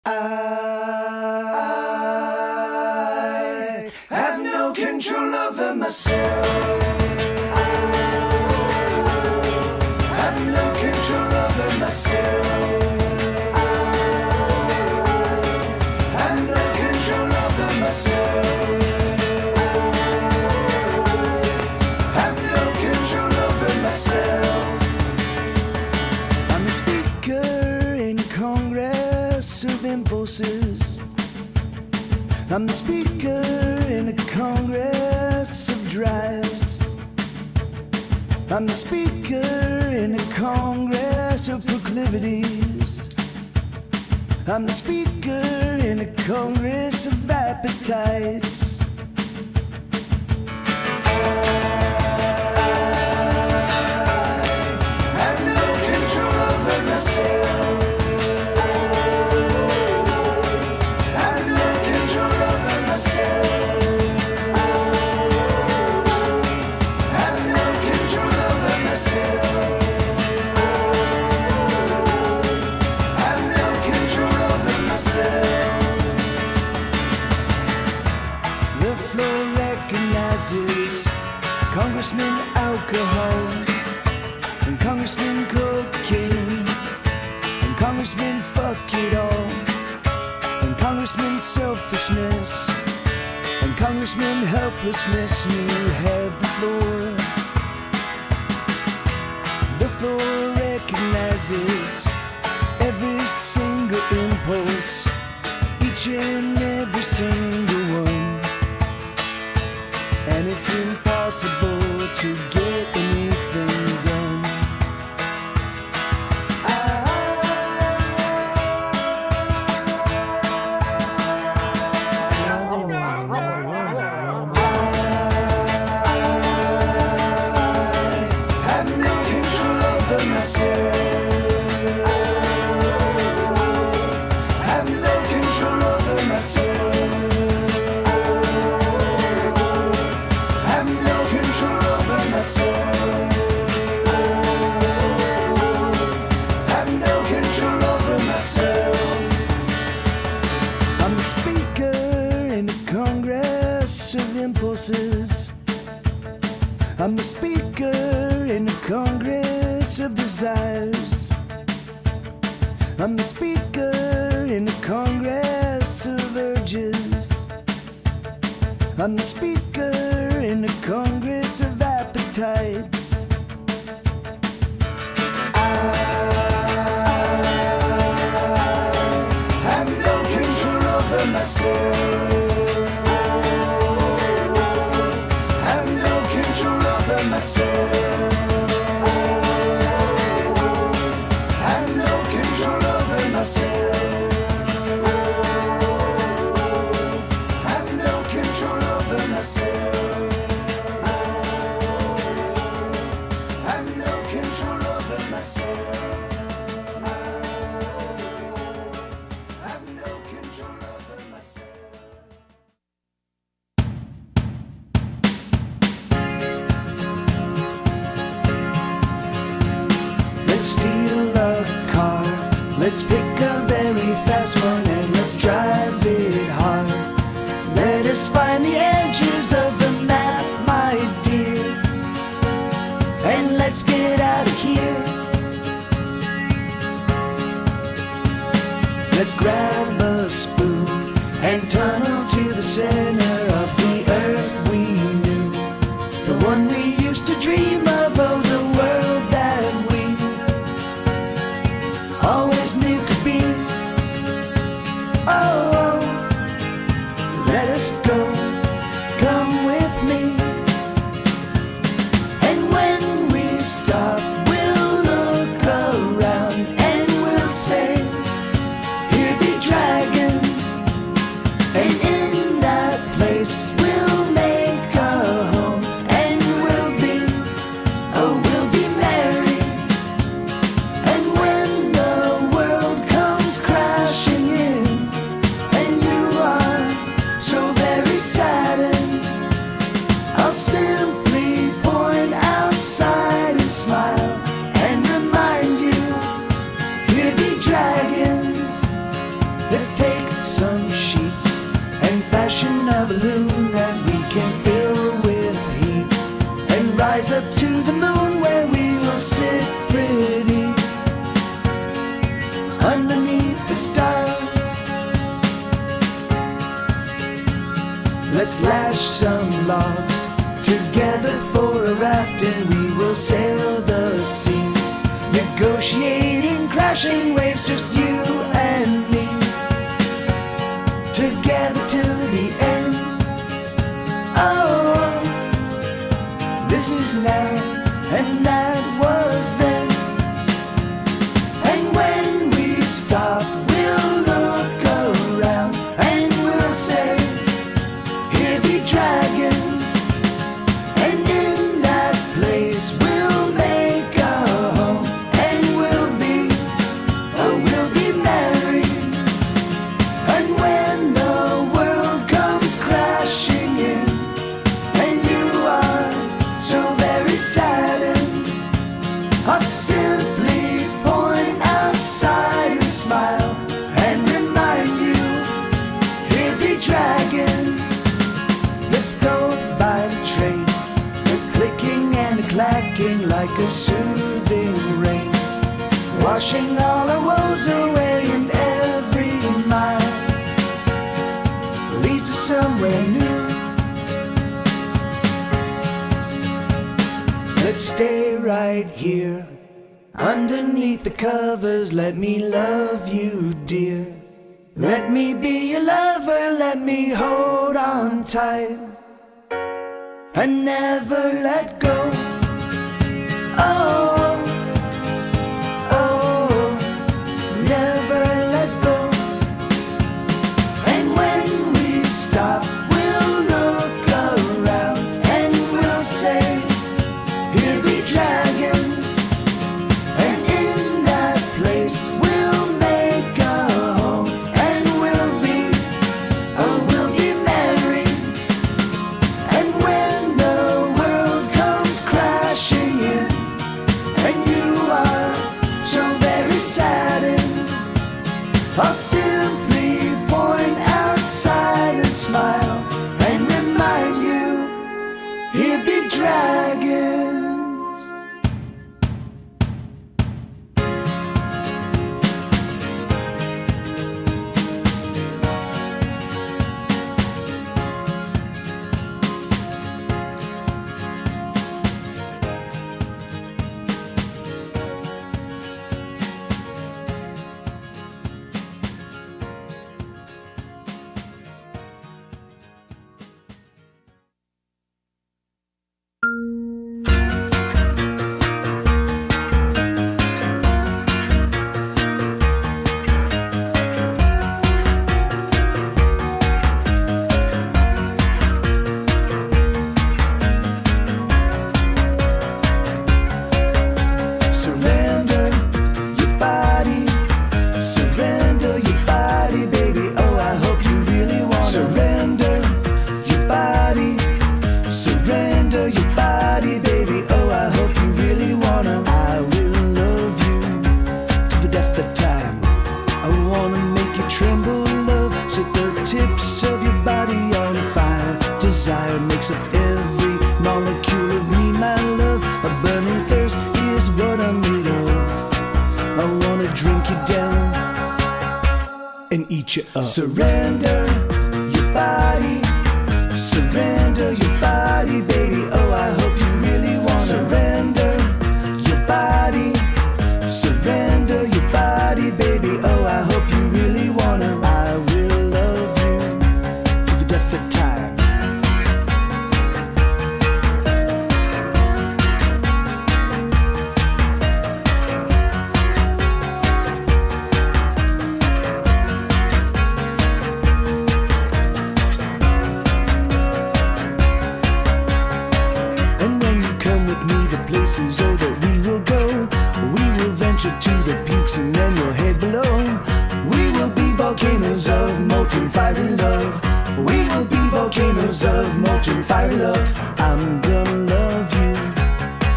I have no control over myself. I have no control over myself. I have no control over myself. I have no control over myself. I'm the speaker in Congress of impulses. I'm the speaker in a Congress of drives. I'm the speaker in a Congress of proclivities. I'm the speaker in a Congress of appetites. I have no control over myself. Congressman alcohol, and Congressman cocaine, and Congressman fuck it all, and Congressman selfishness, and Congressman helplessness. You have the floor. The floor recognizes every single impulse, each and every single one. And it's impossible to get anything done. I have no control over myself. I have no control over myself. I'm the speaker in the Congress of impulses. I'm the speaker in the Congress of desires. I'm the speaker in the Congress of urges. I'm the speaker in the Congress of appetites. I have no control over myself. I have no control over myself. I have no control over myself. I have no control over myself. I have no control over myself. I have no control over myself. Let's steal a car. Let's pick a very fast one and let's drive it hard. Let us find the edges of the map, my dear, and let's get out of here. Let's grab a spoon and tunnel to the center of the earth we knew, the one we used to dream of, oh, the world that we always knew could be. Oh, let us go, come with me. And when we stop, we'll look around and we'll say, here be dragons. And in that place we'll make a home, and we'll be, oh, we'll be merry. And when the world comes crashing in, and you are so very Let's take some sheets and fashion a balloon that we can fill with heat and rise up to the moon where we will sit pretty underneath the stars. Let's lash some logs together for a raft and we will sail the seas, negotiating crashing waves, just you and me, together till the end. Oh, this is now and that was then. And when we stop, we'll look around and we'll say, here be dragons. And in that place we'll make a home and we'll be married. And when the world comes crashing in and you are so very saddened, I'll simply point outside and smile and remind you, here be dragons. Let's go by the train, the clicking and the clacking like a soothing rain, washing all our woes away, and every mile leads to somewhere new. Let's stay right here underneath the covers. Let me love you, dear. Let me be your lover. Let me hold on tight and never let go. Oh, oh, never let go. And when we stop, we'll look around and we'll say, here be dragons. And in that place we'll make a home and we'll be married. And when the world comes crashing in and you are so very saddened, I'll simply point outside and smile and remind you, here be dragons. Desire makes up every molecule of me, my love. A burning thirst is what I'm made of. I wanna drink you down and eat you up. Surrender your body, surrender your body, baby. Oh, I hope you really wanna surrender your body, surrender your body, baby. Oh, I hope you really wanna. I will love you to the death of time. Places, oh, that we will go. We will venture to the peaks and then we'll head below. We will be volcanoes of molten fiery love. We will be volcanoes of molten fiery love. I'm gonna love you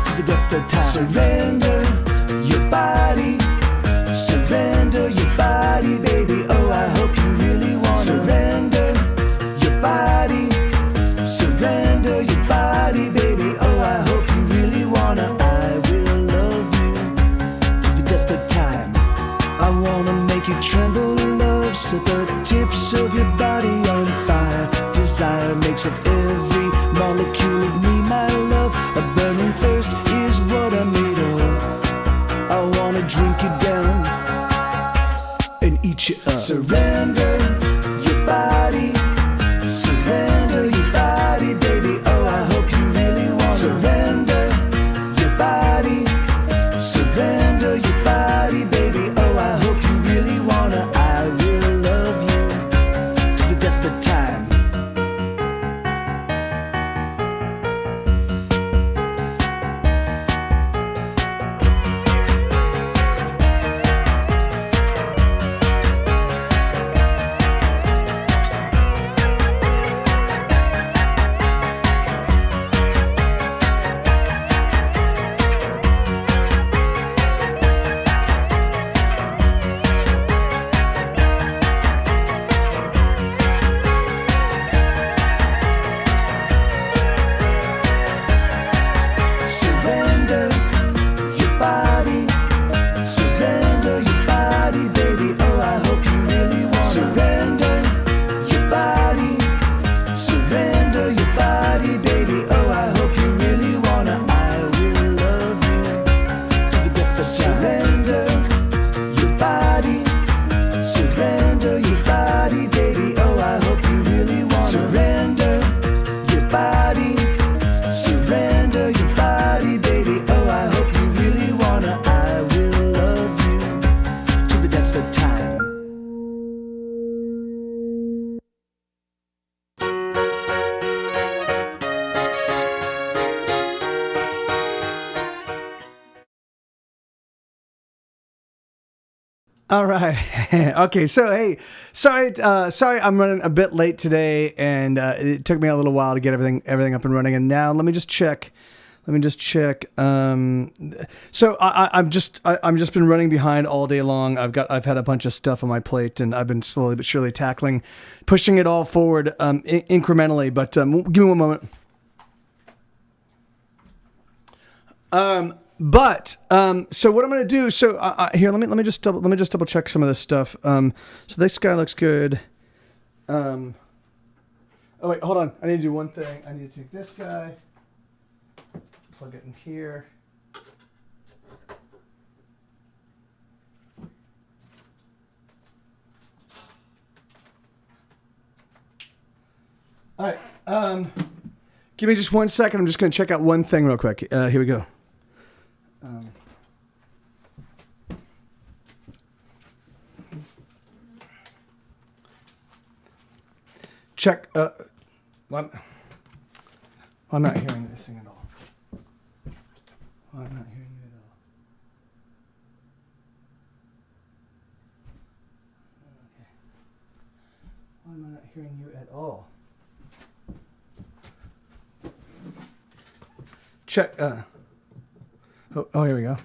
to the depth of time. Surrender your body, surrender your body, baby. Oh, I hope pulse at the tips of your body on fire. Desire makes up every molecule of me, my love. A burning thirst is what I'm made of. I wanna drink you down and eat you up. Surrender your body. Surrender your body, baby. Oh, I hope you really want to. Surrender your body. Surrender your body, baby. Oh, I hope you really wanna. I will love you to the death of time. Surrender your body. Surrender your body, baby. Oh, I hope you really want to. Surrender your body. Surrender your body, baby. Oh, I hope you really wanna. I will love you to the death of time. Surrender your body. Surrender your body, baby. Oh, I hope you really wanna. Surrender your body. Surrender your body, baby. Oh, I hope you really wanna. I will love you to the death of time. All right. Okay. So, hey, sorry, I'm running a bit late today, and it took me a little while to get everything up and running. And now let me just check. So I'm just been running behind all day long. I've had a bunch of stuff on my plate, and I've been slowly but surely pushing it all forward incrementally. But give me one moment. So what I'm going to do, here, let me just double check some of this stuff. So this guy looks good. Oh wait, hold on. I need to do one thing. I need to take this guy, plug it in here. All right. Give me just 1 second. I'm just going to check out one thing real quick. Here we go. Check. I'm not hearing this thing at all. I'm not hearing you at all. Okay. Why am I not hearing you at all? Check. Oh, here we go.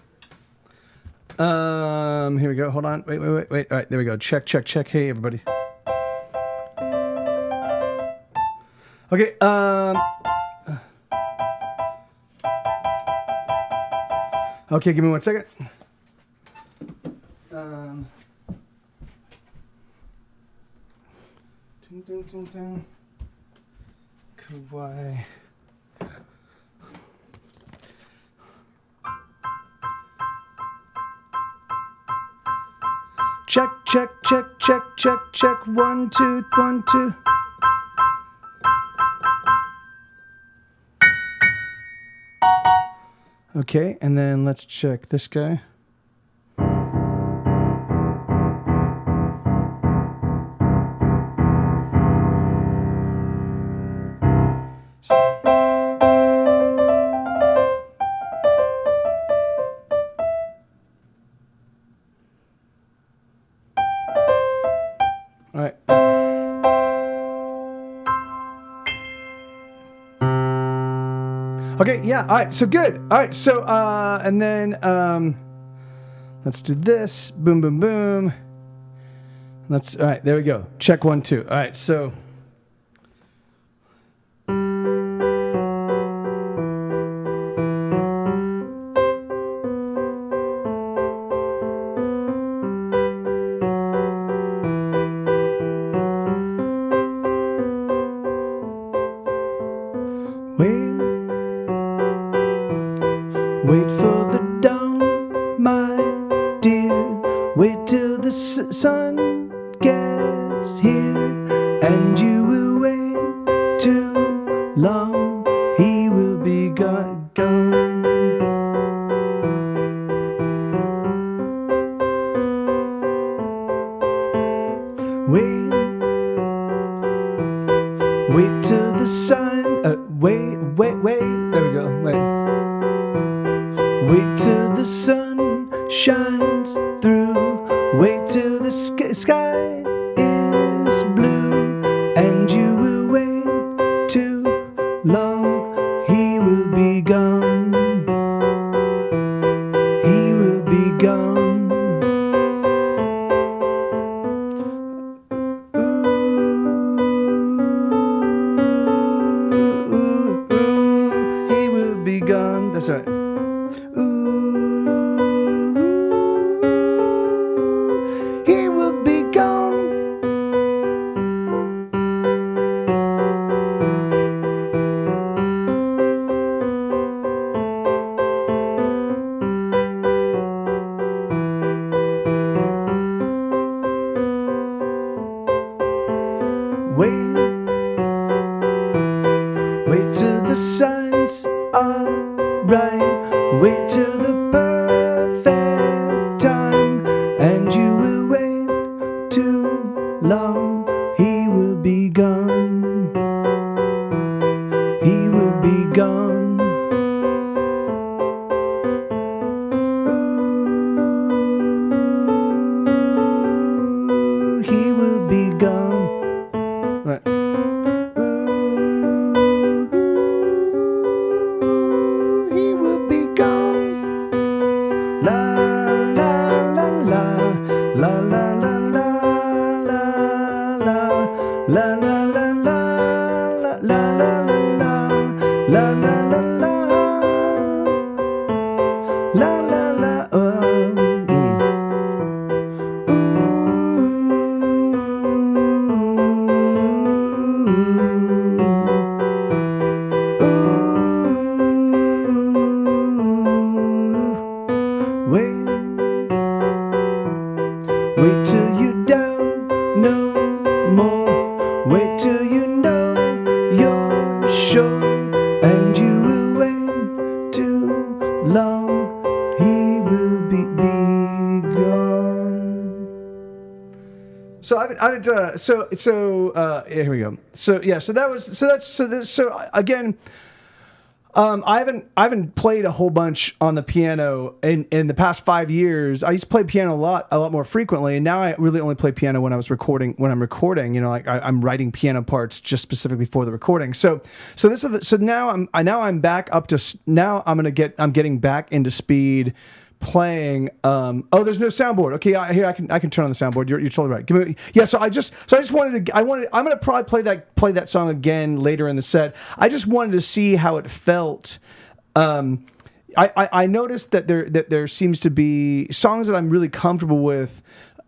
Here we go. Hold on. Wait. All right, there we go. Check. Hey, everybody. Okay. Okay, give me 1 second. Kawaii. Check. 1, 2, 1, 2. Okay, and then let's check this guy. All right. Okay, yeah, all right, so good. All right, so, and then, let's do this. Boom, boom, boom. All right, there we go. Check 1, 2. All right, so. sun gets here and you will wait too long, he will be gone. Wait till the sun, wait, there we go, wait till the sun shines through, wait till the sky is blue, and you will wait too long, he will be gone, he will be gone. That's right. Ooh, he will be gone. Wait till the signs are right, wait till the perfect time, and you will wait too long, he will be gone, he will be gone. Ooh, he will be gone. Right. Wait till you don't know more, wait till you know you're sure, and you will wait too long, he will be gone. Here we go. So again, I haven't played a whole bunch on the piano in the past 5 years. I used to play piano a lot more frequently, and now I really only play piano when I'm recording. You know, like I'm writing piano parts just specifically for the recording. So now I'm back up to now. I'm getting back into speed playing. There's no soundboard. Okay, here I can turn on the soundboard. You're totally right. So I just wanted to. I'm gonna probably play that song again later in the set. I just wanted to see how it felt. I noticed that there seems to be songs that I'm really comfortable with.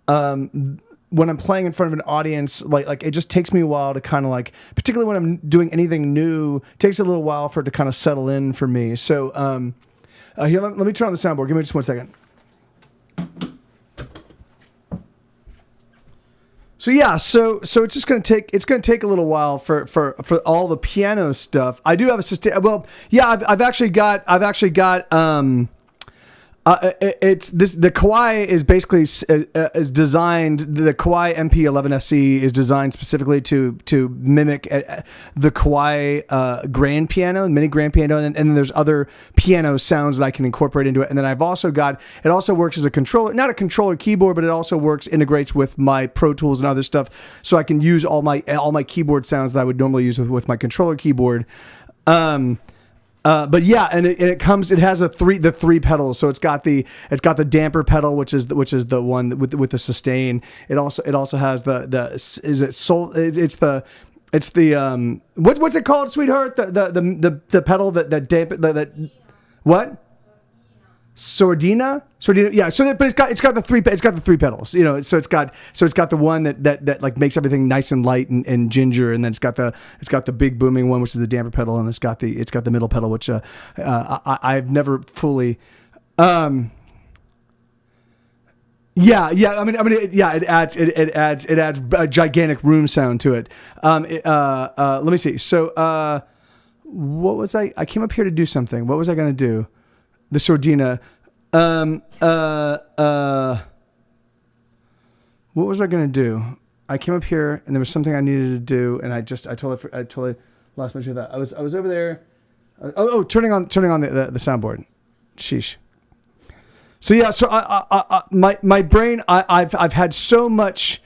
When I'm playing in front of an audience, like it just takes me a while to kind of like, particularly when I'm doing anything new, it takes a little while for it to kind of settle in for me. So. Here, let me turn on the soundboard. Give me just 1 second. So yeah, so it's just gonna take a little while for all the piano stuff. I do have a sustain. Well, yeah, I've actually got it's this. The Kawai is basically is designed. The Kawai MP11SE is designed specifically to mimic the Kawai grand piano, mini grand piano, and then there's other piano sounds that I can incorporate into it. And then I've also got, it also works as a controller, not a controller keyboard, but it also integrates with my Pro Tools and other stuff, so I can use all my keyboard sounds that I would normally use with my controller keyboard. But yeah, and it has the three pedals. So it's got the damper pedal, which is the one with the sustain. It also has what's it called, sweetheart? The pedal that dampen that what? Sordina, yeah. But it's got the three pedals, you know. So it's got the one that like makes everything nice and light and ginger, and then it's got the big booming one, which is the damper pedal, and it's got the middle pedal, which I've never fully. Yeah. It adds a gigantic room sound to it. Let me see. So, what was I came up here to do something. What was I going to do? The Sordina. What was I going to do? I came up here and there was something I needed to do, and I totally lost my train of thought. I was over there. Turning on the soundboard. Sheesh. So yeah, so my brain, I've had so much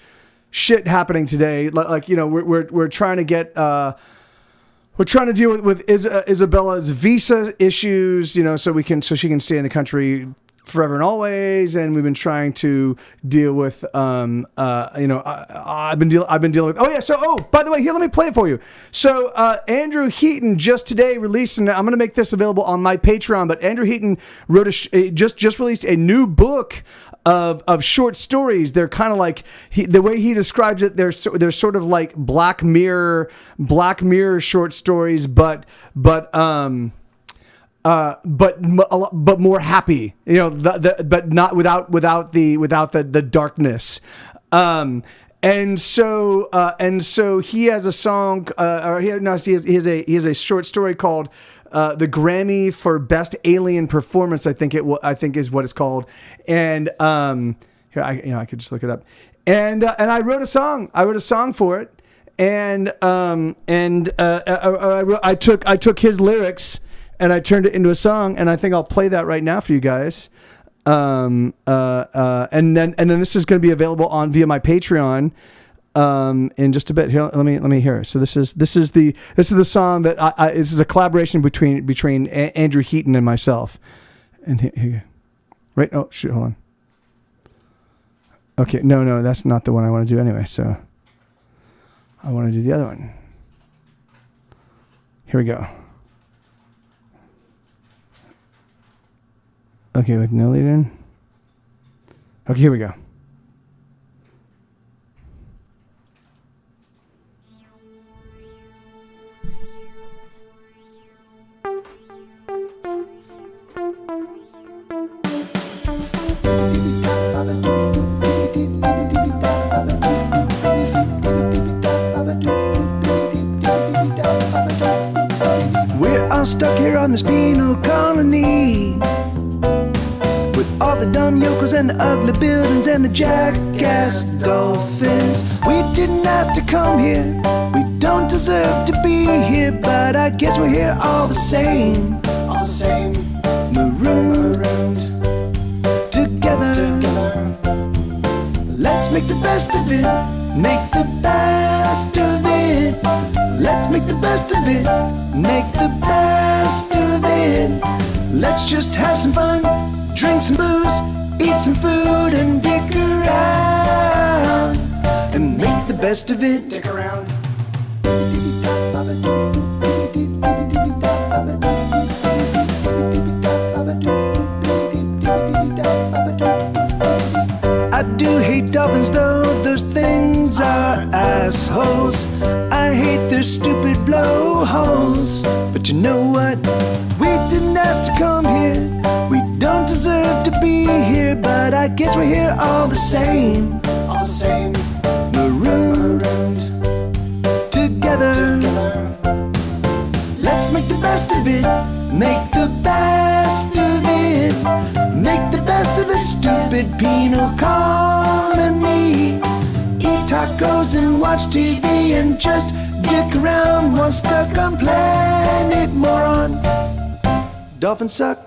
shit happening today. Like we're trying to get we're trying to deal with Isabella's visa issues, so she can stay in the country forever and always. And we've been trying to deal with I've been dealing with. By the way, here, let me play it for you. So Andrew Heaton just today released, and I'm going to make this available on my Patreon, but Andrew Heaton wrote just released a new book of short stories. They're kind of like, the way he describes it, they're sort of like Black Mirror short stories, but more happy, but not without the darkness. And so he has a song, he has a short story called the Grammy for Best Alien Performance. I think is what it's called. And here I could just look it up. And I wrote a song. I wrote a song for it. And I took his lyrics and I turned it into a song, and I think I'll play that right now for you guys. And then this is going to be available via my Patreon in just a bit. Here, let me hear it. So this is the song that this is a collaboration between Andrew Heaton and myself. And here, right? Oh shoot, hold on. Okay, no, that's not the one I want to do anyway. So I want to do the other one. Here we go. Okay, with no lead in. Okay, here we go. We're all stuck here on this penal colony, with all the dumb yokels and the ugly buildings and the jackass dolphins. We didn't ask to come here, we don't deserve to be here, but I guess we're here all the same. Marooned together. Let's make the best of it, make the best of it. Let's make the best of it, make the best of it. Let's just have some fun, drink some booze, eat some food, and dick around, and make the best of it. Dick around. I do hate dolphins though, those things are assholes. I hate their stupid blowholes. But you know what? We didn't ask to come here, we don't deserve to be here, but I guess we're here all the same. Marooned together. Let's make the best of it, make the best of it. Make the best of this stupid penal colony. Eat tacos and watch TV and just dick around while stuck on planet moron. Dolphins suck.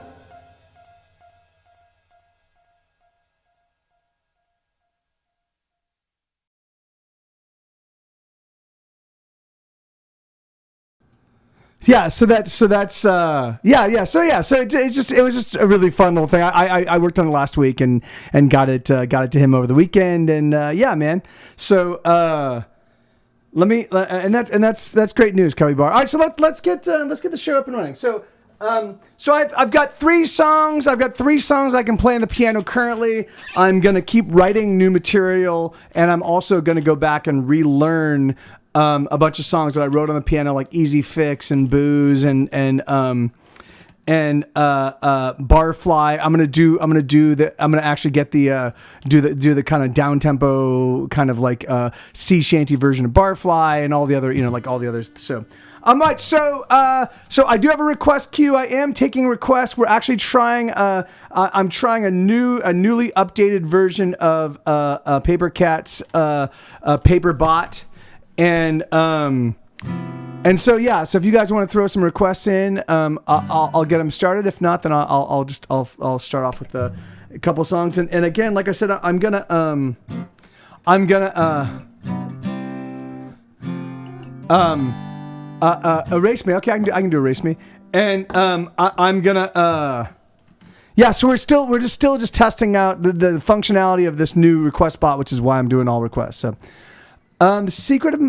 Yeah, so it was just a really fun little thing. I worked on it last week and got it to him over the weekend, and yeah, man. So that's great news, Cubby Bar. All right, so let's get the show up and running. So I've got 3 songs. I've got 3 songs I can play on the piano currently. I'm gonna keep writing new material, and I'm also gonna go back and relearn a bunch of songs that I wrote on the piano, like Easy Fix and Booze and and Barfly. I'm gonna actually get the do the kind of down tempo kind of like sea shanty version of Barfly and all the other, like all the others. So right, so I do have a request queue. I am taking requests. We're actually trying I'm trying a newly updated version of Paper Cat's Paper Bot, and so yeah, so if you guys want to throw some requests in, I'll get them started. If not, then I'll start off with a couple songs. And again, like I said, I'm gonna Erase Me. Okay, I can do Erase Me. And I'm gonna yeah. So we're just testing out the functionality of this new request bot, which is why I'm doing all requests. So the secret of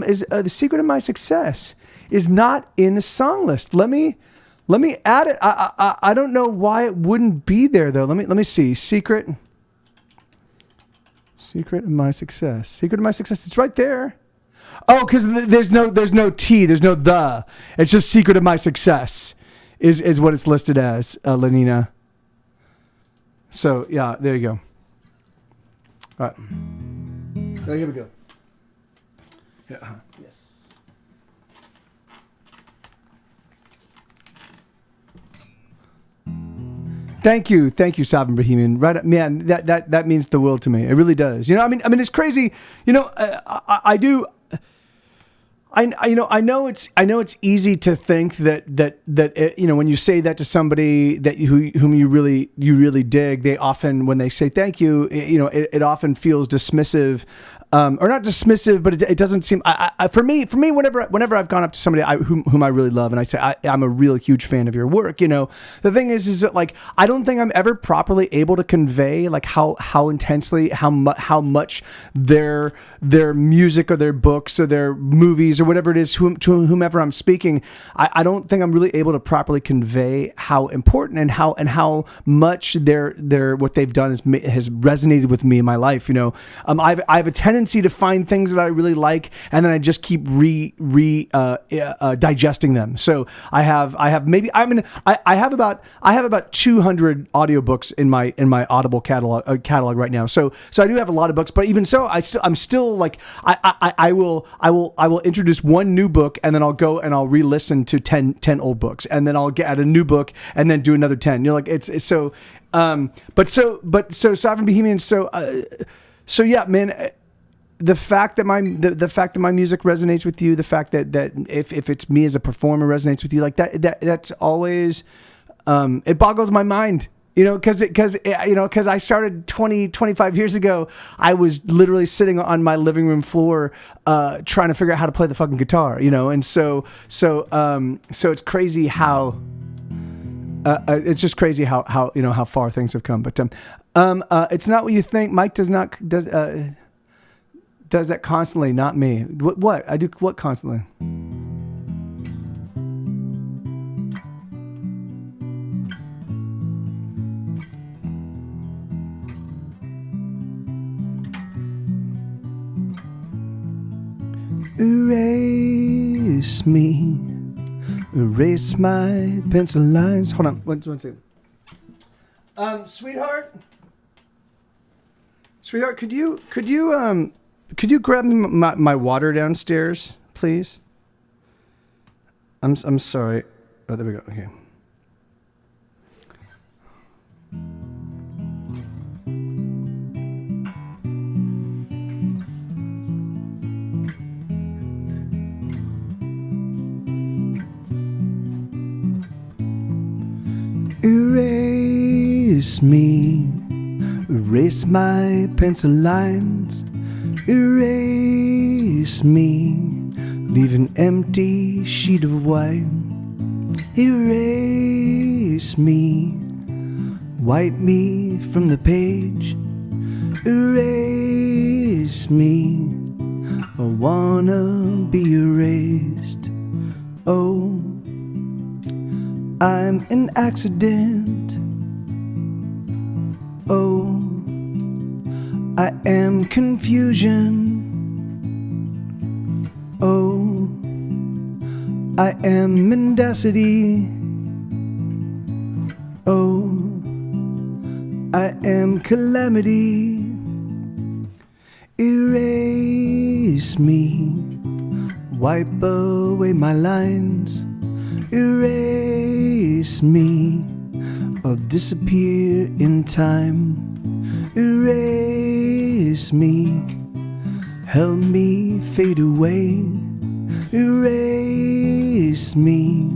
my success is not in the song list. Let me add it. I don't know why it wouldn't be there though. Let me see. Secret of my success. Secret of my success. It's right there. Oh, because there's no T. There's no the. It's just secret of my success is what it's listed as, Lenina. So yeah, there you go. All right. Oh, here we go. Yeah. Yes. Thank you, Sovereign Bohemian. Right, man. That means the world to me. It really does. I mean, it's crazy. I do. I know it's easy to think that when you say that to somebody whom you really dig, they often, when they say thank you, it often feels dismissive. Or not dismissive, but it doesn't seem. For me, whenever I've gone up to somebody whom I really love, and I say I'm a real huge fan of your work, the thing is that like I don't think I'm ever properly able to convey like how intensely how much their music or their books or their movies or whatever it is to whomever I'm speaking. I don't think I'm really able to properly convey how important and how much their what they've done has resonated with me in my life. I have a tendency to find things that I really like, and then I just keep digesting them. So I have about 200 audiobooks in my Audible catalog right now. So I do have a lot of books, but even so, I'm still like I will introduce one new book, and then I'll go and I'll re-listen to 10 old books, and then I'll get at a new book and then do another 10. Like it's so but Sovereign Bohemian. So yeah, man. The fact that my music resonates with you, the fact that if it's me as a performer resonates with you, like that's always it boggles my mind, because I started 25 years ago. I was literally sitting on my living room floor trying to figure out how to play the fucking guitar, and so it's crazy how it's just crazy how far things have come. But it's not what you think. Mike does that constantly, not me. What? I do what constantly? Erase me, erase my pencil lines. Hold on, one second. Sweetheart, could you grab me my water downstairs, please? I'm sorry. Oh, there we go. Okay. Erase me, erase my pencil lines. Erase me, leave an empty sheet of white. Erase me, wipe me from the page. Erase me, I wanna be erased. Oh, I'm an accident. Oh, I am confusion. Oh, I am mendacity. I am calamity. Erase me. Wipe away my lines. Erase me. I'll disappear in time. Erase me. Help me fade away. Erase me.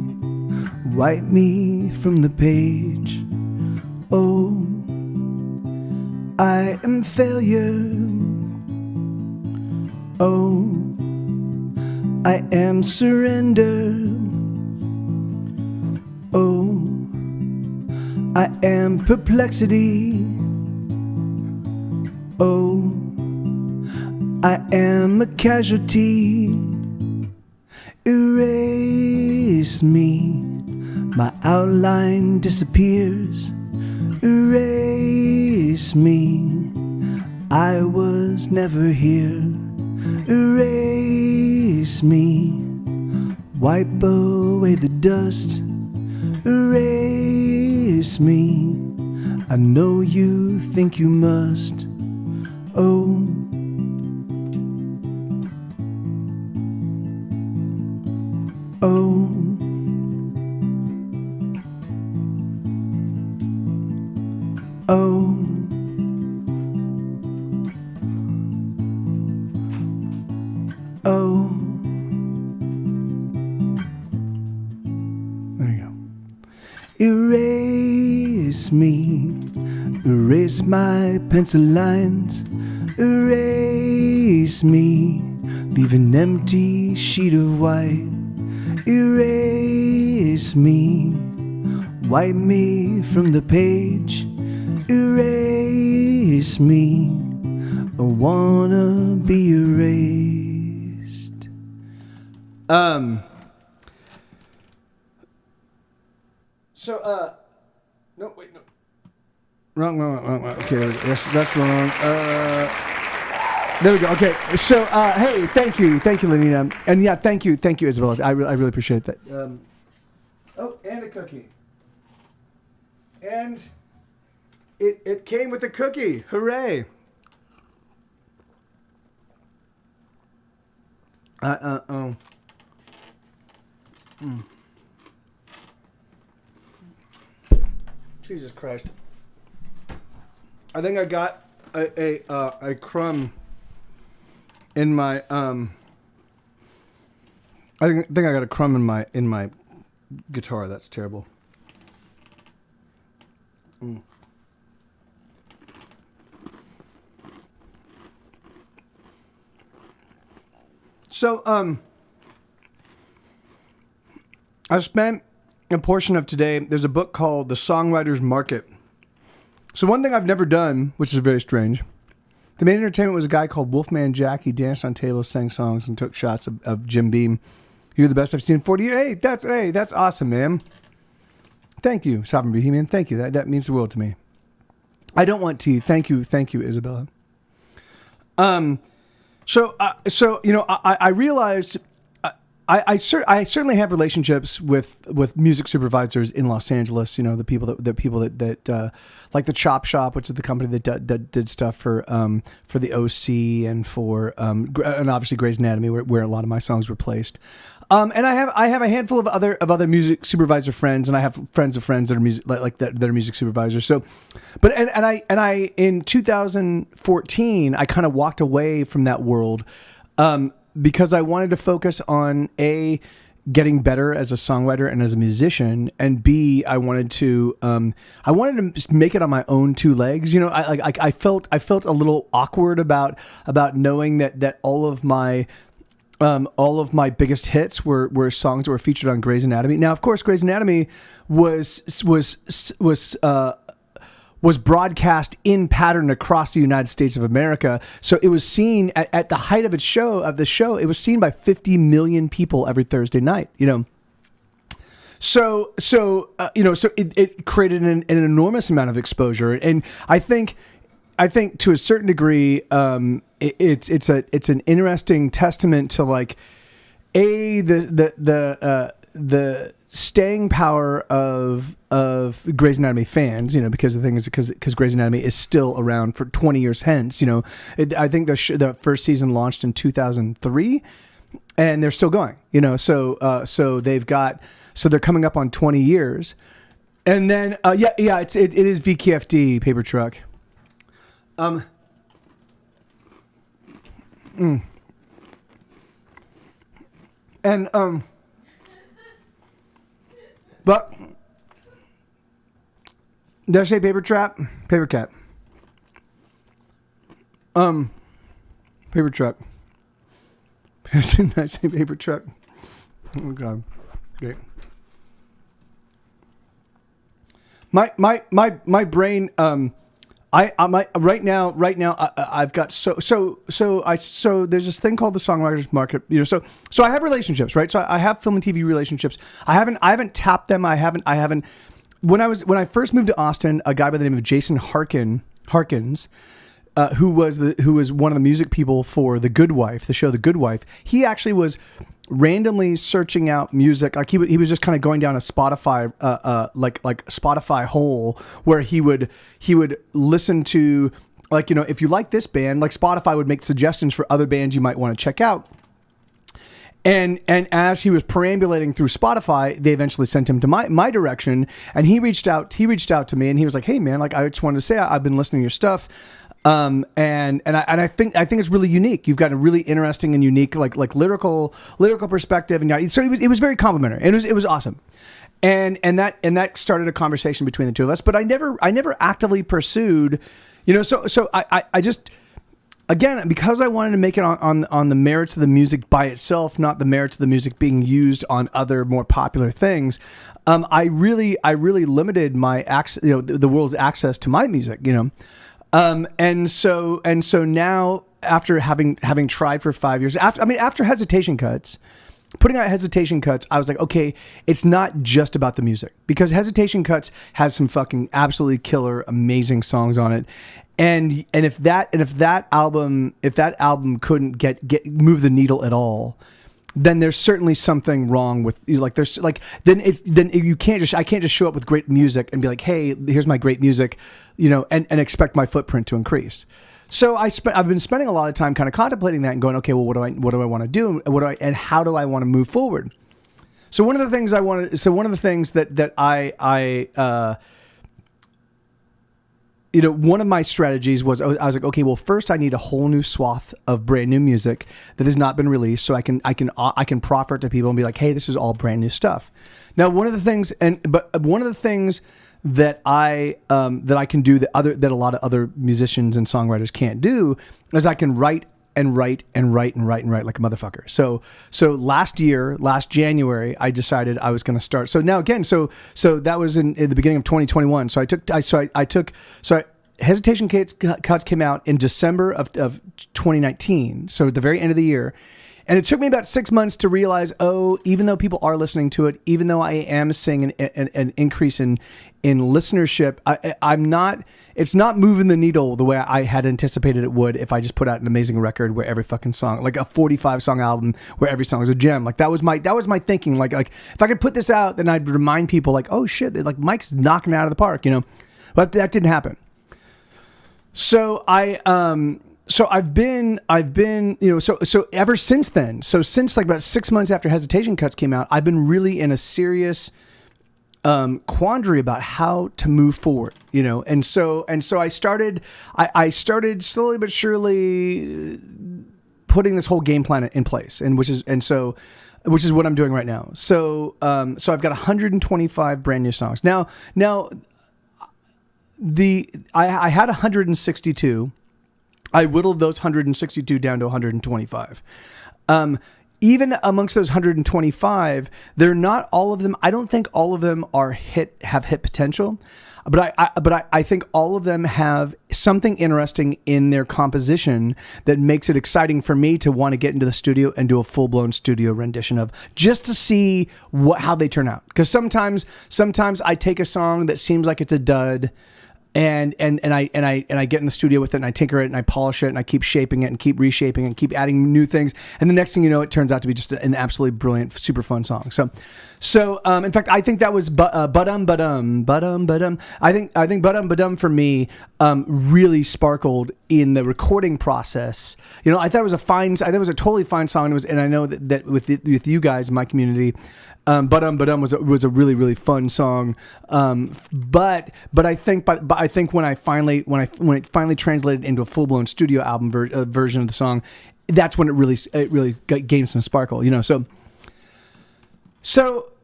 Wipe me from the page. Oh, I am failure. Oh, I am surrender. Oh, I am perplexity. Oh, I am a casualty. Erase me. My outline disappears. Erase me. I was never here. Erase me. Wipe away the dust. Erase me. I know you think you must. Oh, oh, oh, oh. There you go. Erase me. Erase my pencil lines. Erase me. Leave an empty sheet of white. Erase me. Wipe me from the page. Erase me. I wanna be erased. No, wait, no. Wrong. Okay, that's wrong. There we go. Okay, so hey, thank you, Lenina, and yeah, thank you, Isabella. I really appreciate that. Oh, and a cookie, and it came with a cookie. Hooray! Jesus Christ! I think I got a crumb in my I think I got a crumb in my guitar. That's terrible. So I spent a portion of today. There's a book called The Songwriter's Market. So one thing I've never done, which is very strange, the main entertainment was a guy called Wolfman Jack. He danced on tables, sang songs, and took shots of Jim Beam. You're the best I've seen in 40 years. Hey, that's awesome, man. Thank you, Sovereign Bohemian. Thank you. That means the world to me. I don't want tea. Thank you, Isabella. So you know, I realized I certainly have relationships with music supervisors in Los Angeles. You know, the people that like the Chop Shop, which is the company that did stuff for the OC and for and obviously Grey's Anatomy, where a lot of my songs were placed. And I have a handful of other music supervisor friends, and I have friends of friends that are music that are music supervisors. So, but and I in 2014 I kind of walked away from that world. Because I wanted to focus on A, getting better as a songwriter and as a musician, and B, I wanted to make it on my own two legs. You know, I felt a little awkward about knowing that all of my biggest hits were songs that were featured on Grey's Anatomy. Now, of course, Grey's Anatomy was broadcast in pattern across the United States of America. So it was seen at the height of the show, it was seen by 50 million people every Thursday night, you know. So it created an enormous amount of exposure. And I think to a certain degree, it's an interesting testament to like, A, the staying power of Grey's Anatomy fans, because the thing is because Grey's Anatomy is still around for 20 years hence. I think the first season launched in 2003, and they're still going. So they're coming up on 20 years, and then it is VKFD Paper Truck. And but did I say paper trap? Paper cat. Paper truck. Did I say paper truck? Oh God. Okay. My brain right now I've got so there's this thing called the songwriters market, so I have relationships, right? So I have film and TV relationships. I haven't tapped them. I haven't when I first moved to Austin, a guy by the name of Jason Harkins, who was one of the music people for The Good Wife, the show The Good Wife. He actually was randomly searching out music, like he was just kind of going down a Spotify like Spotify hole where he would listen to, like, if you like this band, like Spotify would make suggestions for other bands you might want to check out. And as he was perambulating through Spotify, they eventually sent him to my direction, and he reached out to me, and he was like, "Hey man, like, I just wanted to say I've been listening to your stuff. And I think it's really unique. You've got a really interesting and unique like lyrical perspective, and so it was very complimentary. It was awesome, and that started a conversation between the two of us. But I never actively pursued, So I just, again, because I wanted to make it on the merits of the music by itself, not the merits of the music being used on other more popular things. I really limited my access, the world's access to my music, And so now, after having tried for 5 years, after Hesitation Cuts, putting out Hesitation Cuts, I was like, okay, it's not just about the music, because Hesitation Cuts has some fucking absolutely killer, amazing songs on it. And if that album couldn't move the needle at all, then there's certainly something wrong with you. Like I can't just show up with great music and be like, hey, here's my great music, and expect my footprint to increase. So I've been spending a lot of time kind of contemplating that and going, okay, well, what do I want to do? And how do I want to move forward? So one of the things that I one of my strategies was I was like, okay, well, first I need a whole new swath of brand new music that has not been released, so I can proffer it to people and be like, hey, this is all brand new stuff. Now, one of the things that I can do that a lot of other musicians and songwriters can't do is I can write like a motherfucker. So last January, I decided I was going to start. So now again, so that was in the beginning of 2021. So Hesitation Cuts came out in December of 2019. So at the very end of the year. And it took me about 6 months to realize, even though people are listening to it, even though I am seeing an increase in listenership, it's not moving the needle the way I had anticipated it would if I just put out an amazing record where every fucking song, like a 45 song album where every song is a gem. Like that was my thinking. Like if I could put this out, then I'd remind people like, oh shit, like Mike's knocking it out of the park, but that didn't happen. So I've been, so ever since then, so since like about 6 months after Hesitation Cuts came out, I've been really in a serious quandary about how to move forward, and so I started slowly but surely putting this whole game plan in place, which is what I'm doing right now. So I've got 125 brand new songs now. I had 162. I whittled those 162 down to 125. Even amongst those 125, they're not all of them. I don't think all of them have hit potential, but I think all of them have something interesting in their composition that makes it exciting for me to want to get into the studio and do a full-blown studio rendition of, just to see how they turn out. Because sometimes I take a song that seems like it's a dud, I get in the studio with it and I tinker it and I polish it and I keep shaping it and keep reshaping it and keep adding new things. And the next thing you know, it turns out to be just an absolutely brilliant, super fun song. So in fact, I think that was Ba-Dum Ba-Dum. I think Ba-Dum Ba-Dum for me really sparkled in the recording process. You know, I thought it was a totally fine song. And I know that with you guys in my community, Ba-Dum Ba-Dum was a really, really fun song. But I think when it finally translated into a full blown studio album version of the song, that's when it really gained some sparkle. You know, so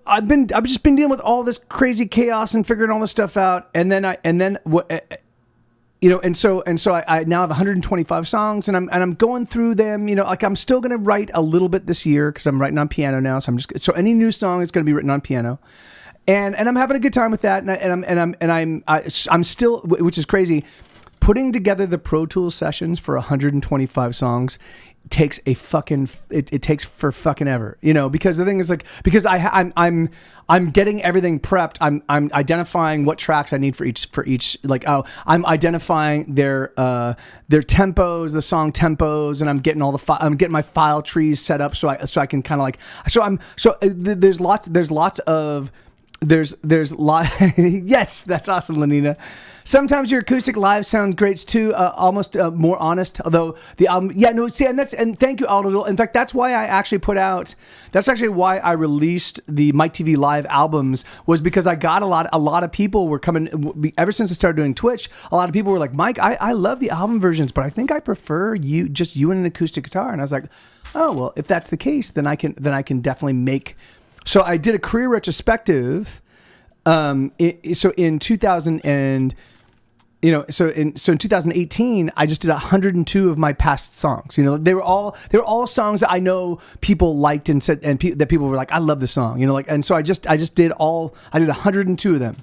I've just been dealing with all this crazy chaos and figuring all this stuff out, and then I now have 125 songs, and I'm going through them. You know, like I'm still gonna write a little bit this year because I'm writing on piano now. So any new song is gonna be written on piano, and I'm having a good time with that. I'm still, which is crazy, putting together the Pro Tools sessions for 125 songs. Takes a fucking it takes for fucking ever, you know, because the thing is like, because I'm getting everything prepped. I'm identifying what tracks I need for each like, I'm identifying their tempos, the song tempos, and I'm getting I'm getting my file trees set up so I can kind of like, there's lots of yes, that's awesome, Lenina. Sometimes your acoustic live sound great too, almost more honest. Although the album, and thank you, Aldo. In fact, that's why I actually why I released the Mike TV Live albums, was because I got a lot of people were coming ever since I started doing Twitch. A lot of people were like, Mike, I love the album versions, but I think I prefer you and an acoustic guitar. And I was like, oh well, if that's the case, then I can definitely make. So I did a career retrospective. So in 2018, I just did 102 of my past songs. You know, they were all songs that I know people liked and said, and that people were like, I love this song. You know, like, and so I did 102 of them.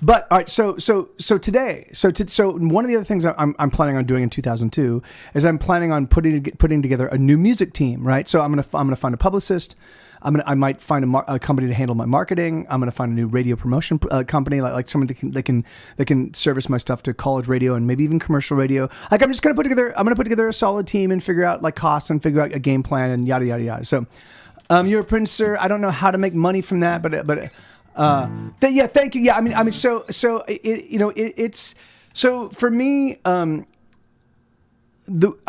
But all right, so today, so one of the other things I'm planning on doing in 2002 is I'm planning on putting together a new music team, right? So I'm gonna find a publicist. I might find a company to handle my marketing. I'm gonna find a new radio promotion company, like someone that can service my stuff to college radio and maybe even commercial radio. Like I'm gonna put together a solid team and figure out like costs and figure out a game plan and yada yada yada. So, you're a princer. I don't know how to make money from that, but. Thank you. Yeah, I mean, so it's so for me. I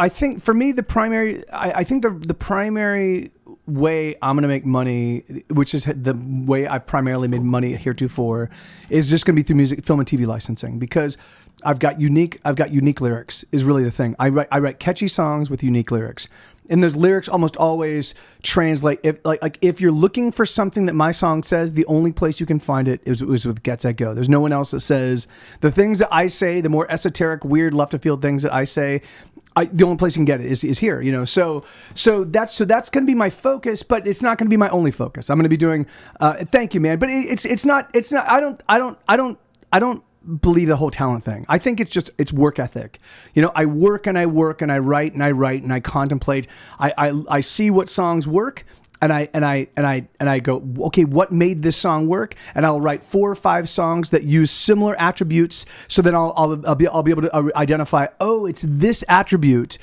think the primary way I'm going to make money, which is the way I primarily made money heretofore, is just going to be through music, film, and TV licensing, because I've got unique lyrics is really the thing. I write catchy songs with unique lyrics. And those lyrics almost always translate. If you're looking for something that my song says, the only place you can find it is with Get Set Go. There's no one else that says the things that I say, the more esoteric, weird, left of field things that I say. The only place you can get it is here, you know. So that's going to be my focus, but it's not going to be my only focus. I'm going to be doing. Thank you, man. But it's not. I don't believe the whole talent thing. I think it's work ethic. You know, I work and I write and I contemplate. I see what songs work, and I go, okay, what made this song work? And I'll write 4 or 5 songs that use similar attributes. So then I'll be able to identify, oh, it's this attribute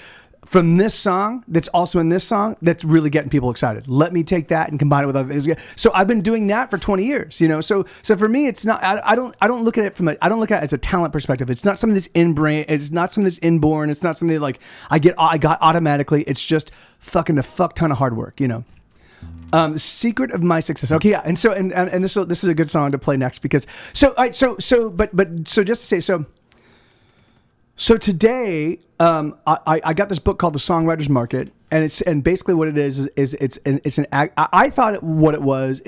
from this song that's also in this song that's really getting people excited. Let me take that and combine it with other things. So I've been doing that for 20 years, you know. So for me, it's not. I don't look at it I don't look at it as a talent perspective. It's not something that's inbrain. It's not something that's inborn. It's not something that, like I got automatically. It's just fucking a fuck ton of hard work, you know. The secret of my success. Okay, yeah, and this is a good song to play next, because but just to say so. So today, I got this book called The Songwriters Market, and basically what it is I thought what it was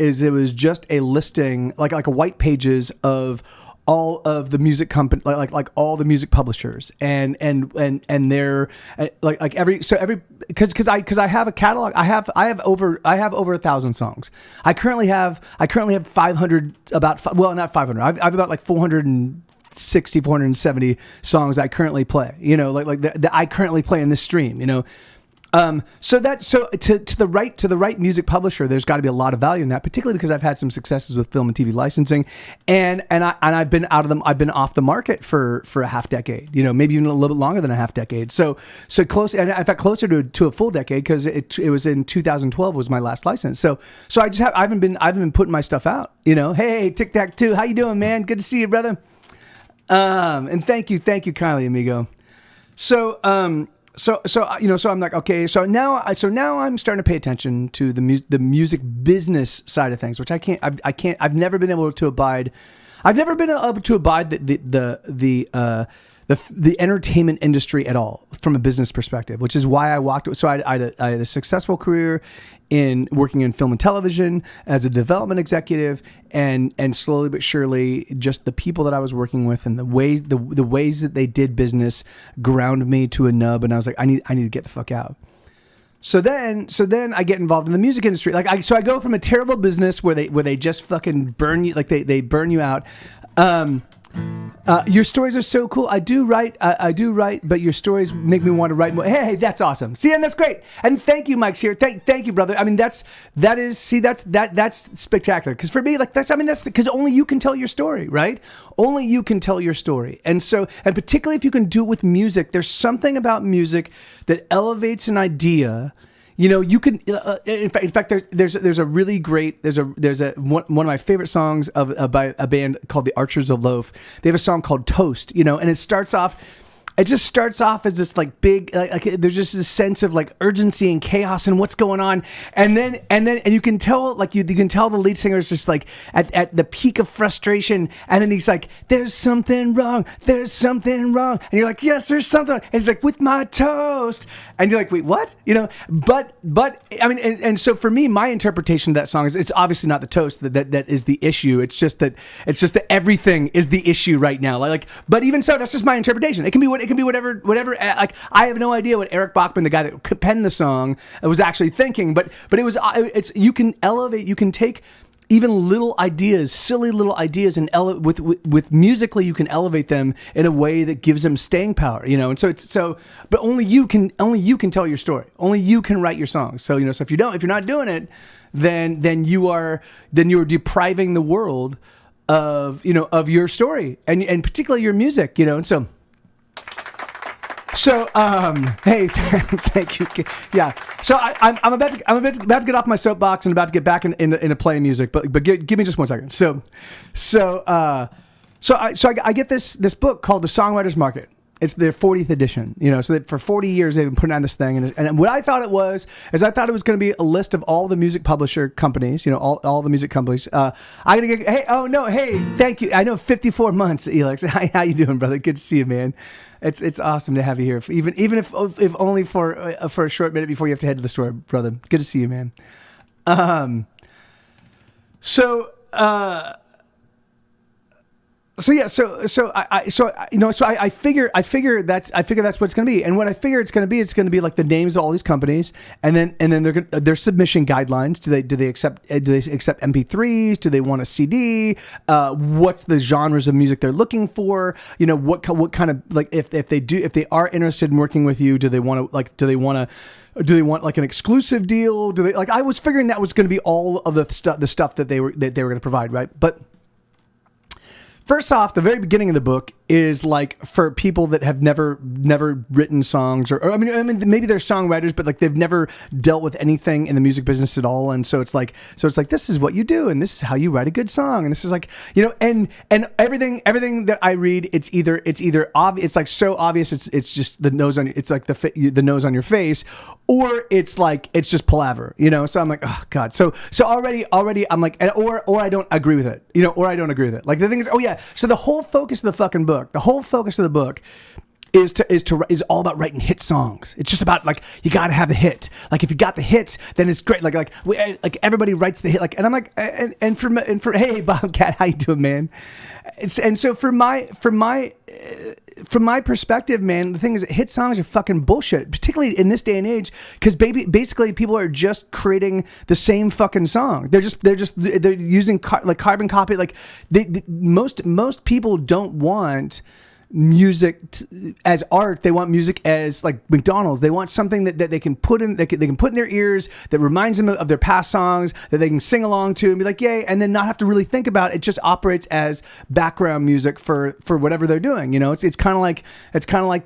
just a listing, like a white pages of all of the music company, like all the music publishers and their because I have a catalog. I have over 1,000 songs. I currently have 500, not 500. I have about like 460, 470 songs I currently play, you know, like that I currently play in this stream, you know. So to the right music publisher, there's got to be a lot of value in that, particularly because I've had some successes with film and TV licensing, and I've been off the market for a half decade, maybe even a little bit longer than a half decade. So close, and in fact closer to a full decade, because it was in 2012 was my last license. So I haven't been putting my stuff out. Hey, Tic Tac 2, how you doing, man? Good to see you, brother. And thank you, Kylie, amigo. So I'm like, okay, so now I'm starting to pay attention to the music business side of things, which I've never been able to abide. I've never been able to abide the entertainment industry at all from a business perspective, which is why I walked. So I had a successful career in working in film and television as a development executive, and slowly but surely, just the people that I was working with and the ways that they did business ground me to a nub, and I was like, I need to get the fuck out. So then I get involved in the music industry. So I go from a terrible business where they just fucking burn you, like they burn you out. Your stories are so cool. I do write, but your stories make me want to write more. Hey, that's awesome. See, and that's great. And thank you, Mike's here. Thank you, brother. I mean, that's spectacular. Because for me, that's because only you can tell your story, right? Only you can tell your story. And particularly if you can do it with music, there's something about music that elevates an idea. You can. In fact, there's a really great. There's one of my favorite songs by a band called the Archers of Loaf. They have a song called Toast. And it starts off. It just starts off as this like big, like there's just this sense of like urgency and chaos and what's going on, and you can tell, like you can tell the lead singer is just like at the peak of frustration, and then he's like, "There's something wrong, and you're like, "Yes, there's something." And he's like, "With my toast," and you're like, "Wait, what?" But I mean, and so for me, my interpretation of that song is it's obviously not the toast that is the issue. It's just that everything is the issue right now. But even so, that's just my interpretation. It can be whatever. Like I have no idea what Eric Bachman, the guy that penned the song, was actually thinking. But you can elevate. You can take even little ideas, silly little ideas, and with musically you can elevate them in a way that gives them staying power. And but only you can tell your story. Only you can write your songs. So so if you're not doing it, then you're depriving the world of your story and particularly your music. And so. So, hey, thank you. Yeah. So I'm about to get off my soapbox and about to get back into playing music, but give me just 1 second. So I get this book called The Songwriters Market. It's their 40th edition, so that for 40 years they've been putting on this thing. And what I thought it was going to be a list of all the music publisher companies, all the music companies. I'm going to get, hey, thank you. I know 54 months, Elix. How you doing, brother? Good to see you, man. It's awesome to have you here, even if only for a short minute before you have to head to the store, brother. Good to see you, man. I figure that's what it's going to be, and what I figure it's going to be like the names of all these companies, and then their submission guidelines. Do they accept MP3s? Do they want a CD? What's the genres of music they're looking for? What kind of, like, if they are interested in working with you, do they want like an exclusive deal? I was figuring that was going to be all of the stuff that they were going to provide, right? But first off, the very beginning of the book is like for people that have never written songs, or I mean maybe they're songwriters, but like they've never dealt with anything in the music business at all, and so it's like this is what you do, and this is how you write a good song, and this is like and everything that I read, it's either obvious, it's like so obvious, it's just the nose on, it's like the nose on your face, or it's like it's just palaver, So I'm like, oh god, so already I'm like, or I don't agree with it, or I don't agree with it. Like the thing is, oh yeah, so the whole focus of the fucking book. The whole focus of the book is all about writing hit songs. It's just about, like, you got to have the hit. Like, if you got the hit, then it's great. Like everybody writes the hit. Like, and I'm like, and for hey Bobcat, how you doing, man? And so from my perspective, man, the thing is that hit songs are fucking bullshit, particularly in this day and age, because basically people are just creating the same fucking song. They're using carbon copy. Like most people don't want music as art. They want music as like McDonald's. They want something that they can put in, they can put in their ears that reminds them of their past songs that they can sing along to and be like, yay, and then not have to really think about it. It just operates as background music for whatever they're doing. You know, it's kind of like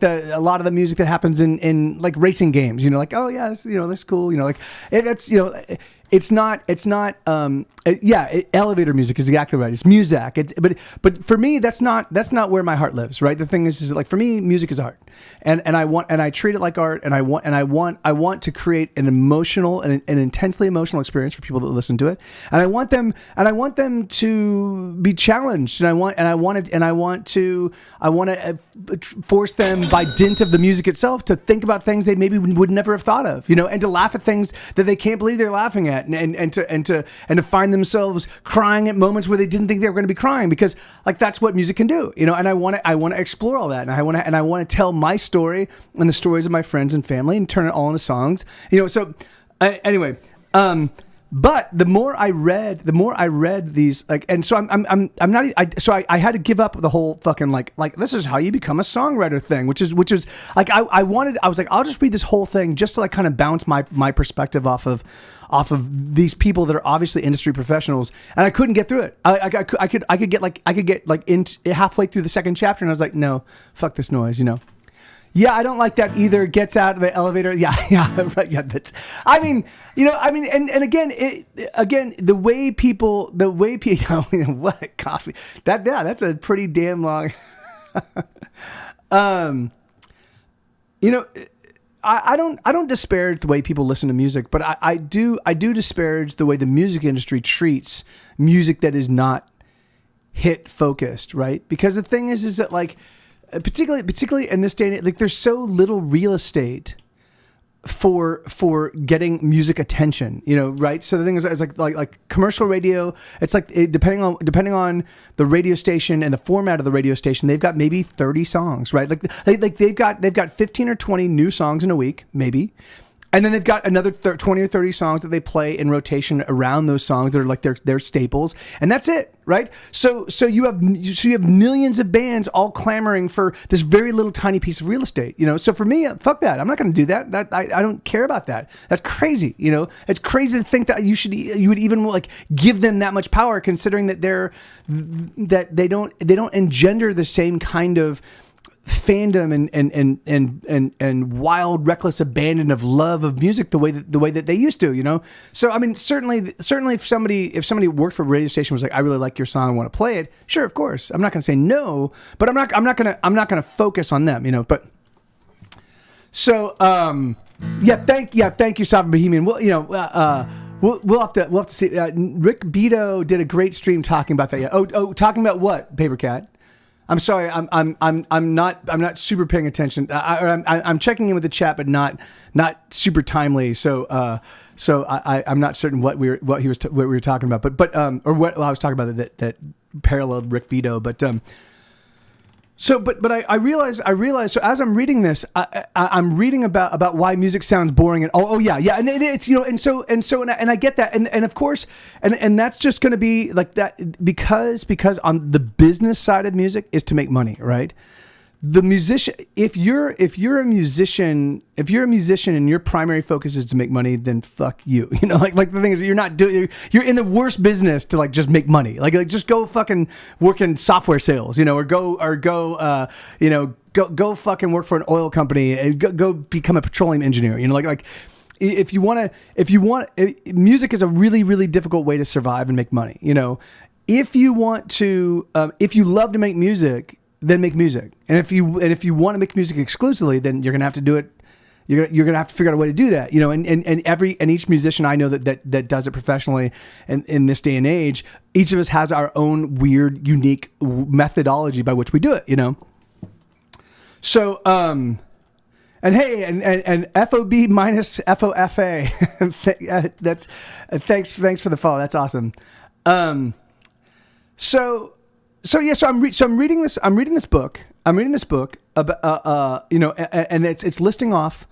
a lot of the music that happens in like racing games. You know, like, oh yeah, that's cool. You know, like it's it's not elevator music is exactly right. It's Muzak. But for me, that's not where my heart lives, right? The thing is like, for me, music is art, and I treat it like art, and I want to create an emotional and an intensely emotional experience for people that listen to it, and I want them to be challenged, and I want to force them by dint of the music itself to think about things they maybe would never have thought of, you know, and to laugh at things that they can't believe they're laughing at, and to find themselves crying at moments where they didn't think they were going to be crying, because like that's what music can do, you know. And I want to explore all that, and I want to tell my story and the stories of my friends and family and turn it all into songs, you know. So anyway, but the more I read these, like, and so I had to give up the whole fucking like this is how you become a songwriter thing, which is like I was like, I'll just read this whole thing just to like kind of bounce my perspective off of these people that are obviously industry professionals, and I couldn't get through it. I could get like in halfway through the second chapter, and I was like, no, fuck this noise, you know. Yeah, I don't like that either. Gets out of the elevator. Yeah, right. Yeah, that's. I mean, you know, and again, the way people, what coffee? That's a pretty damn long. You know, I don't disparage the way people listen to music, but I do disparage the way the music industry treats music that is not hit focused, right? Because the thing is that like, particularly in this day and age, like there's so little real estate for getting music attention, you know, right? So the thing is, it's like commercial radio. It's like depending on the radio station and the format of the radio station, they've got maybe 30 songs, right? Like they've got 15 or 20 new songs in a week, maybe. And then they've got another 20 or 30 songs that they play in rotation around those songs that are like their staples, and that's it, right? So you have millions of bands all clamoring for this very little tiny piece of real estate, you know. So for me, fuck that. I'm not going to do that. I don't care about that. That's crazy, you know. It's crazy to think that you would even like give them that much power, considering that they don't engender the same kind of fandom and wild, reckless abandon of love of music the way that they used to, you know. So I mean, certainly if somebody worked for a radio station was like, I really like your song, I want to play it, sure, of course, I'm not going to say no, but I'm not going to focus on them, you know. But so thank you, Sovereign Bohemian. Well, you know, we'll have to see. Rick Beto did a great stream talking about that. Yeah. Talking about what, Paper Cat? I'm sorry, I'm not super paying attention. I'm checking in with the chat, but not super timely. So I'm not certain what we were talking about, but or what I was talking about that paralleled Rick Beto, but I realize. So as I'm reading this, I'm reading about why music sounds boring, and and it's, you know, and I get that, and of course, and that's just going to be like that because on the business side of music is to make money, right? The musician, if you're a musician and your primary focus is to make money, then fuck you. You know, like the thing is, you're in the worst business to like just make money. Like just go fucking work in software sales, you know, or go fucking work for an oil company and go become a petroleum engineer. You know, like if you want, music is a really, really difficult way to survive and make money. You know, if you want to, if you love to make music, then make music. And if you want to make music exclusively, then you're gonna have to do it. You're gonna have to figure out a way to do that, you know. And each musician I know that does it professionally, and in this day and age, each of us has our own weird, unique methodology by which we do it, you know. So and hey, and FOB minus FOFA, that's thanks for the follow. That's awesome. So I'm reading this. I'm reading this book about you know, and it's listing off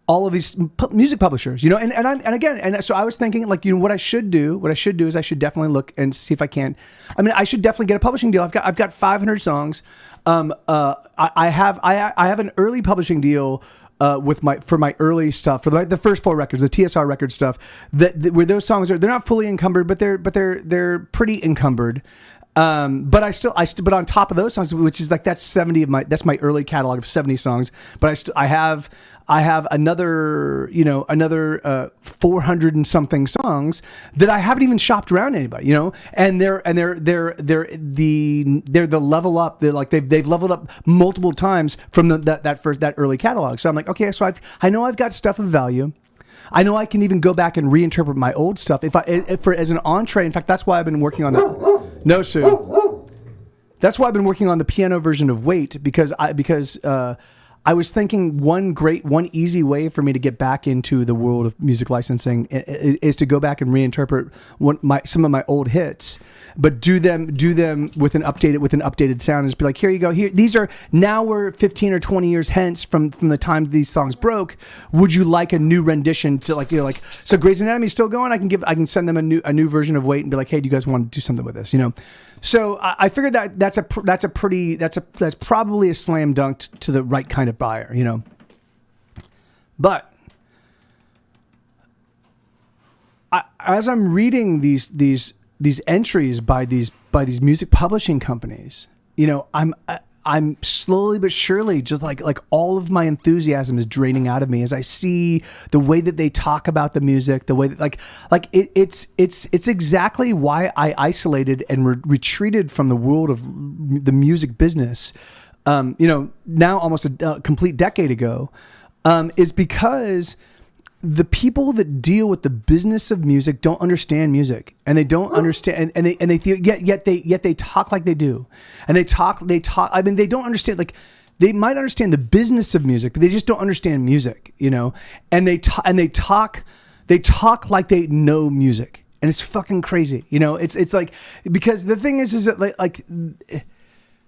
all of these music publishers, you know, and so I was thinking, like, you know, what I should do is I should definitely look and see if I can. I mean, I should definitely get a publishing deal. I've got 500 songs. I have an early publishing deal for my early stuff, for the first 4 records, the TSR record stuff, where those songs they're not fully encumbered, but they're pretty encumbered. But but on top of those songs, which is like, that's my early catalog of 70 songs. But I have another 400 and something songs that I haven't even shopped around to anybody, you know, and they're the level up. They're like, they've leveled up multiple times from that early catalog. So I'm like, okay, so I know I've got stuff of value. I know I can even go back and reinterpret my old stuff as an entree. In fact, that's why I've been working on that. No, Sue. That's why I've been working on the piano version of Wait, because I was thinking one easy way for me to get back into the world of music licensing is to go back and reinterpret some of my old hits, but do them with an updated sound, and just be like, here you go. Here, these are, now we're 15 or 20 years hence from the time these songs broke. Would you like a new rendition to, like, you know, like, so Grey's Anatomy is still going. I can send them a new version of Wait and be like, hey, do you guys want to do something with this? You know. So I figured that's probably a slam dunk to the right kind of buyer, you know. But as I'm reading these entries by these music publishing companies, you know, I'm slowly but surely just like all of my enthusiasm is draining out of me as I see the way that they talk about the music, the way that it's exactly why I isolated and retreated from the world of the music business, you know, now almost a complete decade ago, is because the people that deal with the business of music don't understand music, and they don't understand, and they yet they talk like they do, and they talk. I mean, they don't understand. Like, they might understand the business of music, but they just don't understand music, you know. And they talk like they know music, and it's fucking crazy, you know. It's like, because the thing is that like.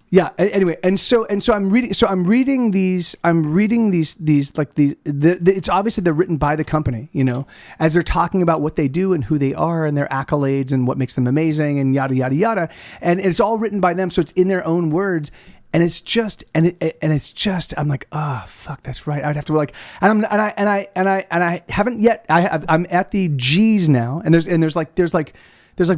Yeah. Anyway, and so I'm reading these like it's obviously they're written by the company, you know, as they're talking about what they do and who they are and their accolades and what makes them amazing and yada yada yada, and it's all written by them, so it's in their own words, and it's just I'm like, oh fuck, that's right. I'd have to like, and I haven't yet. I'm at the G's now, and there's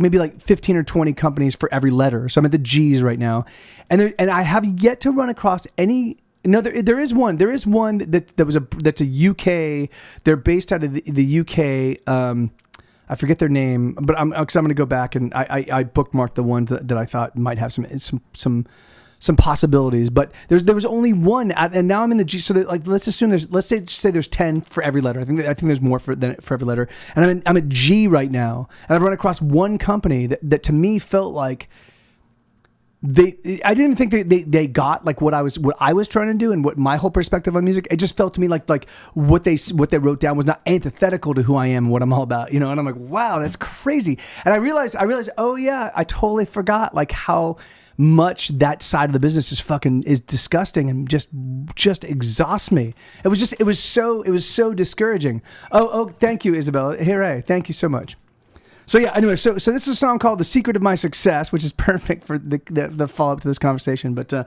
maybe like 15 or 20 companies for every letter. So I'm at the G's right now. And I have yet to run across any. No, there is one. There is one that's a UK. They're based out of the UK. I forget their name, but because I'm going to go back and I bookmarked the ones that I thought might have some possibilities. But there was only one, and now I'm in the G. So like, let's say there's 10 for every letter. I think there's more for every letter. And I'm at G right now, and I've run across one company that to me felt like I didn't even think they got like what I was trying to do and what my whole perspective on music. It just felt to me like what they wrote down was not antithetical to who I am and what I'm all about, you know. And I'm like, wow, that's crazy. And I realized, oh yeah, I totally forgot like how much that side of the business is disgusting and just exhausts me. It was so discouraging. Oh, thank you, Isabella. Hooray. Thank you so much. So yeah, anyway, so this is a song called "The Secret of My Success," which is perfect for the follow up to this conversation. But so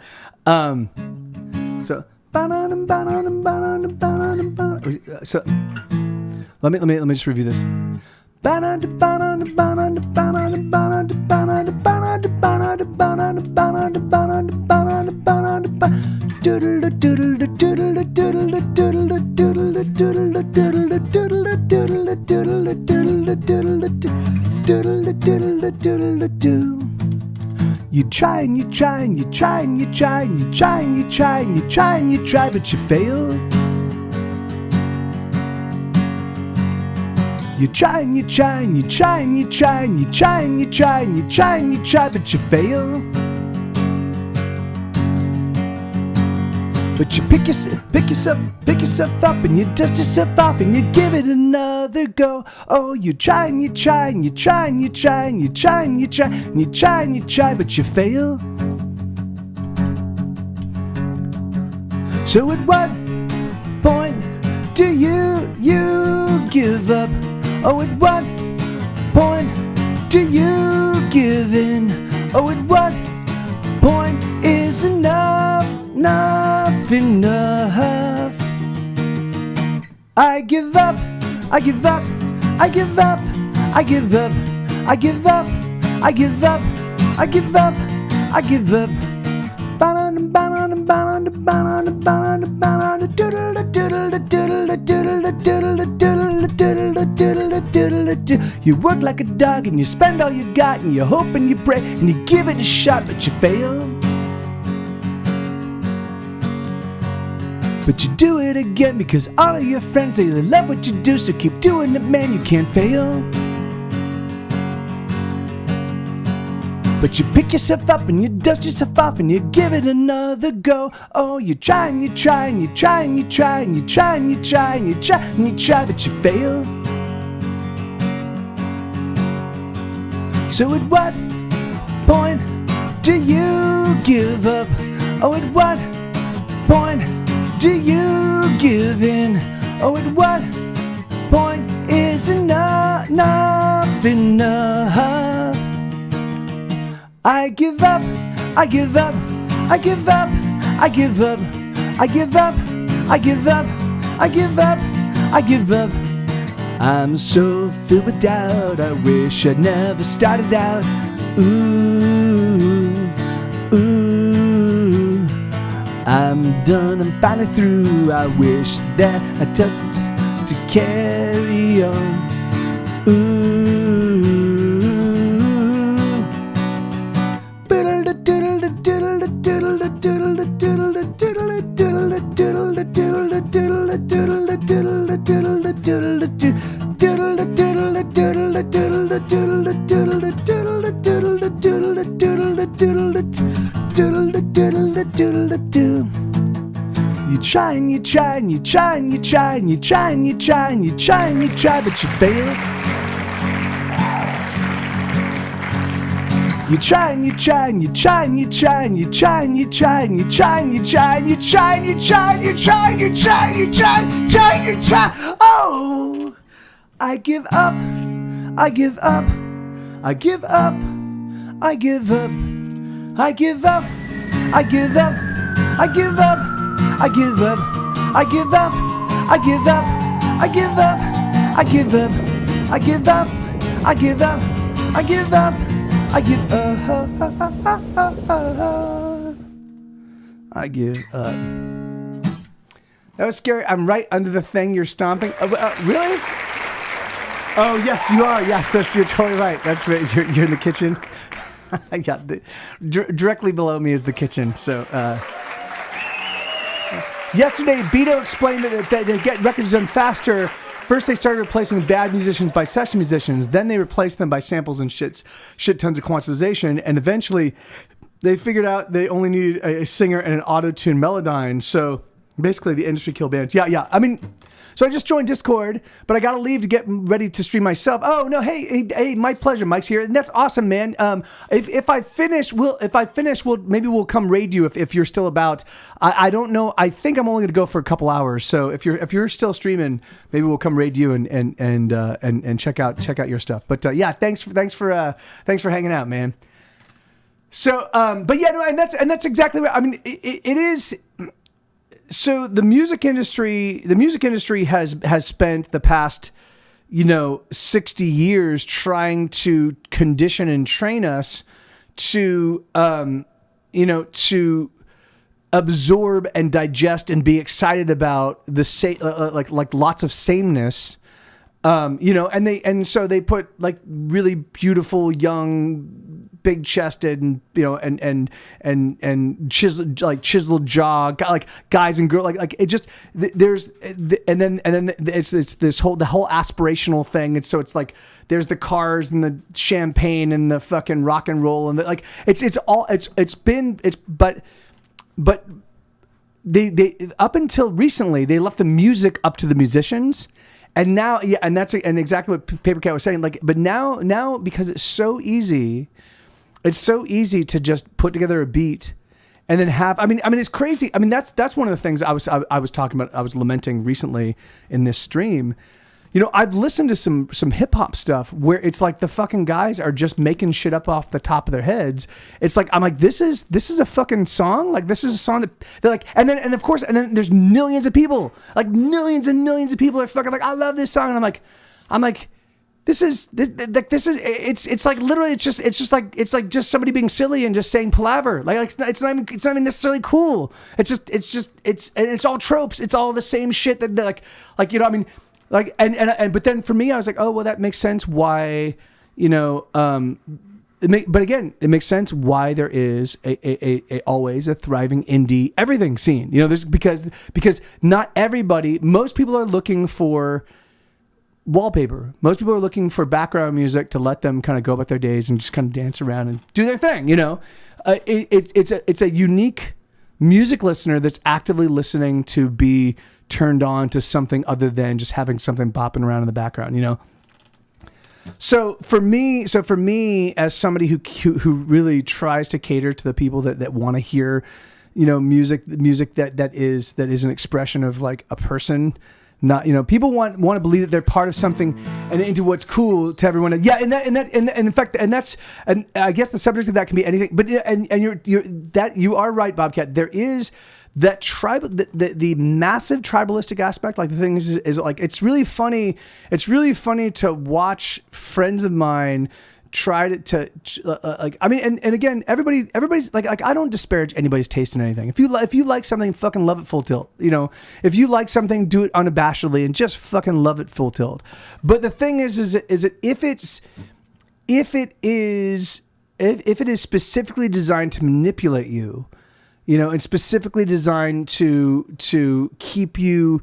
let me just review this. You try and you try and you try and you try and you try and you try and you try and you try, but you fail. You try and you try and you try and you try and you try and you try and you try and you try, but you fail. But you pick yourself up and you dust yourself off and you give it another go. Oh, you try and you try and you try and you try and you try and you try and you try and you try, but you fail. So at what point do you give up? Oh, at what point do you give in? Oh, at what point is enough enough? I give up, I give up, I give up, I give up, I give up, I give up, I give up, I give up. You work like a dog and you spend all you got and you hope and you pray and you give it a shot but you fail. But you do it again because all of your friends say they love what you do, so keep doing it, man, you can't fail. But you pick yourself up and you dust yourself off and you give it another go. Oh, you try and you try and you try and you try and you try and you try and you try and you try, but you fail. So at what point do you give up? Oh, at what point do you give in? Oh, at what point is enough enough? I give up, I give up, I give up, I give up, I give up, I give up, I give up, I give up. I'm so filled with doubt, I wish I'd never started out. Ooh, ooh, I'm done, I'm finally through. I wish that I took to carry on. Ooh. You try and you try and you try and you try and you try and you try and you try and you try, but you fail. You try and you try and you try and you try and you try and you try and you try and you try and you try and you try and you try and you try and you try and you try. Oh, I give up, I give up, I give up, I give up, I give up, I give up, I give up, I give up, I give up, I give up, I give up, I give up, I give up, I give up, I give up. I give up. I give up. That was scary. I'm right under the thing you're stomping. Really? Oh, yes, you are. Yes, you're totally right. That's right. You're in the kitchen. I got directly below me is the kitchen. So yesterday, Beto explained that to get records done faster, first, they started replacing bad musicians by session musicians. Then they replaced them by samples and shit tons of quantization. And eventually, they figured out they only needed a singer and an auto-tune Melodyne. So basically, the industry killed bands. Yeah. I mean, so I just joined Discord, but I got to leave to get ready to stream myself. Oh no, hey, my pleasure. Mike's here, and that's awesome, man. If I finish, we'll come raid you if you're still about. I don't know. I think I'm only going to go for a couple hours. So if you're still streaming, maybe we'll come raid you and check out your stuff. But yeah, thanks for hanging out, man. So but yeah, no, and that's exactly what I mean. It is. So the music industry has spent the past, 60 years trying to condition and train us to, to absorb and digest and be excited about the like lots of sameness, and so they put like really beautiful young, big chested and chiseled jaw, like guys and girls, like it just there's and then it's the whole aspirational thing. And so it's like there's the cars and the champagne and the fucking rock and roll and but they up until recently they left the music up to the musicians. And now, yeah, and that's exactly what Paper Cat was saying. Like, but now because it's so easy to just put together a beat and then have. I mean, it's crazy. I mean, that's one of the things I was talking about. I was lamenting recently in this stream. I've listened to some hip hop stuff where it's like the fucking guys are just making shit up off the top of their heads. It's like, I'm like, this is a fucking song. Like, this is a song that they're like, and then there's millions of people, like millions and millions of people are fucking like, I love this song. And I'm like, it's like literally, it's just like just somebody being silly and just saying palaver. Like it's not even necessarily cool. It's all tropes. It's all the same shit that like, but then for me, I was like, oh, well, that makes sense why, but again, it makes sense why there is always a thriving indie everything scene. There's because not everybody, most people are looking for wallpaper. Most people are looking for background music to let them kind of go about their days and just kind of dance around and do their thing. It's a unique music listener that's actively listening to be turned on to something other than just having something bopping around in the background, So for me, as somebody who really tries to cater to the people that want to hear, music that is an expression of like a person. Not, people want to believe that they're part of something and into what's cool to everyone. Yeah, and in fact, and I guess the subject of that can be anything. But you are right, Bobcat. There is that the massive tribalistic aspect. Like the thing is like it's really funny. It's really funny to watch friends of mine try to like, I mean, and again, everybody's like I don't disparage anybody's taste in anything. If you like something, fucking love it full tilt. If you like something, do it unabashedly and just fucking love it full tilt. But the thing is that if it is specifically designed to manipulate you, and specifically designed to keep you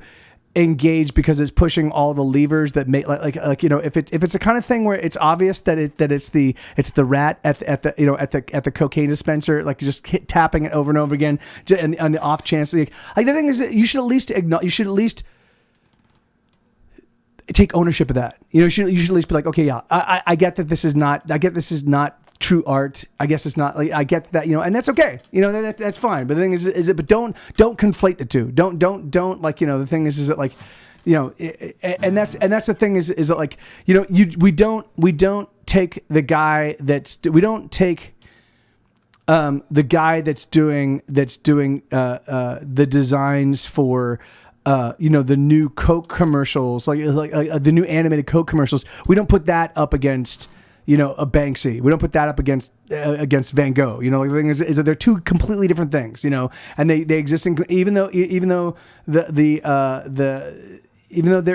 engaged because it's pushing all the levers that make if it's a kind of thing where it's obvious that it's the rat at the cocaine dispenser, like just tapping it over and over again, and on the off chance, like the thing is that you should at least take ownership of that. You should at least be like, okay, yeah, I get that this is not true art. I guess it's not, like, I get that, and that's okay. That's fine. But the thing is but don't conflate the two. Don't like, the thing is that like, and that's the thing is that like, we don't take the guy the guy that's doing the designs for the new Coke commercials, like the new animated Coke commercials. We don't put that up against a Banksy. We don't put that up against Van Gogh. The thing is that they're two completely different things. And they exist even though there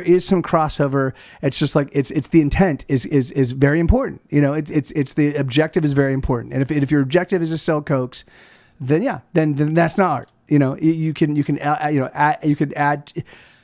is some crossover. It's just like it's the intent is very important. It's the objective is very important. And if your objective is to sell Cokes, then that's not art. You can add.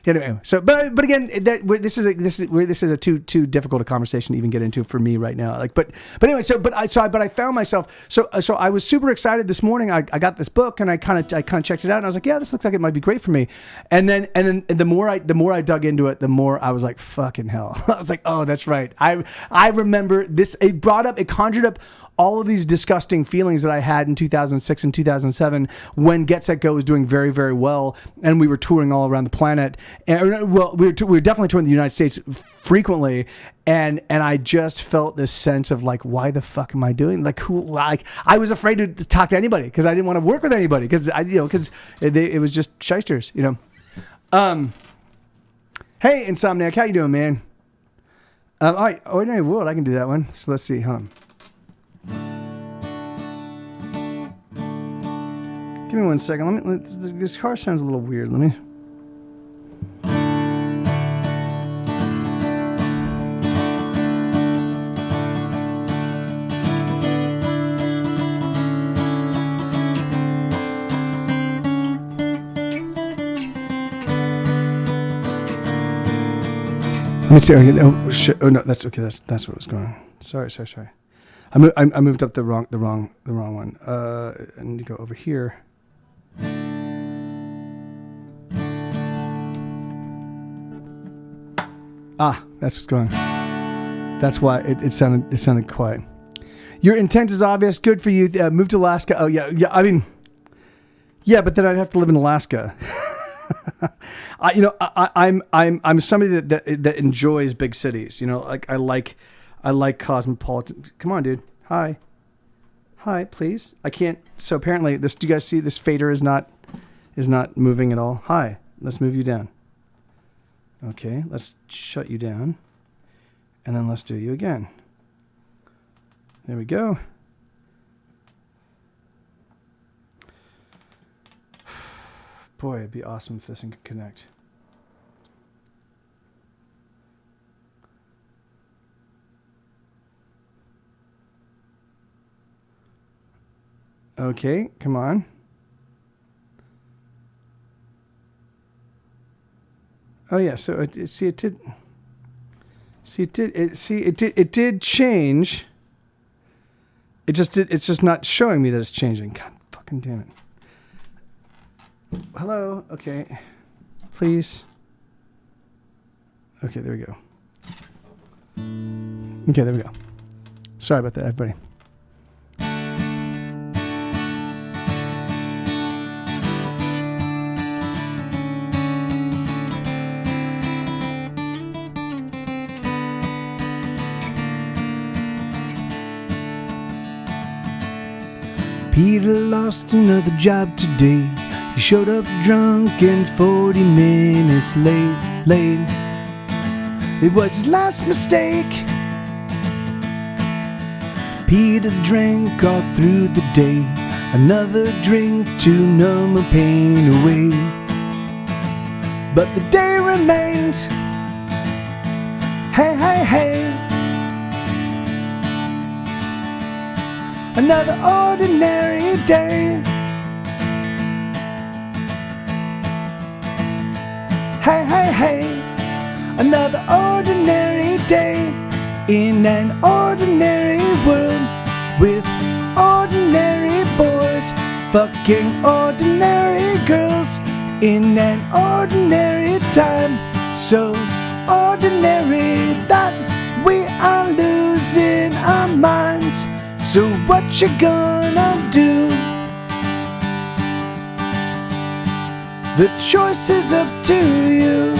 Anyway, so but again, this is a too difficult a conversation to even get into for me right now. Like, but anyway, but I found myself so I was super excited this morning. I got this book and I kind of checked it out and I was like, yeah, this looks like it might be great for me. And then the more I dug into it, the more I was like, fucking hell. I was like, oh, that's right. I remember this. It conjured up all of these disgusting feelings that I had in 2006 and 2007 when Get Set Go was doing very, very well and we were touring all around the planet. And, well, we were definitely touring the United States frequently, and I just felt this sense of like, why the fuck am I doing? Like, I was afraid to talk to anybody because I didn't want to work with anybody because it was just shysters, Hey, Insomniac, how you doing, man? All right, Ordinary World, I can do that one. So let's see, Give me 1 second. This car sounds a little weird. Let me. Let me see. Oh shit! Oh no, that's okay. That's what was going on. Sorry. I moved up the wrong one. I need to go over here. That's what's going on. That's why it sounded quiet. Your intent is obvious. Good for you. Move to Alaska. Oh yeah. I mean, yeah, but then I'd have to live in Alaska. I'm somebody that enjoys big cities. You know, like I like cosmopolitan. Come on, dude. Hi, please. I can't. So apparently, this. Do you guys see this fader is not moving at all? Hi. Let's move you down. Okay. Let's shut you down, and then let's do you again. There we go. Boy, it'd be awesome if this thing could connect. Okay, come on. Oh yeah, so it did change. It's just not showing me that it's changing. God fucking damn it. Hello. Okay. Please. Okay, there we go. Okay, there we go. Sorry about that, everybody. Peter lost another job today. He showed up drunk and 40 minutes late. It was his last mistake. Peter drank all through the day, another drink to numb the pain away. But the day remained. Hey, hey, hey. Another ordinary day. Hey, hey, hey. Another ordinary day in an ordinary world with ordinary boys fucking ordinary girls in an ordinary time. So ordinary that we are losing our minds. So what you gonna do? The choice is up to you.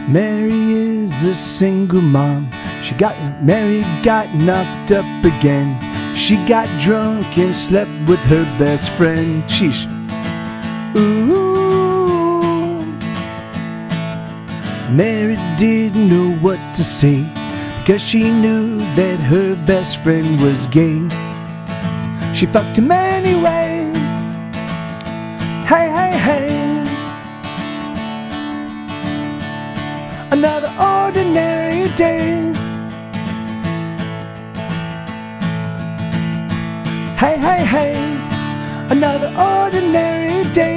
Mary is a single mom. She got married, got knocked up again. She got drunk and slept with her best friend. Sheesh. Ooh. Mary didn't know what to say, because she knew that her best friend was gay. She fucked him anyway. Hey, hey, hey. Another ordinary day. Hey, hey, hey. Another ordinary day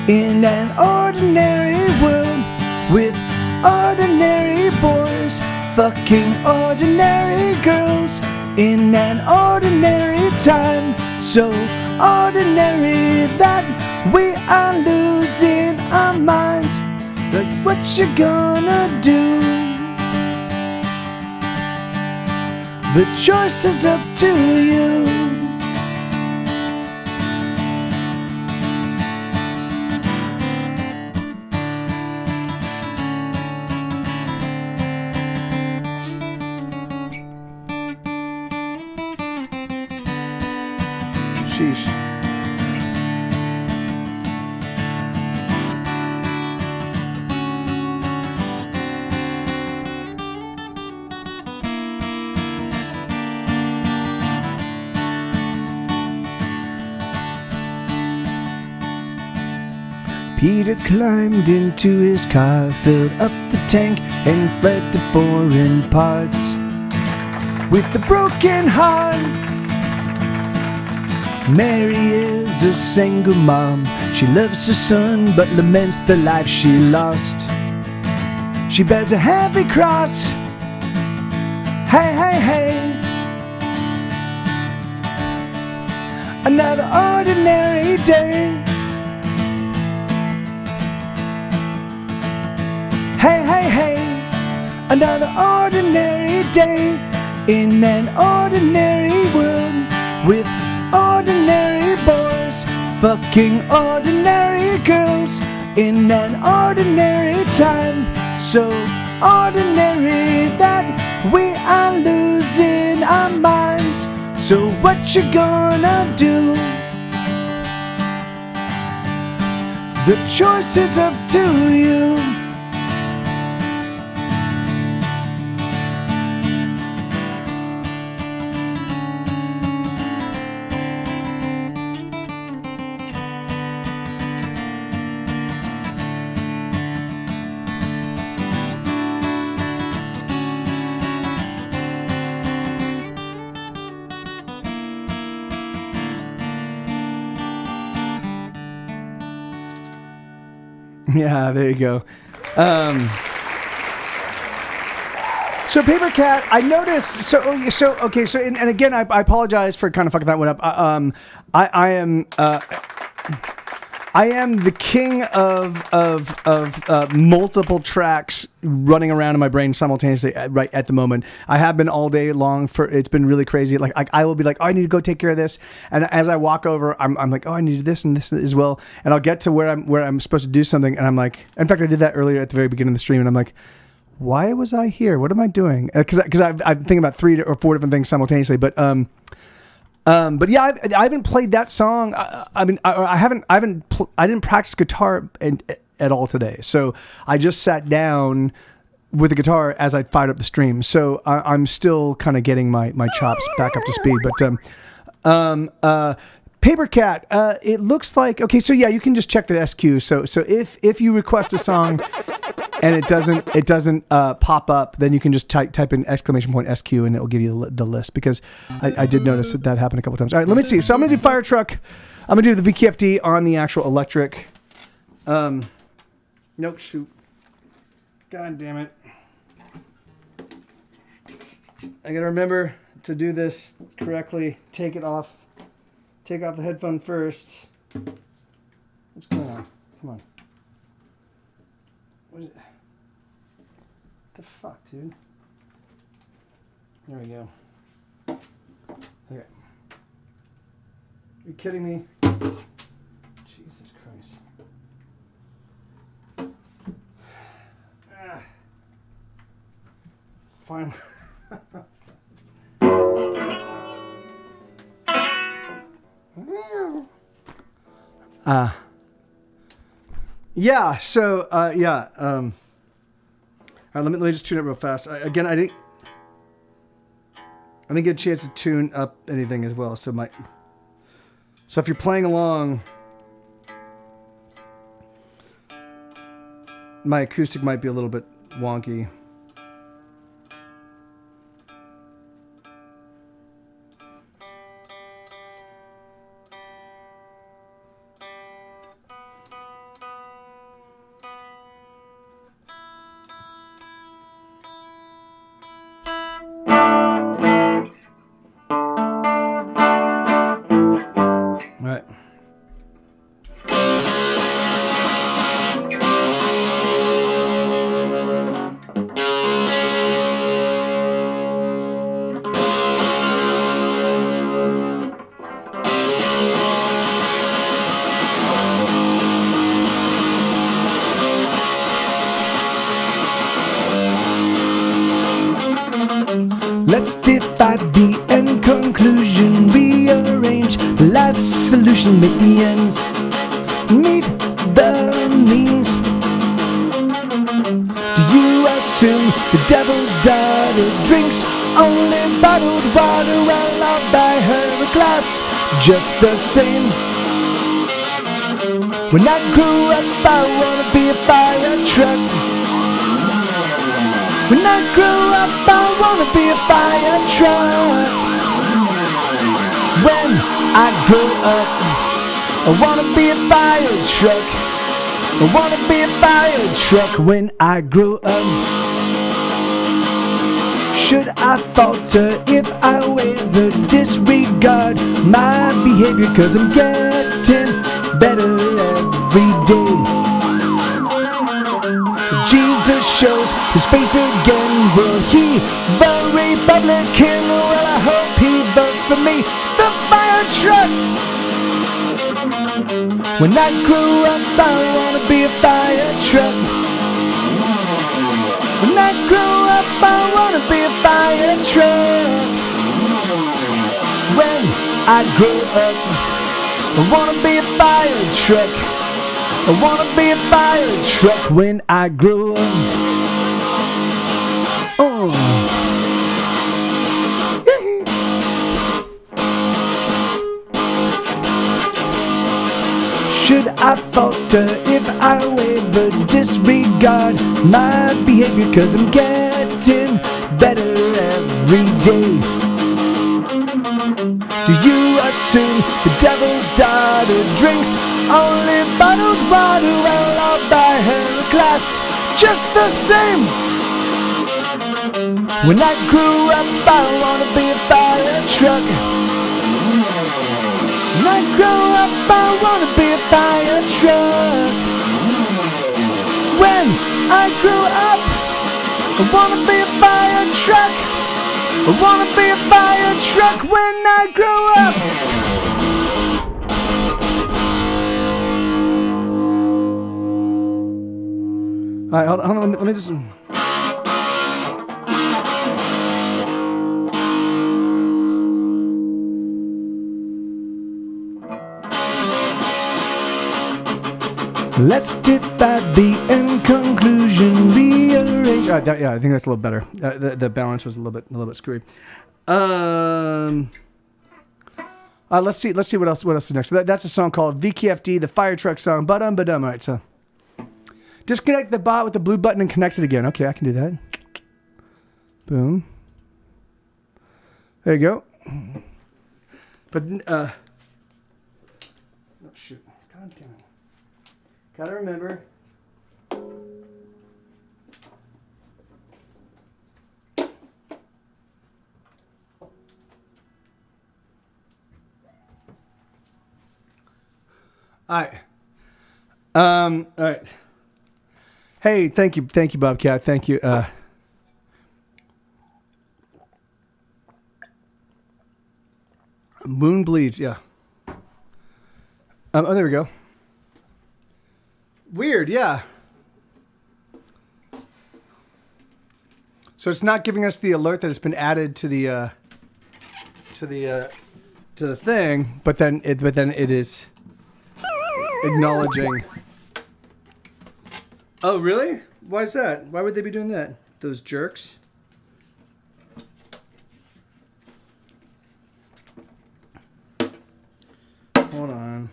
in an ordinary world with ordinary boys fucking ordinary girls in an ordinary time. So ordinary that we are losing our minds. But what you gonna do? The choice is up to you. Sheesh. Peter climbed into his car, filled up the tank, and fled to foreign parts with a broken heart. Mary is a single mom. She loves her son but laments the life she lost. She bears a heavy cross. Hey, hey, hey. Another ordinary day. Hey, hey, hey. Another ordinary day in an ordinary world with ordinary fucking ordinary girls in an ordinary time. So ordinary that we are losing our minds. So what you gonna do? The choice is up to you. Yeah, there you go. So Paper Cat, I noticed. So okay. So and again, I apologize for kind of fucking that one up. I am the king of multiple tracks running around in my brain simultaneously right at the moment. I have been all day long. It's been really crazy. Like I will be like, oh, I need to go take care of this, and as I walk over, I'm like, oh, I need to do this and this as well, and I'll get to where I'm supposed to do something, and I'm like, in fact, I did that earlier at the very beginning of the stream, and I'm like, why was I here? What am I doing? Because I'm thinking about 3 or 4 different things simultaneously, but yeah, I haven't played that song. I didn't practice guitar at all today. So I just sat down with the guitar as I fired up the stream. So I'm still kind of getting my chops back up to speed. But Paper Cat, it looks like, okay, so yeah, you can just check the SQ. So if you request a song and it doesn't pop up, then you can just type in !SQ and it will give you the list, because I did notice that happened a couple times. All right, let me see. So I'm gonna do Fire Truck. I'm gonna do the VKFD on the actual electric. Nope, shoot. God damn it. I gotta remember to do this correctly. Take off the headphone first. What's going on? Come on. What is it? The fuck, dude? There we go. Okay. Are you kidding me? Jesus Christ. Fine. Yeah, so, yeah, all right, let me just tune it real fast. I didn't get a chance to tune up anything as well, so if you're playing along, my acoustic might be a little bit wonky. Let's defy the end conclusion, rearrange the last solution, make the ends meet the means. Do you assume the devil's daughter drinks only bottled water? Well, I'll buy her a glass just the same. When I grew up, I wanna be a fire truck. When I grow up, I wanna be a fire truck. When I grow up, I wanna be a fire truck. I wanna be a fire truck when I grow up. Should I falter if I waver, disregard my behavior? 'Cause I'm getting better every day. Jesus shows his face again. Will he vote Republican? Well, I hope he votes for me, the fire truck. When I grow up, I wanna be a fire truck. When I grow up, I wanna be a fire truck. When I grow up, I wanna be a fire truck. I wanna be a fire truck when I grow up. Should I falter if I waver, disregard my behavior? Cause I'm getting better every day. Do you assume the devil's daughter drinks only bottled water? Well, I'll buy her a glass just the same. When I grew up, I wanna be a fire truck. When I grow up, I wanna be a fire truck. When I grow up, I wanna be a fire truck. I wanna be a fire truck when I grow up. Alright, hold on, let me just... Let's divide the end conclusion, rearrange. Yeah, I think that's a little better. The balance was a little bit screwy. Let's see what else is next. So that's a song called VKFD, the fire truck song. Ba-dum. All right, so disconnect the bot with the blue button and connect it again. Okay, I can do that. Boom. There you go. But oh shoot! God damn it! Gotta remember. All right. Hey, thank you, Bobcat. Thank you. Moon bleeds. Yeah. Oh, there we go. Weird, yeah. So it's not giving us the alert that it's been added to the thing, but then it is acknowledging. Oh, really? Why is that? Why would they be doing that? Those jerks. Hold on.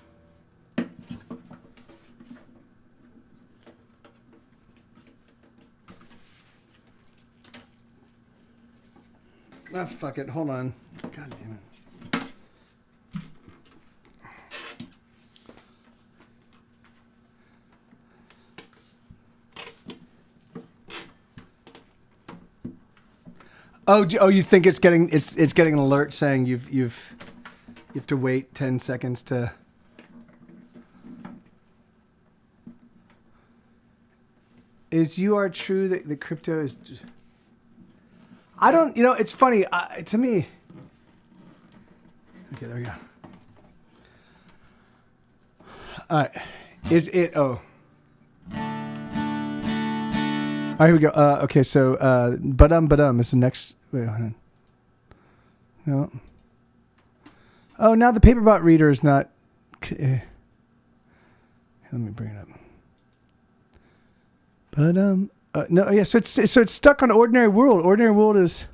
Ah, fuck it. Hold on. God damn it. Oh, you think it's getting an alert saying you have to wait 10 seconds to. Is you are true that the crypto is. I don't. It's funny to me. Okay, there we go. All right, is it? Oh. All right, here we go. Okay, so Badum is the next. Wait, hold on. No. Oh, now the Paperbot reader is not. Let me bring it up. No, yeah. So it's stuck on Ordinary World. Ordinary World is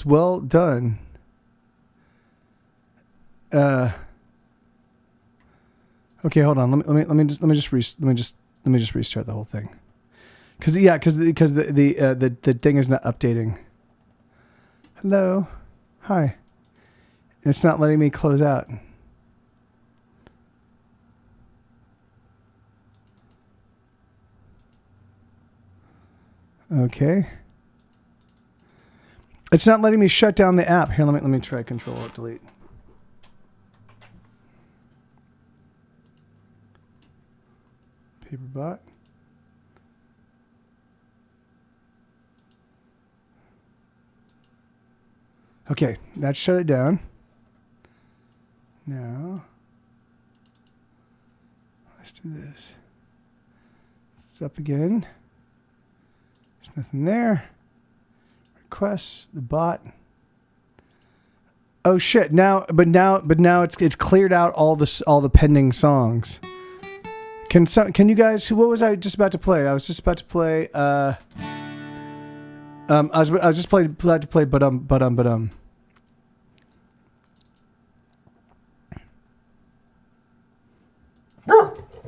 well done. Okay, hold on. Let me just restart the whole thing. Because the thing is not updating. Hello, hi. It's not letting me close out. Okay. It's not letting me shut down the app. Here, let me try Control Alt Delete. Paperbot. Okay, that shut it down. Now, Let's do this. It's up again. There's nothing there. Requests the bot. Oh shit! Now it's cleared out all the pending songs. Can you guys? What was I just about to play? I was just about to play. I was just about to play. But.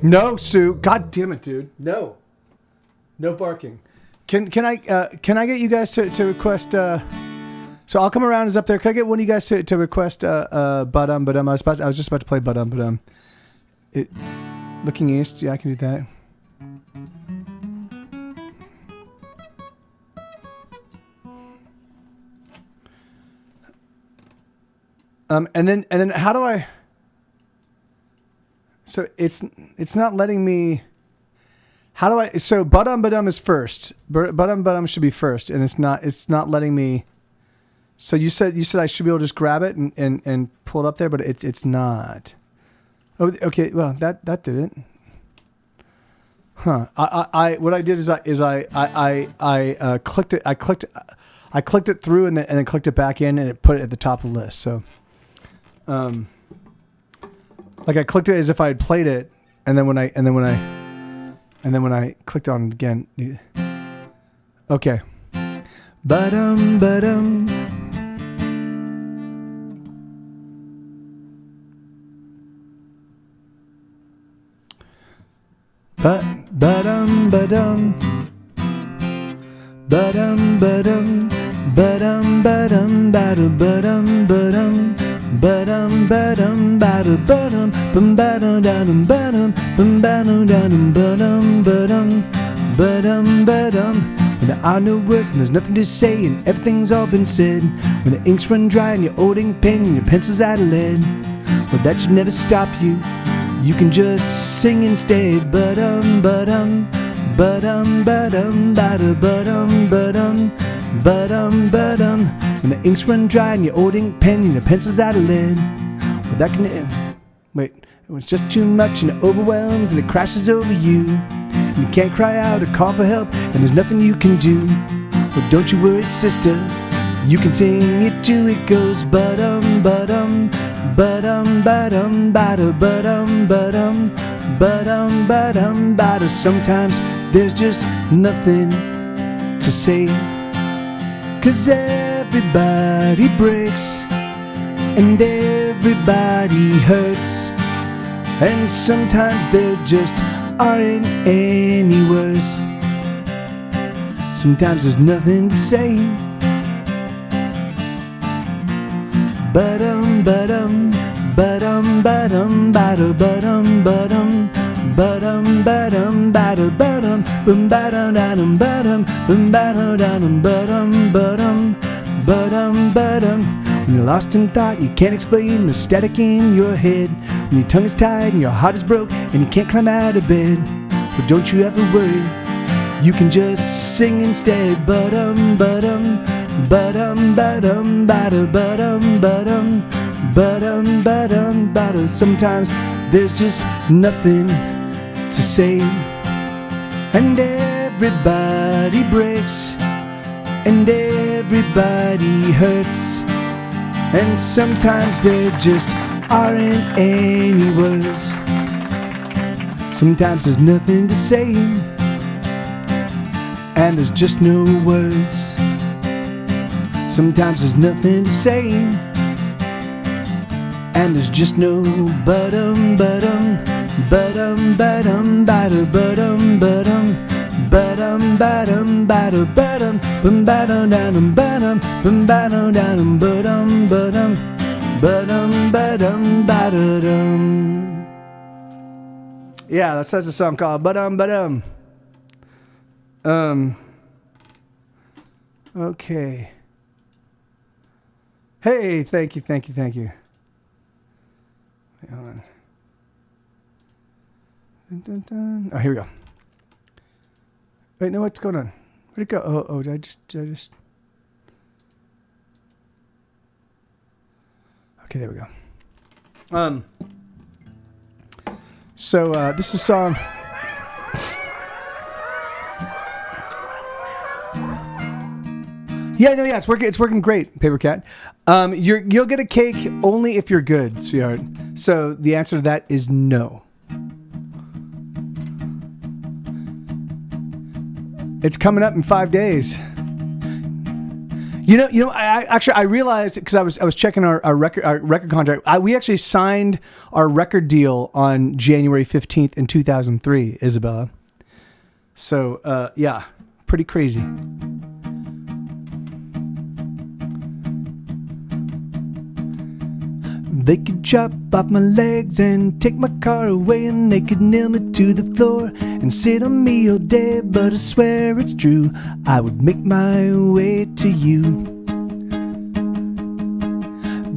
No, Sue. God damn it, dude. No barking. Can I get you guys to request? So I'll come around. Is up there. Can I get one of you guys to request? But I was just about to play. But it. Looking east. Yeah, I can do that. And then how do I? So it's not letting me. How do I? So Badum is first. Badum should be first, and it's not letting me. So you said I should be able to just grab it and pull it up there, but it's not. Oh, okay. Well, that did it. Huh. I what I did is I clicked it. I clicked it through and then clicked it back in, and it put it at the top of the list. So, like I clicked it as if I had played it, and then when I clicked on it again, okay. Badum. Badum. Badum. Badum. Badum. Badum. Badum. Badum. Badum. Bum badum dadum badum. Bum badum dadum badum badum. Badum badum. When there are no words and there's nothing to say and everything's all been said. When the inks run dry and your holding pen and your pencil's out of lead. Well, that should never stop you. You can just sing instead. Badum badum. Badum badum badum badum badum. Badum badum. When the inks run dry and your holding pen and your pencil's out of lead. Well, that can... Wait. It was just too much and it overwhelms and it crashes over you. And you can't cry out or call for help and there's nothing you can do. Well, don't you worry, sister. You can sing it too. It goes badum badum. Badum badum badum badum badum. Badum badum badum. Sometimes there's just nothing to say. 'Cause everybody breaks and everybody hurts. And sometimes there just aren't any words. Sometimes there's nothing to say. Badum badum. Badum badum badum badum badum. Badum badum badum badum. Bum badum dadum badum. Bum badum dadum badum badum. Badum badum. When you're lost in thought, you can't explain the static in your head. When your tongue is tied and your heart is broke and you can't climb out of bed. But don't you ever worry, you can just sing instead. Badum badum. Badum badum badum badum badum. Badum badum badum. Sometimes there's just nothing to say. And everybody breaks and everybody hurts. And sometimes there just aren't any words. Sometimes there's nothing to say. And there's just no words. Sometimes there's nothing to say. And there's just no badum badum. Badum badum badum badum badum. Badum badum badum badum. Bum badum dadum badum. Bum badum dadum badum badum. Badum badum badum. Yeah, that's a song called Badum Badum. Okay. Hey, thank you. Wait, hold on. Dun, dun, dun. Oh, here we go. Wait, no, what's going on? Where'd it go? Oh, did I just... Okay, there we go. So this is a song. Yeah, it's working. It's working great, Paper Cat. You'll get a cake only if you're good, sweetheart. So the answer to that is no. It's coming up in 5 days. You know. I realized because I was checking our record contract. We actually signed our record deal on January 15th in 2003, Isabella. So yeah, pretty crazy. They could chop off my legs and take my car away, and they could nail me to the floor and sit on me all day, but I swear it's true, I would make my way to you.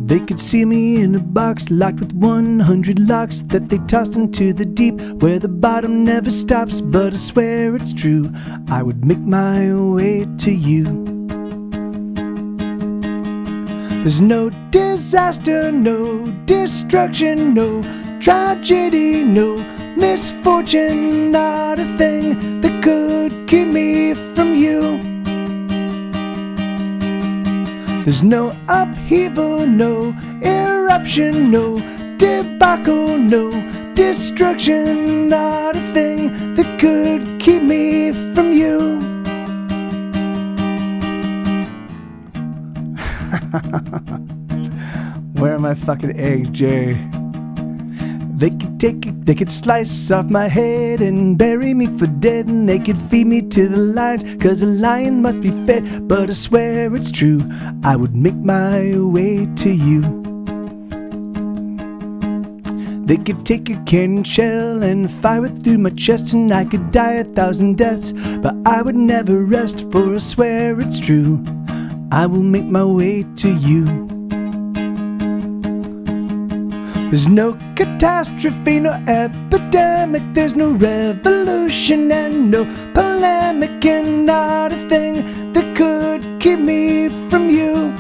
They could seal me in a box locked with 100 locks that they tossed into the deep where the bottom never stops, but I swear it's true, I would make my way to you. There's no disaster, no destruction, no tragedy, no misfortune, not a thing that could keep me from you. There's no upheaval, no eruption, no debacle, no destruction, not a thing that could keep me from you. Where are my fucking eggs, Jerry? They could take it, they could slice off my head and bury me for dead, and they could feed me to the lions, 'cause a lion must be fed, but I swear it's true, I would make my way to you. They could take a cannon shell and fire it through my chest, and I could die 1,000 deaths, but I would never rest, for I swear it's true, I will make my way to you. There's no catastrophe, no epidemic, there's no revolution and no polemic, and not a thing that could keep me from you.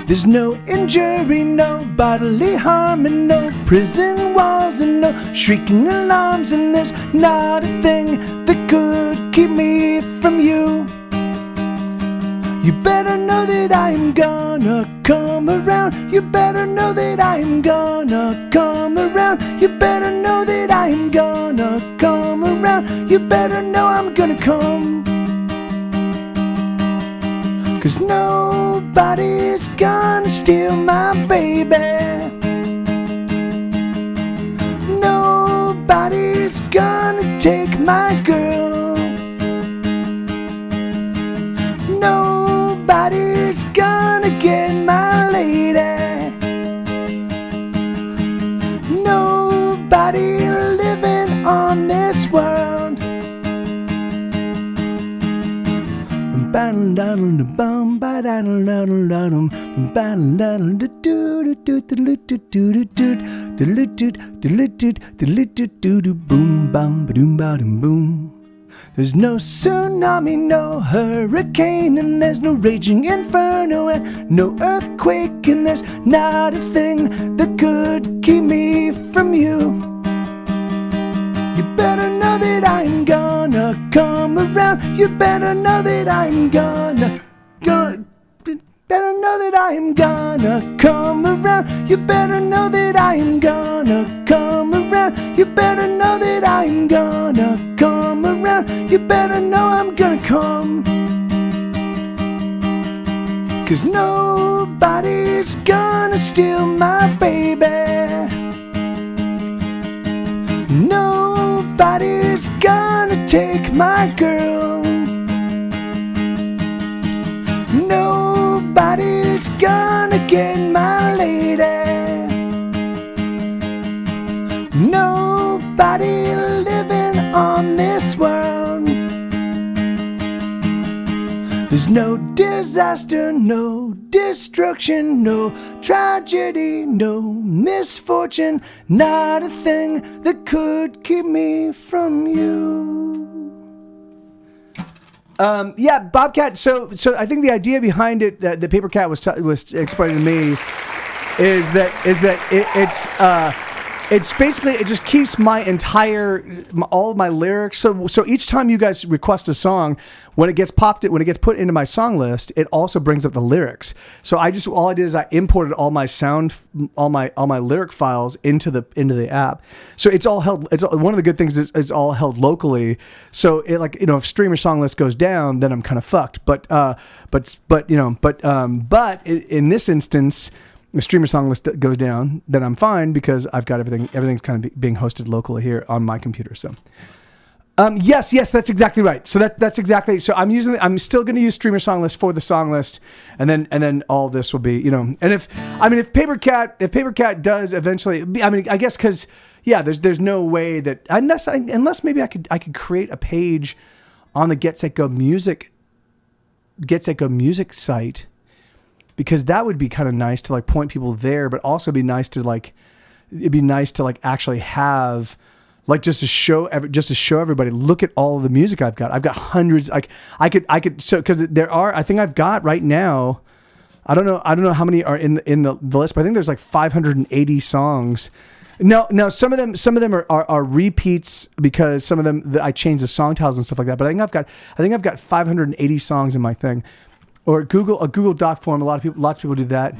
There's no injury, no bodily harm, and no prison walls, and no shrieking alarms, and there's not a thing that could keep me from you. You better know that I'm gonna come around. You better know that I'm gonna come around. You better know that I'm gonna come around. You better know I'm gonna come. 'Cause nobody's gonna steal my baby. Nobody's gonna take my girl. Nobody's gonna get my lady. Nobody living on this world. Boom. There's no tsunami, no hurricane, and there's no raging inferno, and no earthquake, and there's not a thing that could keep me from you. You better know that I'm gonna come around. You better know that I'm gonna better know that I'm gonna come around. You better know that I'm gonna come around. You better know that I'm gonna come around. You better know I'm gonna come. 'Cause nobody's gonna steal my baby. Nobody's gonna take my girl. Nobody's gonna get my lady. Nobody living on this world. There's no disaster, no destruction, no tragedy, no misfortune, not a thing that could keep me from you. Yeah, Bobcat. So I think the idea behind it that the Paper Cat was explaining to me It's basically, it just keeps all of my lyrics. So each time you guys request a song, when it gets put into my song list, it also brings up the lyrics. So all I did is I imported all my lyric files into the app. So it's all held. It's one of the good things is it's all held locally. So it, like, you know, if Streamer song list goes down, then I'm kind of fucked. But in this instance, the Streamer song list goes down, then I'm fine because I've got everything's kind of being hosted locally here on my computer. So, yes, that's exactly right. So that's exactly. So I'm still going to use Streamer song list for the song list, and then all this will be, you know. And if Papercat does eventually, I mean, I guess because there's no way that unless maybe I could create a page on the Get Set Go Music site. Because that would be kind of nice to like point people there, but also it'd be nice to actually have like just to show everybody, look at all of the music I've got. I've got hundreds. Like I could so because I think I've got right now. I don't know how many are in the list, but I think there's like 580 songs. No, some of them are repeats because some of them I changed the song titles and stuff like that. But I think I've got 580 songs in my thing. Or a Google Doc form. Lots of people do that.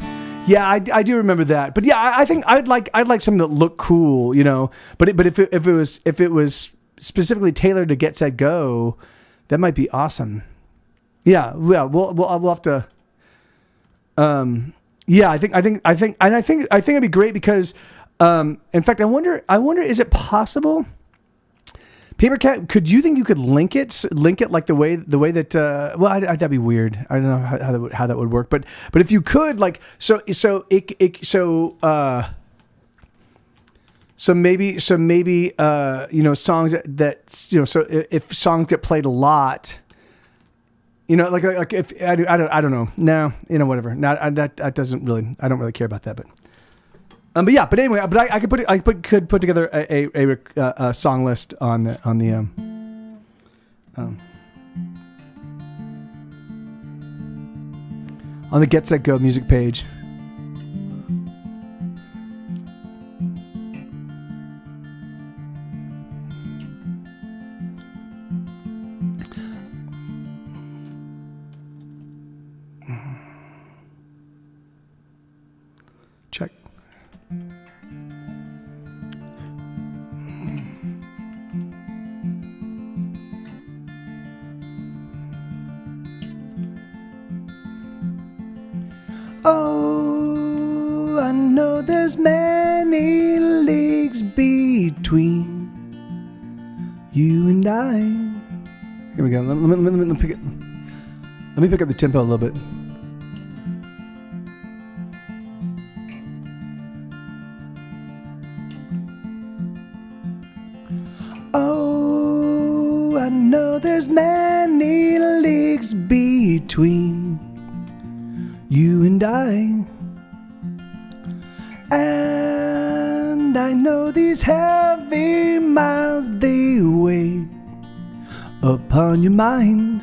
Yeah, I do remember that. But yeah, I think I'd like something that looked cool, you know. But if it was specifically tailored to Get Set Go, that might be awesome. Yeah, we'll have to. Yeah, I think it'd be great because, in fact, I wonder, is it possible? Papercat, could you think you could link it like the way that that'd be weird. I don't know how that would work, but if you could, like, so maybe you know, songs that you know, so if songs get played a lot, you know, like if I don't know, no, you know, whatever, that doesn't really, I don't really care about that, but anyway, I could put together a song list on the Get Set Go music page. Check. Oh, I know there's many leagues between you and I. Here we go. Let me pick it. Let me pick up the tempo a little bit. Oh, I know there's many leagues between you and I, and I know these heavy miles, they weigh upon your mind,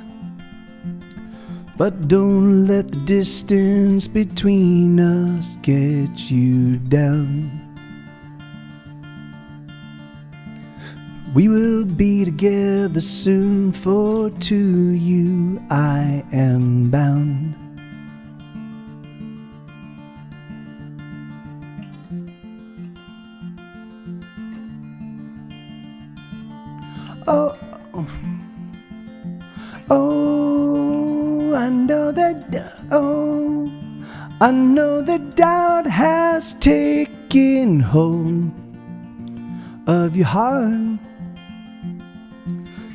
but don't let the distance between us get you down. We will be together soon, for to you I am bound. I know that doubt has taken hold of your heart,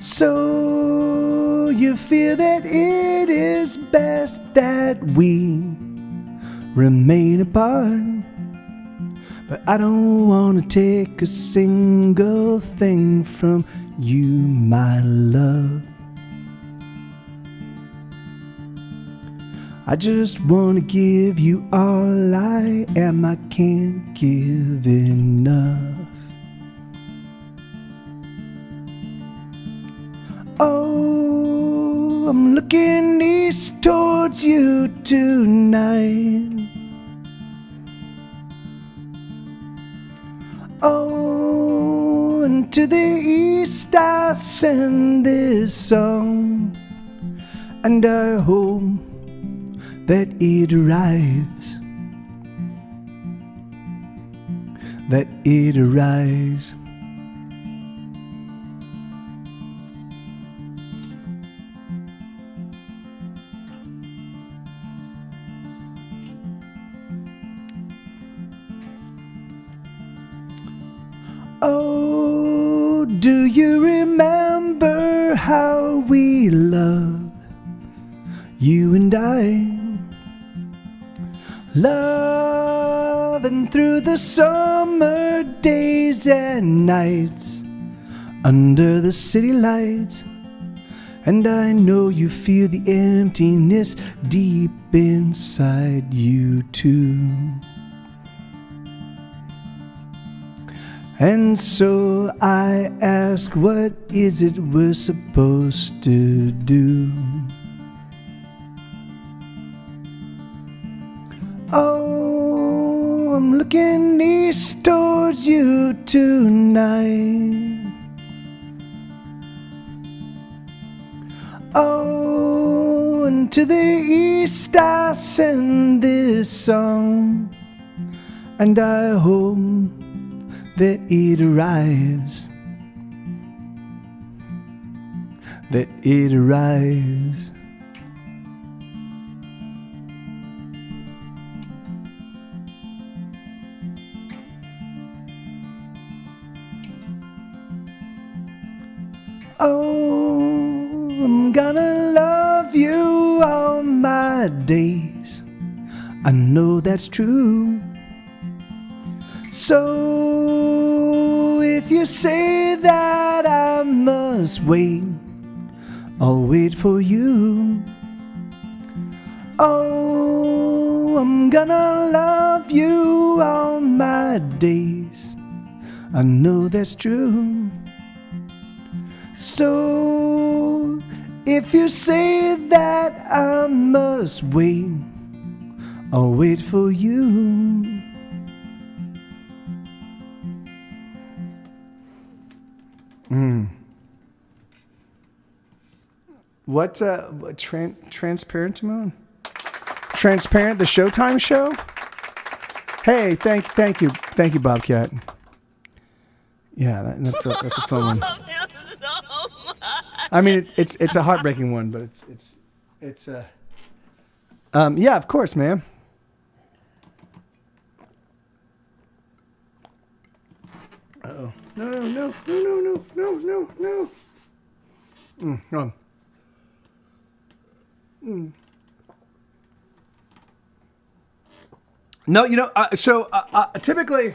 so you feel that it is best that we remain apart. But I don't want to take a single thing from you, my love. I just want to give you all I am. I can't give enough. Oh, I'm looking east towards you tonight. Oh, and to the east I send this song, and I hope that it arrives, that it arrives. Oh, do you remember how we loved, you and I? Loving through the summer days and nights under the city lights. And I know you feel the emptiness deep inside you too. And so I ask, what is it we're supposed to do? Oh, I'm looking east towards you tonight. Oh, and to the east I send this song, and I hope that it arrives, that it arrives. Oh, I'm gonna love you all my days, I know that's true. So if you say that I must wait, I'll wait for you. Oh, I'm gonna love you all my days, I know that's true. So if you say that I must wait, I'll wait for you. What Transparent Moon? Transparent, the Showtime show? Hey, thank you, Bobcat. Yeah, that's a fun one. I mean, it's a heartbreaking one, but it's yeah, of course, man. Uh-oh. No. Go on. No, typically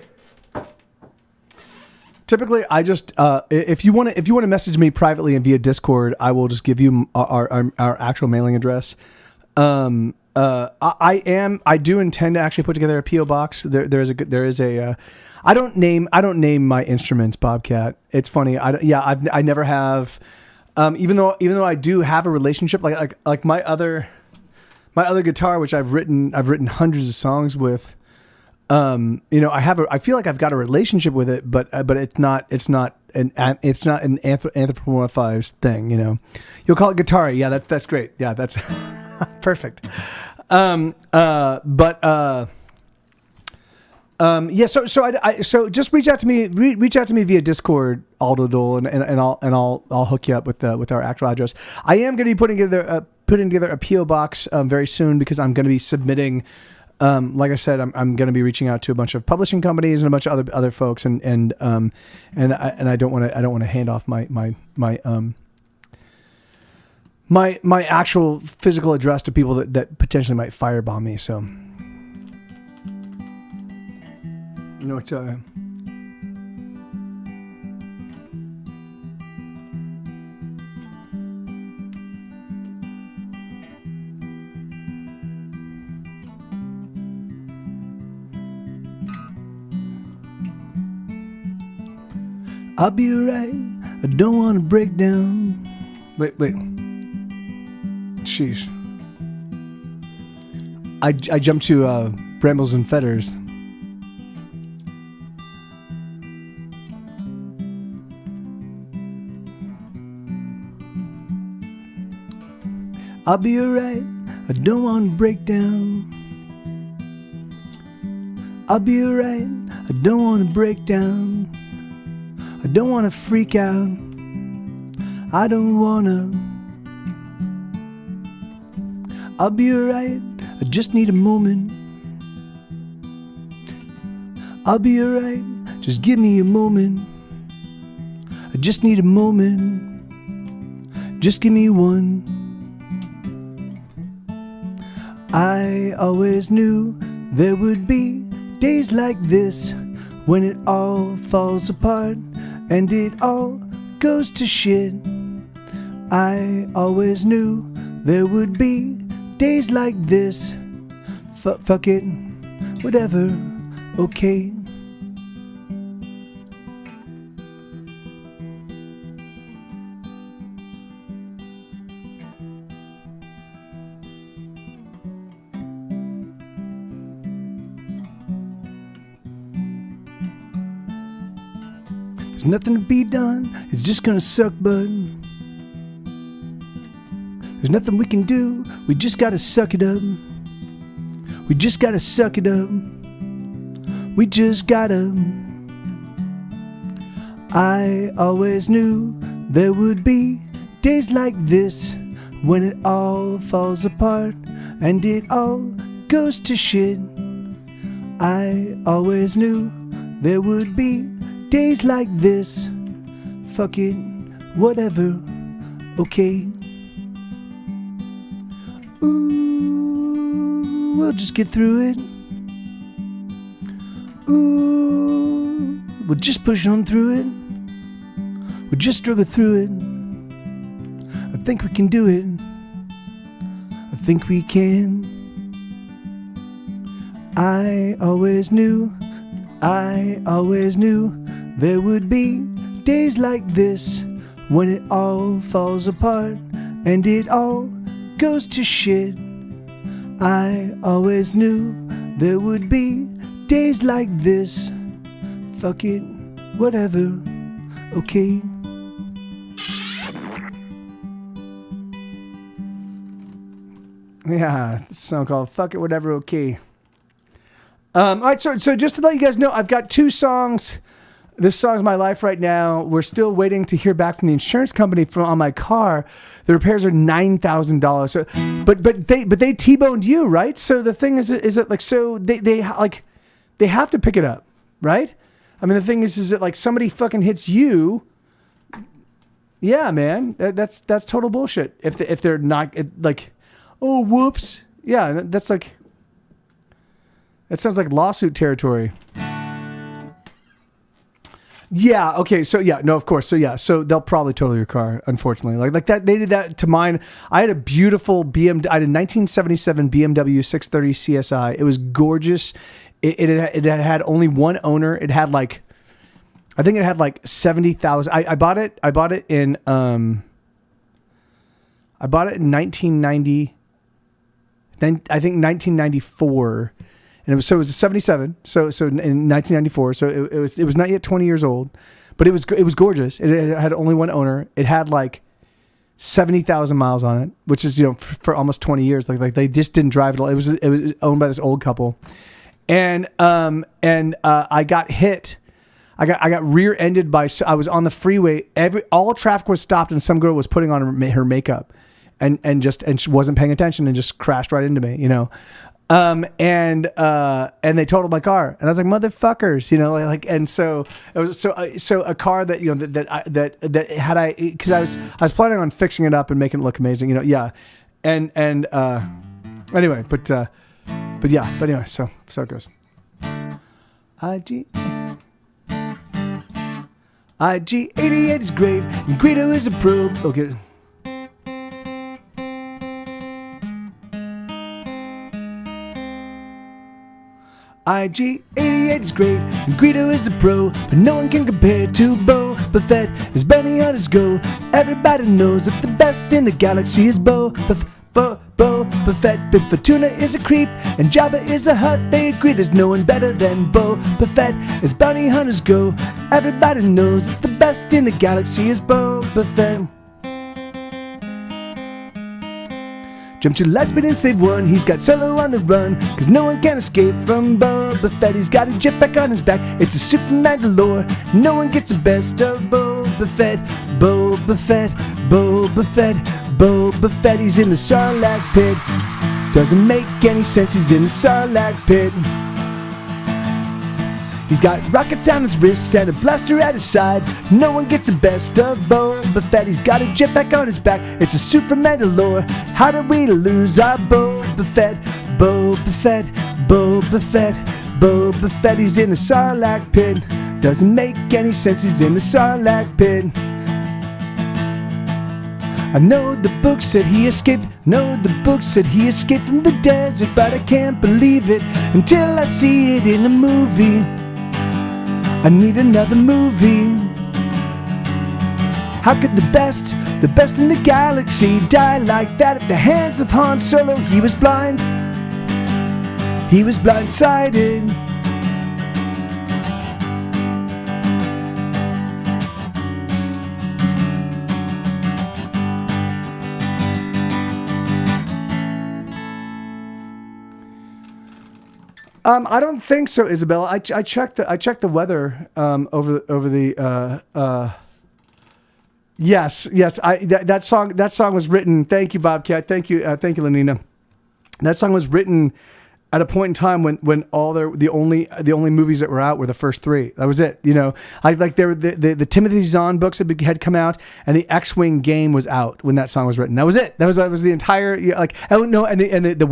I just if you want to message me privately and via Discord, I will just give you our actual mailing address. I do intend to actually put together a PO box. There is a I don't name my instruments, Bobcat. It's funny. I never have. Even though I do have a relationship, like my other guitar, which I've written hundreds of songs with. I feel like I've got a relationship with it, but it's not an anthropomorphized thing. You'll call it guitar. Yeah, that's great. Yeah, that's perfect. Yeah. So just reach out to me via Discord, Aldo Dole, and I'll hook you up with our actual address. I am going to be putting together a PO box very soon, because I'm going to be submitting. Like I said, I'm going to be reaching out to a bunch of publishing companies and a bunch of other folks, and I don't want to hand off my actual physical address to people that potentially might firebomb me. So. You know what? I'll be right. I don't want to break down. Wait. Sheesh. I jumped to Brambles and Fetters. I'll be alright, I don't wanna break down. I'll be alright, I don't wanna break down. I don't wanna freak out, I don't wanna. I'll be alright, I just need a moment. I'll be alright, just give me a moment. I just need a moment, just give me one. I always knew there would be days like this when it all falls apart and it all goes to shit. I always knew there would be days like this. Fuck it, whatever, okay. There's nothing to be done, it's just gonna suck, bud. There's nothing we can do, we just gotta suck it up. We just gotta suck it up. We just gotta. I always knew there would be days like this when it all falls apart and it all goes to shit. I always knew there would be days like this. Fuck it, whatever, okay. Ooh, we'll just get through it. Ooh, we'll just push on through it. We'll just struggle through it. I think we can do it. I think we can. I always knew there would be days like this when it all falls apart and it all goes to shit. I always knew there would be days like this. Fuck it, whatever, okay. Yeah, this song called Fuck It, Whatever, Okay. All right, so just to let you guys know, I've got 2 songs. This song's my life right now. We're still waiting to hear back from the insurance company on my car. The repairs are $9,000. So, but they T-boned you, right? So the thing is that like, so they have to pick it up, right? I mean, the thing is that like somebody fucking hits you. Yeah, man, that's total bullshit. If they're not like, oh, whoops. Yeah, that's like. That sounds like lawsuit territory. Yeah. Okay. So yeah. No. Of course. So yeah. So they'll probably total your car. Unfortunately, like that. They did that to mine. I had a beautiful BMW. I had a 1977 BMW 630 CSI. It was gorgeous. It had only one owner. It had like, I think it had like 70,000. I bought it. I bought it in 1990. Then I think 1994. And it was a 77. So in 1994. So it was not yet 20 years old, but it was gorgeous. It had only one owner. It had like 70,000 miles on it, which is, for almost 20 years. Like they just didn't drive it all. It was owned by this old couple, and I got hit. I got rear-ended by. I was on the freeway. All traffic was stopped, and some girl was putting on her makeup, and she wasn't paying attention and just crashed right into me. And they totaled my car, and I was like, motherfuckers, and so it was so a car that that had because I was planning on fixing it up and making it look amazing, yeah, and anyway, but anyway, so it goes. IG88 is great, and Guido is a pro. Okay. IG88 is great, and Guido is a pro, but no one can compare to Boba Fett as bounty hunters go. Everybody knows that the best in the galaxy is Boba Fett. Bib Fortuna is a creep, and Jabba is a hut. They agree there's no one better than Boba Fett as bounty hunters go. Everybody knows that the best in the galaxy is Boba Fett. Jump to light speed and save one. He's got Solo on the run, cause no one can escape from Boba Fett. He's got a jetpack on his back. It's a suit from Mandalore. No one gets the best of Boba Fett. Boba Fett, Boba Fett, Boba Fett. He's in the Sarlacc pit. Doesn't make any sense. He's in the Sarlacc pit. He's got rockets on his wrists and a blaster at his side. No one gets the best of Boba Fett. He's got a jetpack on his back. It's a suit from Mandalore. How did we lose our Boba Fett? Boba Fett, Boba Fett, Boba Fett. He's in the Sarlacc pit. Doesn't make any sense. He's in the Sarlacc pit. I know the book said he escaped. No, the book said he escaped from the desert, but I can't believe it until I see it in a movie. I need another movie. How could the best in the galaxy die like that at the hands of Han Solo? He was blind. He was blindsided. I don't think so, Isabella. I checked the weather over the. Yes. That song was written. Thank you, Bobcat. Thank you, Lenina. That song was written at a point in time when all the only movies that were out were the first three. That was it. You know, the Timothy Zahn books had come out, and the X-Wing game was out when that song was written. That was it. That was the entire the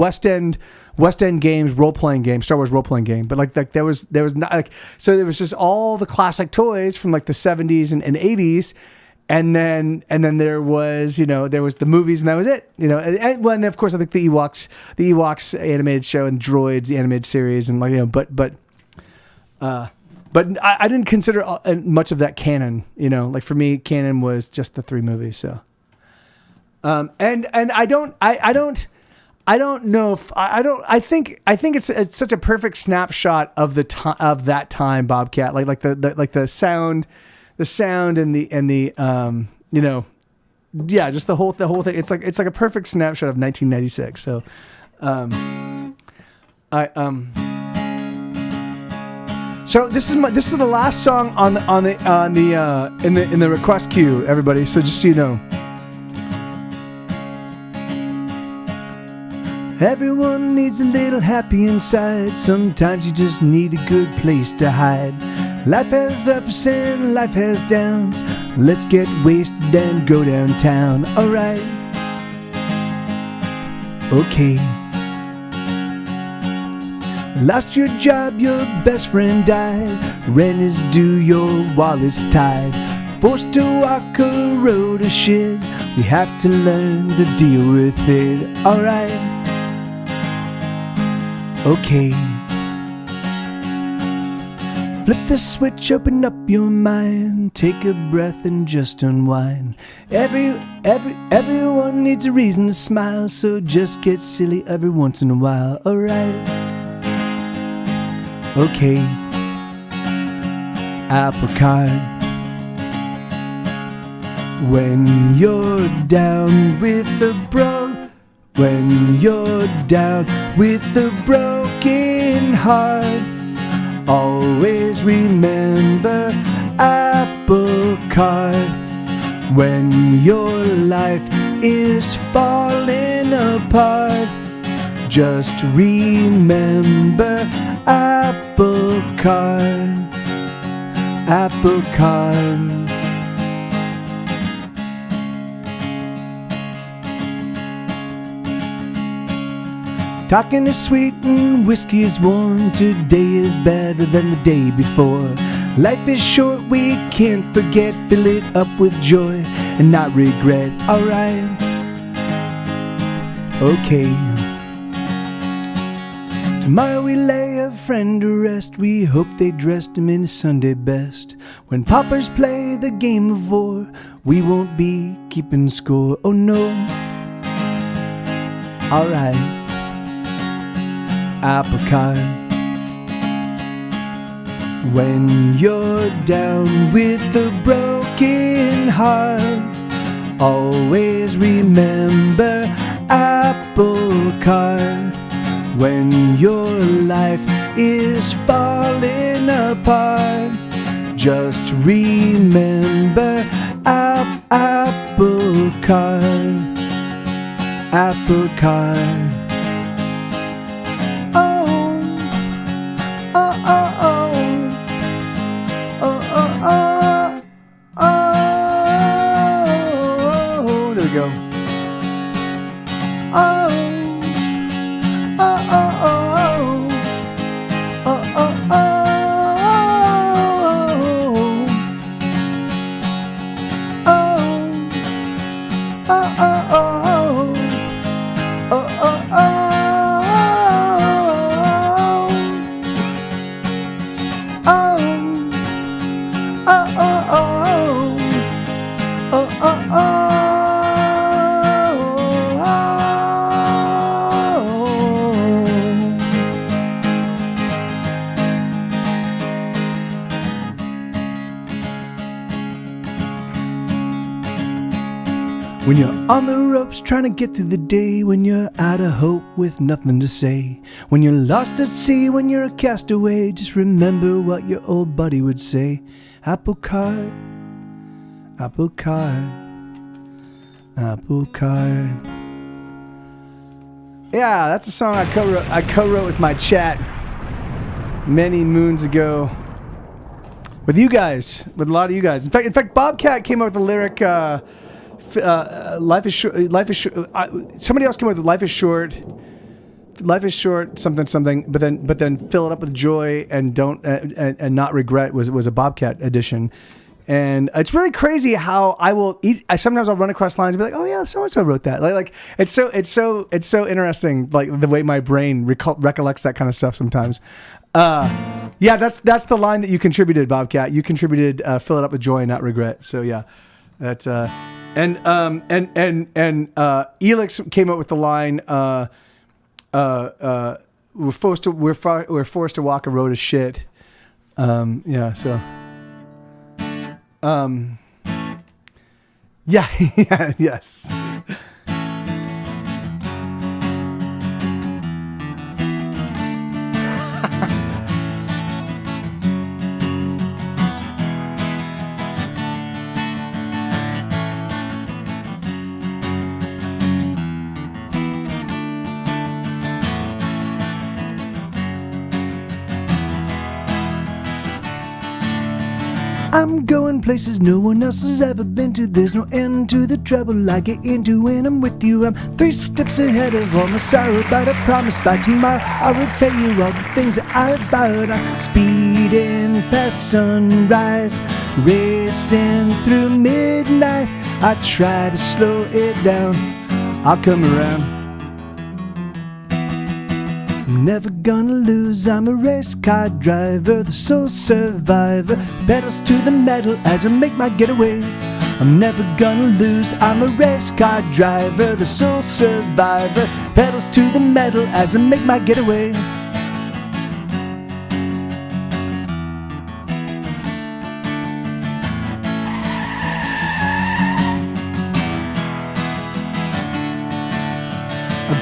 West End games, role-playing game, Star Wars role-playing game. But there was not so there was just all the classic toys from the 70s and 80s. And then there was the movies, and that was it. And of course I think the Ewoks animated show and Droids, the animated series, and but I didn't consider much of that canon. For me, canon was just the three movies. So, and I don't know if I think it's such a perfect snapshot of that time, Bobcat. Like the sound. The sound and the just the whole thing. It's like a perfect snapshot of 1996. So, so this is the last song in the request queue, everybody. So just so you know, everyone needs a little happy inside. Sometimes you just need a good place to hide. Life has ups and life has downs. Let's get wasted and go downtown. Alright. Okay. Lost your job, your best friend died. Rent is due, your wallet's tied. Forced to walk a road of shit. We have to learn to deal with it. Alright. Okay. Flip the switch, open up your mind. Take a breath and just unwind. Everyone needs a reason to smile, so just get silly every once in a while. Alright. Okay. Apple card. When you're down with the broken heart, always remember Apple Card. When your life is falling apart, just remember Apple Card. Apple Card. Talking is sweet and whiskey is warm. Today is better than the day before. Life is short, we can't forget. Fill it up with joy and not regret. Alright. Okay. Tomorrow we lay a friend to rest. We hope they dressed him in his Sunday best. When paupers play the game of war, we won't be keeping score. Oh no. Alright. Apple Card. When you're down with a broken heart, always remember apple cart. When your life is falling apart, just remember apple cart. Apple cart. Oh, oh, oh, oh, oh, oh, oh, oh. There we go. Oh, oh, oh, oh, oh, oh, oh, oh, oh, oh, oh. When you're on the ropes trying to get through the day, when you're out of hope with nothing to say, when you're lost at sea, when you're a castaway, just remember what your old buddy would say. Apple cart, apple cart, apple cart. Yeah, that's a song I co-wrote with my chat many moons ago. With you guys, with a lot of you guys. In fact, Bobcat came up with the lyric, life is short. Somebody else came up with life is short. Life is short. Something. But then fill it up with joy and don't and not regret was a Bobcat edition. And it's really crazy how sometimes I'll run across lines and be like, oh yeah, so and so wrote that. Like it's so interesting. Like the way my brain recollects that kind of stuff sometimes. Yeah, that's the line that you contributed, Bobcat. You contributed fill it up with joy and not regret. So yeah, that's. And Elix came up with the line, we're forced to walk a road of shit. Yeah, so yeah, yes. I'm going places no one else has ever been to. There's no end to the trouble I get into when I'm with you. I'm 3 steps ahead of all my sorrow, but I promise by tomorrow I'll repay you all the things that I bought. I'm speeding past sunrise, racing through midnight. I try to slow it down, I'll come around. I'm never gonna lose, I'm a race car driver, the sole survivor, pedals to the metal as I make my getaway. I'm never gonna lose, I'm a race car driver, the sole survivor, pedals to the metal as I make my getaway.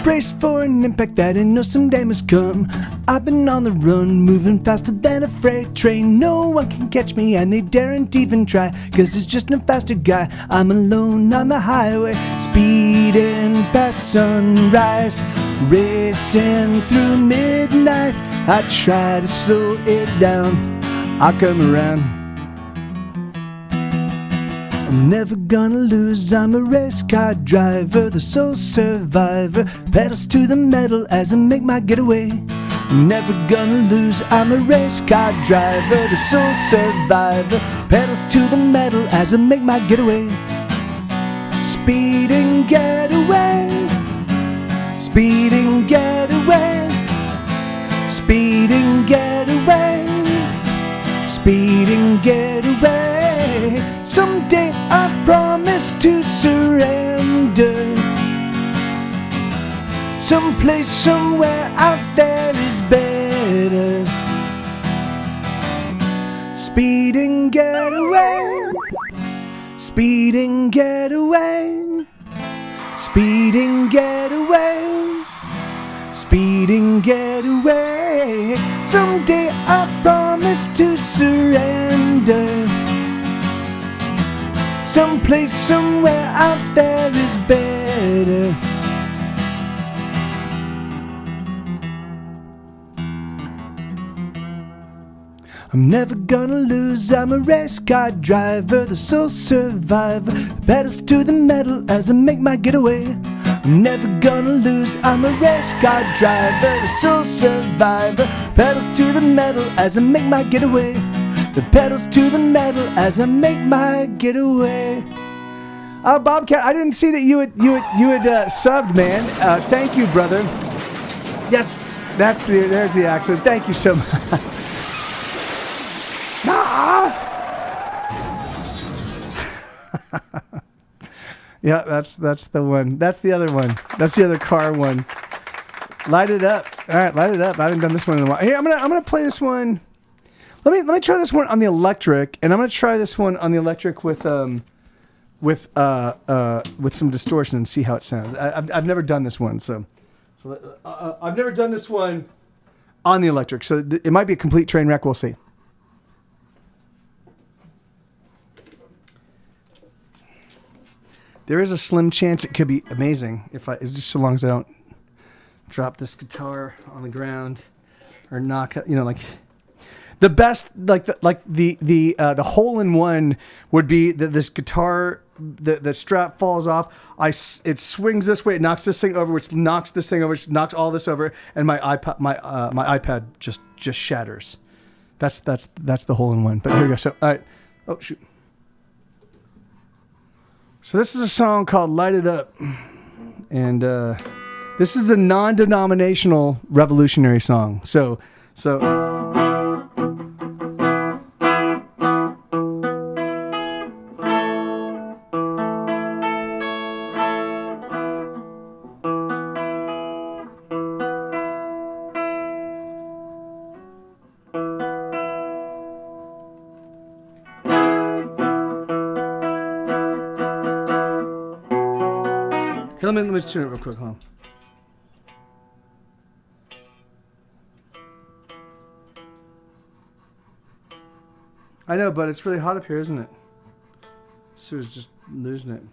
Brace for an impact that I know someday must come. I've been on the run, moving faster than a freight train. No one can catch me and they daren't even try, 'cause there's just no faster guy. I'm alone on the highway, speeding past sunrise, racing through midnight. I try to slow it down, I'll come around. I'm never gonna lose, I'm a race car driver, the sole survivor, pedals to the metal as I make my getaway. I'm never gonna lose, I'm a race car driver, the sole survivor, pedals to the metal as I make my getaway. Speeding getaway, speeding getaway, speeding getaway, speeding getaway. Someday I promise to surrender. Someplace, somewhere out there is better. Speeding getaway, speeding getaway, Speeding getaway, speeding getaway. Someday I promise to surrender. Someplace, somewhere out there is better. I'm never gonna lose, I'm a race car driver, the sole survivor, pedals to the metal as I make my getaway. I'm never gonna lose, I'm a race car driver, the sole survivor, pedals to the metal as I make my getaway. The pedals to the metal as I make my getaway. Bobcat, I didn't see that you had subbed, man. Thank you, brother. Yes, there's the accent. Thank you so much. Yeah, that's the one. That's the other one. That's the other car one. Light it up. All right, light it up. I haven't done this one in a while. Here, I'm gonna play this one. Let me try this one on the electric, and I'm gonna try this one on the electric with some distortion and see how it sounds. I've never done this one, so I've never done this one on the electric, so it might be a complete train wreck. We'll see. There is a slim chance it could be amazing it's just so long as I don't drop this guitar on the ground or knock it, like the best, the hole in one would be that this guitar, the strap falls off. It swings this way, it knocks this thing over, which knocks this thing over, which knocks all this over, and my iPad just shatters. That's the hole in one. But here we go. So all right. Oh shoot. So this is a song called Light It Up. And this is a non-denominational revolutionary song. So let me tune it real quick, huh? I know, but it's really hot up here, isn't it? Sue's just losing it.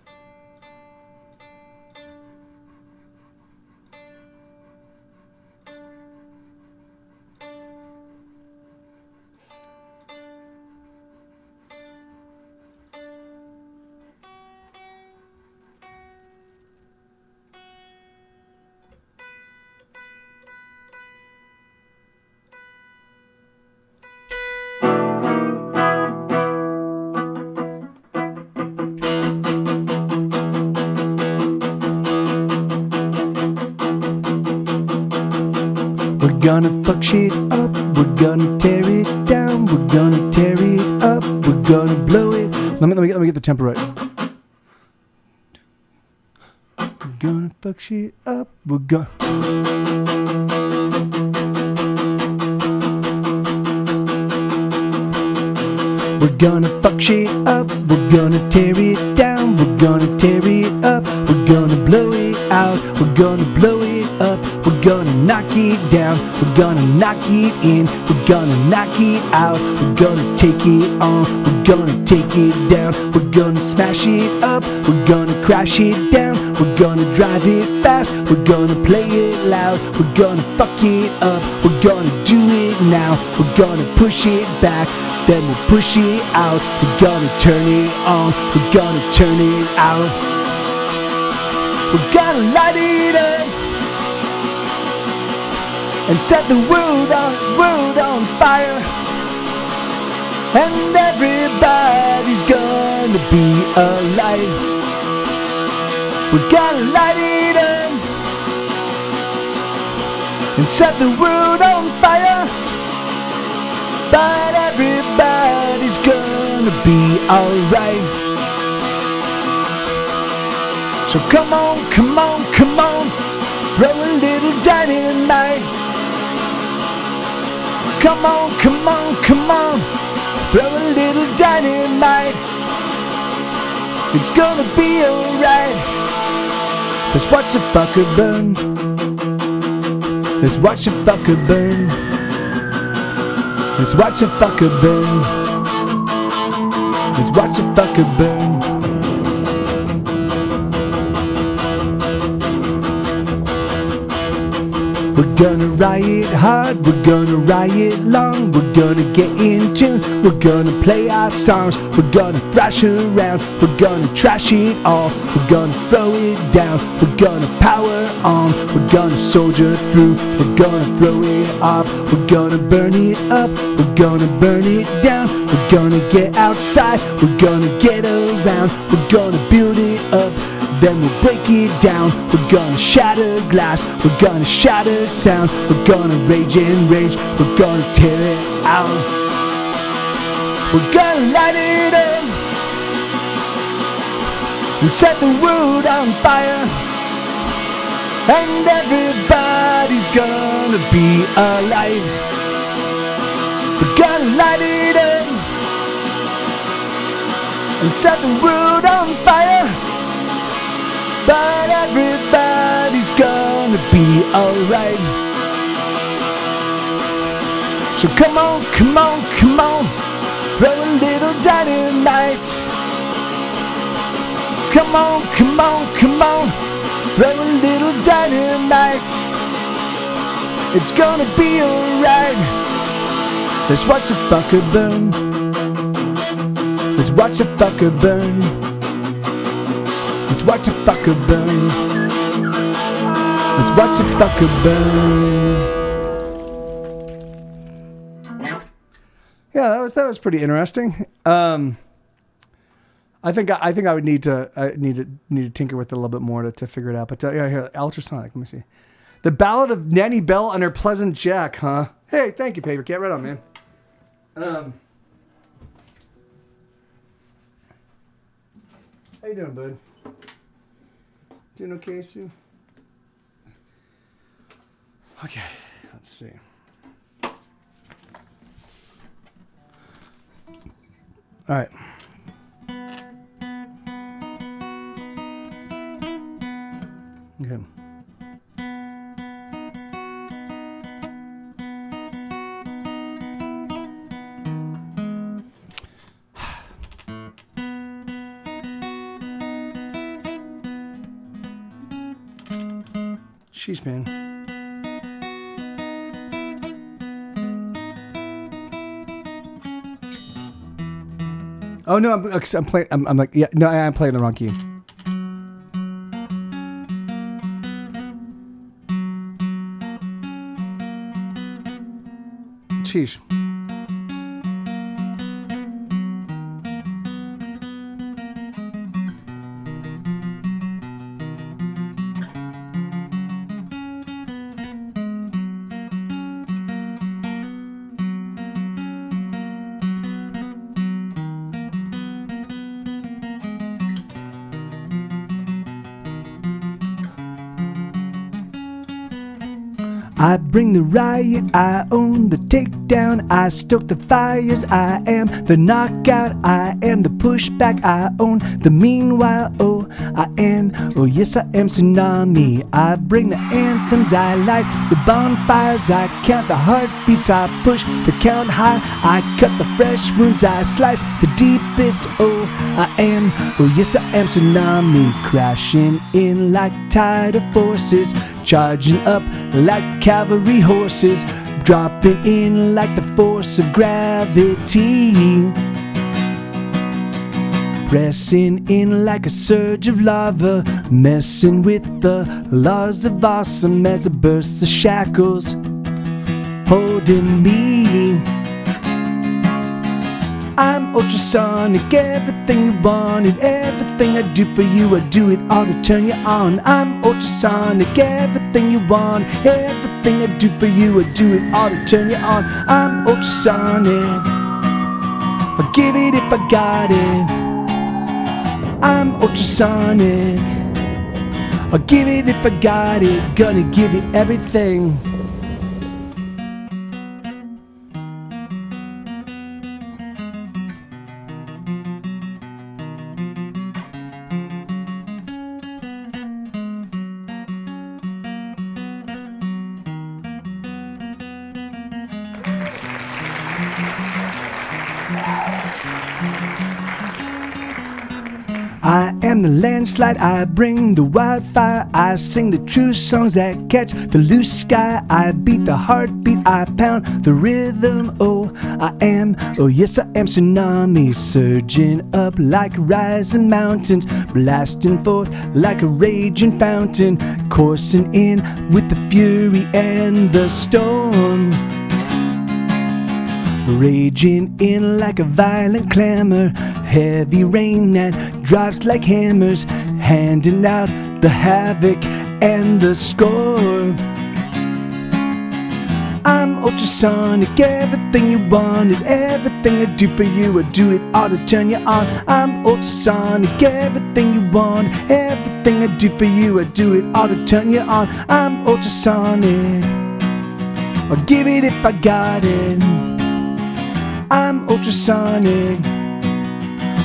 We're gonna fuck shit up, we're gonna tear it down, we're gonna tear it up, we're gonna blow it. Let me get the tempo right. We're gonna fuck shit up, we're gonna. We're gonna fuck shit up, we're gonna tear it down, we're gonna tear it up, we're gonna blow it out, we're gonna blow it up, we're gonna knock it down, we're gonna knock it in, we're gonna knock it out, we're gonna take it on, we're gonna take it down, we're gonna smash it up, we're gonna crash it down, we're gonna drive it fast, we're gonna play it loud, we're gonna fuck it up, we're gonna do it now, we're gonna push it back, then we'll push it out, we're gonna turn it on, we're gonna turn it out, we're gonna light it up and set the world on fire, and everybody's gonna be alive. We're gonna light it up and set the world on fire, but everybody's gonna be alright. So come on, come on, come on, throw a little dynamite. Come on, come on, come on, throw a little dynamite. It's gonna be alright. Let's watch a fucker burn. Let's watch a fucker burn. Let's watch a fucker burn. Let's watch a fucker burn. We're gonna riot hard, we're gonna riot long, we're gonna get in tune, we're gonna play our songs, we're gonna thrash around, we're gonna trash it all, we're gonna throw it down, we're gonna power on, we're gonna soldier through, we're gonna throw it off, we're gonna burn it up, we're gonna burn it down, we're gonna get outside, we're gonna get around, we're gonna build it up. Then we'll break it down. We're gonna shatter glass. We're gonna shatter sound. We're gonna rage and rage. We're gonna tear it out. We're gonna light it up and set the world on fire. And everybody's gonna be alive. We're gonna light it up and set the world on fire. But everybody's gonna be alright. So come on, come on, come on, throw a little dynamite. Come on, come on, come on, throw a little dynamite. It's gonna be alright. Let's watch a fucker burn. Let's watch a fucker burn. Let's watch a fucker burn. Let's watch a fucker burn. Yeah, that was pretty interesting. I think I would need to tinker with it a little bit more to figure it out. But yeah, here, ultrasonic. Let me see. The Ballad of Nanny Bell and Her Pleasant Jack, huh? Hey, thank you, Paper Cat. Right on, man. How you doing, bud? Doing okay, Sue? Okay, let's see. All right. Okay. Sheesh, man. Oh no, I'm playing. I'm like, yeah, no, I'm playing the wrong key. Sheesh. I bring the riot, I own the takedown, I stoke the fires, I am the knockout, I am the pushback, I own the meanwhile, oh, I am, oh yes I am Tsunami. I bring the anthems, I light the bonfires, I count the heartbeats, I push the count high, I cut the fresh wounds, I slice the deepest, oh, I am, oh yes I am Tsunami. Crashing in like tidal forces, charging up like cavalry horses, dropping in like the force of gravity, pressing in like a surge of lava, messing with the laws of awesome as it bursts the shackles holding me. I'm ultrasonic, everything you wanted, everything I do for you, I do it all to turn you on. I'm ultrasonic, everything you want, everything I do for you, I do it all to turn you on. I'm ultrasonic, I'll give it if I got it. I'm ultrasonic, I'll give it if I got it, gonna give you everything. I am the landslide, I bring the wildfire, I sing the true songs that catch the loose sky. I beat the heartbeat, I pound the rhythm. Oh, oh yes, I am tsunami, surging up like rising mountains, blasting forth like a raging fountain, coursing in with the fury and the storm. Raging in like a violent clamor, heavy rain that drops like hammers, handing out the havoc and the score. I'm ultrasonic, everything you wanted, everything I do for you, I do it all to turn you on. I'm ultrasonic, everything you want, everything I do for you, I do it all to turn you on. I'm ultrasonic, I'll give it if I got it. I'm ultrasonic,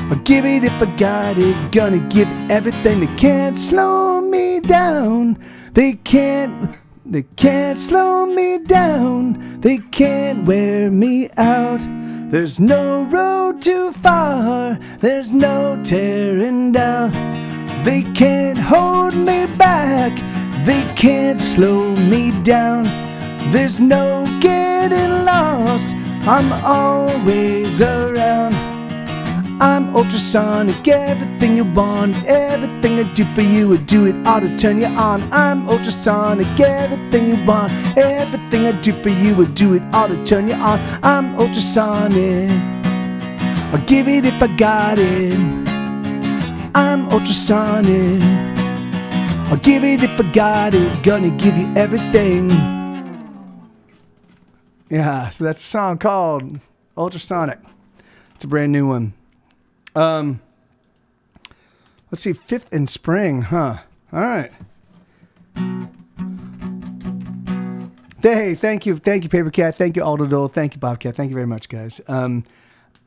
I'll give it if I got it. Gonna give everything. They can't slow me down. They can't slow me down. They can't wear me out. There's no road too far. There's no tearing down. They can't hold me back. They can't slow me down. There's no getting lost. I'm always around. I'm ultrasonic, everything you want, everything I do for you, I do it all to turn you on. I'm ultrasonic, everything you want, everything I do for you, I do it all to turn you on. I'm ultrasonic, I'll give it if I got it. I'm ultrasonic, I'll give it if I got it. Gonna give you everything. Yeah, so that's a song called Ultrasonic. It's a brand new one. Let's see, Fifth and Spring, huh? All right. Hey, thank you, Paper Cat. Thank you, Aldo Dole. Thank you, Bobcat. Thank you very much, guys. Yeah,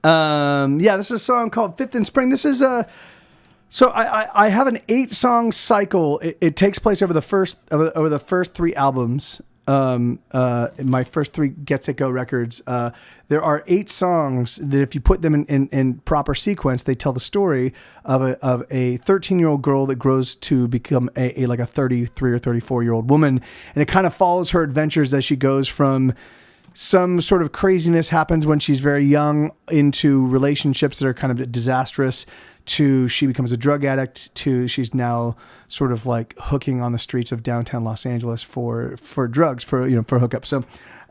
this is a song called Fifth and Spring. This is so I have an 8-song cycle. It takes place over the first 3 albums. My first 3 Get Set Go records. There are 8 songs that, if you put them in proper sequence, they tell the story of a 13-year-old girl that grows to become a like a 33 or 34-year-old woman, and it kind of follows her adventures as she goes from some sort of craziness happens when she's very young into relationships that are kind of disastrous, to she becomes a drug addict, to she's now sort of like hooking on the streets of downtown Los Angeles for drugs, for hookup. So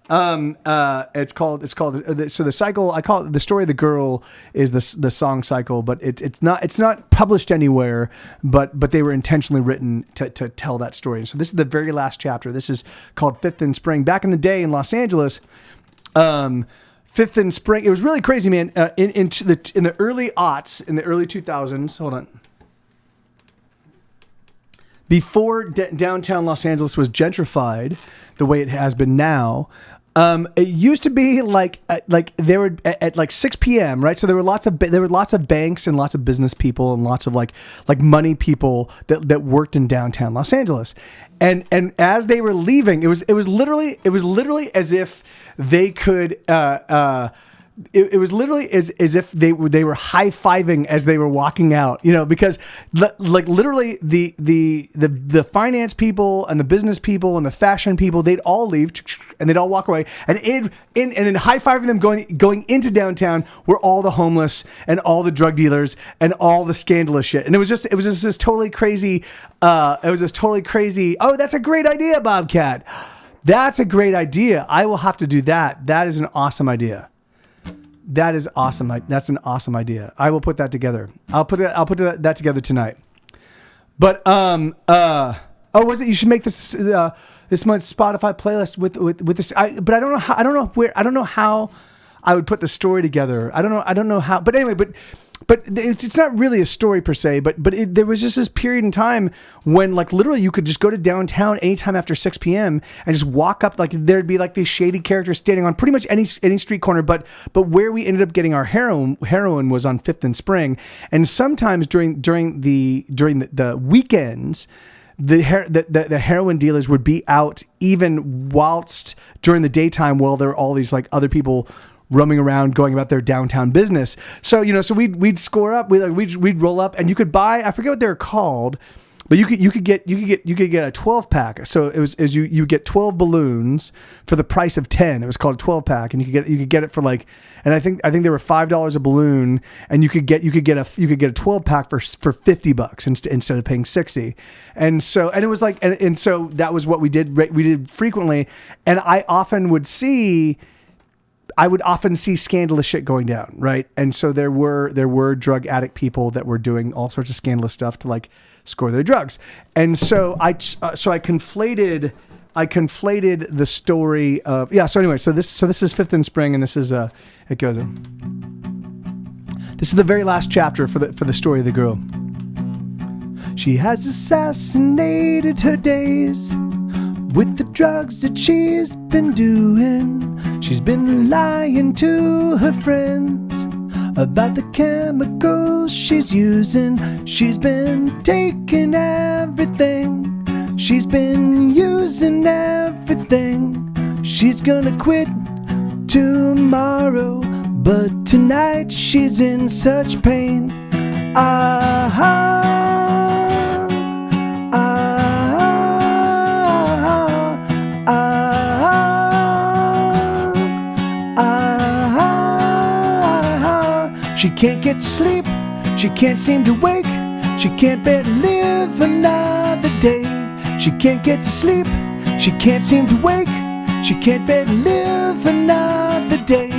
it's called so the cycle, I call it the story of the girl, is the song cycle, but it's not published anywhere, but they were intentionally written to tell that story. And so this is the very last chapter. This is called Fifth and Spring. Back in the day in Los Angeles, Fifth and Spring, it was really crazy, man. In the early aughts, in the early 2000s, hold on. Before downtown Los Angeles was gentrified the way it has been now, it used to be like they were at like 6 p.m. right? So there were lots of banks and lots of business people and lots of like money people that worked in downtown Los Angeles, and as they were leaving, it was literally as if they could. It was literally as if they were high-fiving as they were walking out, because like literally the finance people and the business people and the fashion people, they'd all leave and they'd all walk away, and then high-fiving them going into downtown were all the homeless and all the drug dealers and all the scandalous shit. And it was just this totally crazy. It was this totally crazy. Oh, that's a great idea, Bobcat. That's a great idea. I will have to do that. That is an awesome idea. That is awesome. That's an awesome idea. I will put that together. I'll put that together tonight. But was it? You should make this this month's Spotify playlist with this. But I don't know how I would put the story together. I don't know how. But anyway, but it's not really a story per se, but there was just this period in time when like literally you could just go to downtown anytime after 6 p.m. and just walk up, like there'd be like these shady characters standing on pretty much any street corner, but where we ended up getting our heroin was on 5th and Spring. And sometimes during the weekends, the heroin dealers would be out even whilst during the daytime, while there were all these like other people roaming around, going about their downtown business. So, so we'd score up, we'd roll up, and you could buy, I forget what they were called, but you could get a 12-pack. So it was you get 12 balloons for the price of 10. It was called a 12-pack, and you could get it for like, and I think they were $5 a balloon, and you could get a 12-pack for $50 instead of paying $60. And so it was like, and so that was what we did frequently, and I would often see scandalous shit going down, right? And so there were drug addict people that were doing all sorts of scandalous stuff to like score their drugs. And so I conflated the story of, yeah. So anyway, so this is Fifth and Spring, and this is it goes in. This is the very last chapter for the story of the girl. She has assassinated her days with the drugs that she's been doing. She's been lying to her friends about the chemicals she's using. She's been taking everything. She's been using everything. She's gonna quit tomorrow, but tonight she's in such pain. She can't get to sleep, she can't seem to wake, she can't bear to live another day. She can't get to sleep, she can't seem to wake, she can't bear to live another day.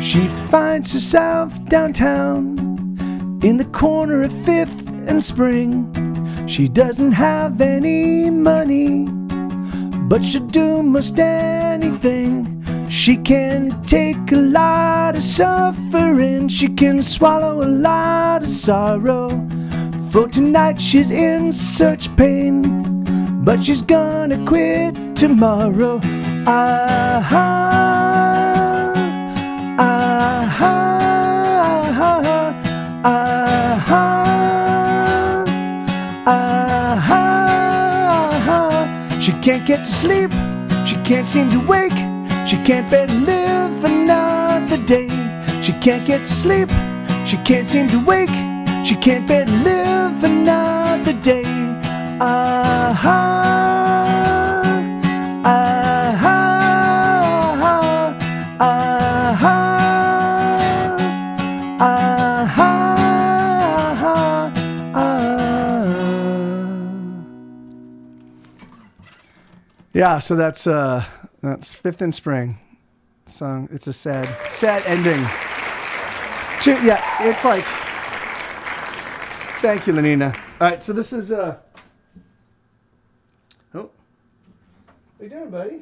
She finds herself downtown in the corner of 5th and Spring. She doesn't have any money, but she'll do most anything. She can take a lot of suffering, she can swallow a lot of sorrow. For tonight she's in such pain, but she's gonna quit tomorrow. She can't get to sleep, she can't seem to wake, she can't bear to live another day. She can't get to sleep, she can't seem to wake, she can't bear to live another day. Yeah, so that's Fifth and Spring song. It's a sad ending. Yeah, it's like. Thank you, Lenina. All right, so this is oh, what are you doing, buddy?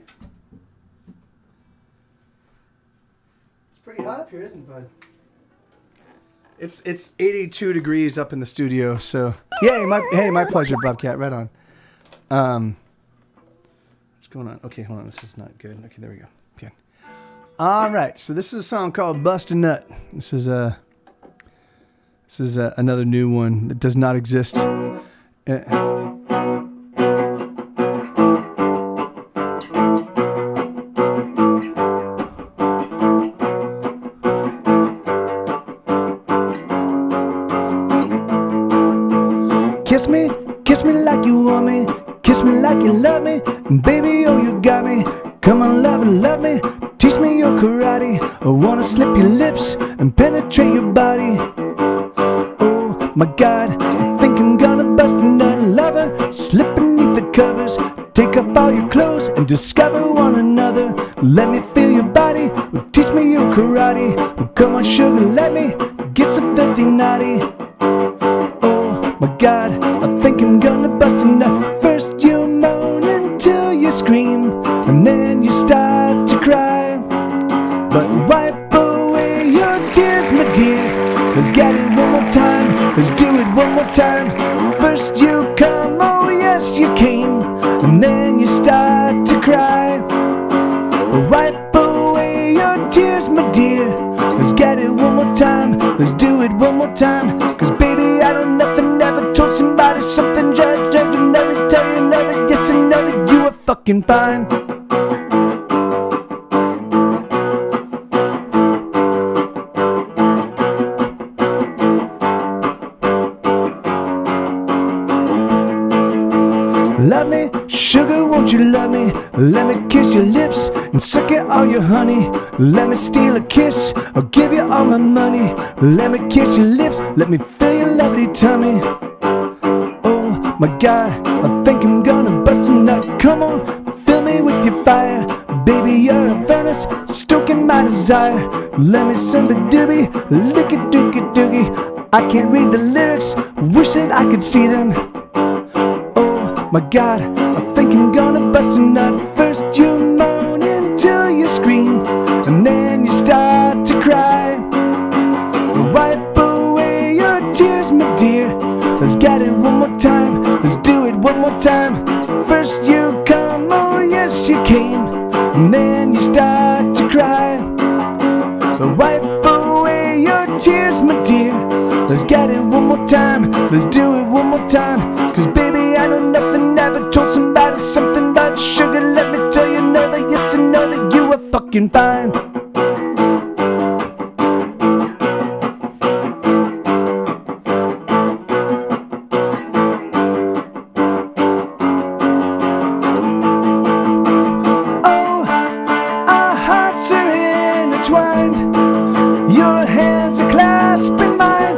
It's pretty hot up here, isn't it, bud? It's 82 degrees up in the studio, so yay! My pleasure, Bobcat. Right on. Going on? Okay, hold on. This is not good. Okay, there we go. Okay. All right. So this is a song called "Bust a Nut." This is another new one that does not exist. Kiss me like you want me. Kiss me like you love me, baby, oh you got me. Come on, love me, teach me your karate. I wanna slip your lips and penetrate your body. Oh my God, I think I'm gonna bust another lover. Slip beneath the covers, take off all your clothes and discover one another. Let me feel your body, teach me your karate. Come on sugar, let me get so filthy naughty. Oh my God, I think I'm gonna bust a nut. First you moan until you scream, and then you start to cry. But wipe away your tears, my dear. Let's get it one more time, let's do it one more time. First you come, oh yes you came, and then you start to cry. Wipe away your tears, my dear. Let's get it one more time. more time. Cause baby, I know nothing, never told somebody something, just never tell you no that yes and no that you are fucking fine. Love me, sugar, won't you love me? Let me kiss your lips and suck it all your honey. Let me steal a kiss, I'll give you all my money. Let me kiss your lips, let me fill your lovely tummy. Oh my God, I think I'm gonna bust a nut. Come on, fill me with your fire. Baby, you're a furnace, stoking my desire. Let me send a doobie, lick a dookie dookie. I can't read the lyrics, wish that I could see them. My God, I think I'm gonna bust a nut. First you moan until you scream, and then you start to cry. Wipe away your tears, my dear. Let's get it one more time, let's do it one more time. First you come, oh yes you came, and then you start to cry. Wipe away your tears, my dear. Let's get it one more time, let's do it one more time. Cause baby, I know nothing, never told somebody something about sugar. Let me tell you no that yes and no that you are fucking fine. Oh, our hearts are intertwined, your hands are clasping mine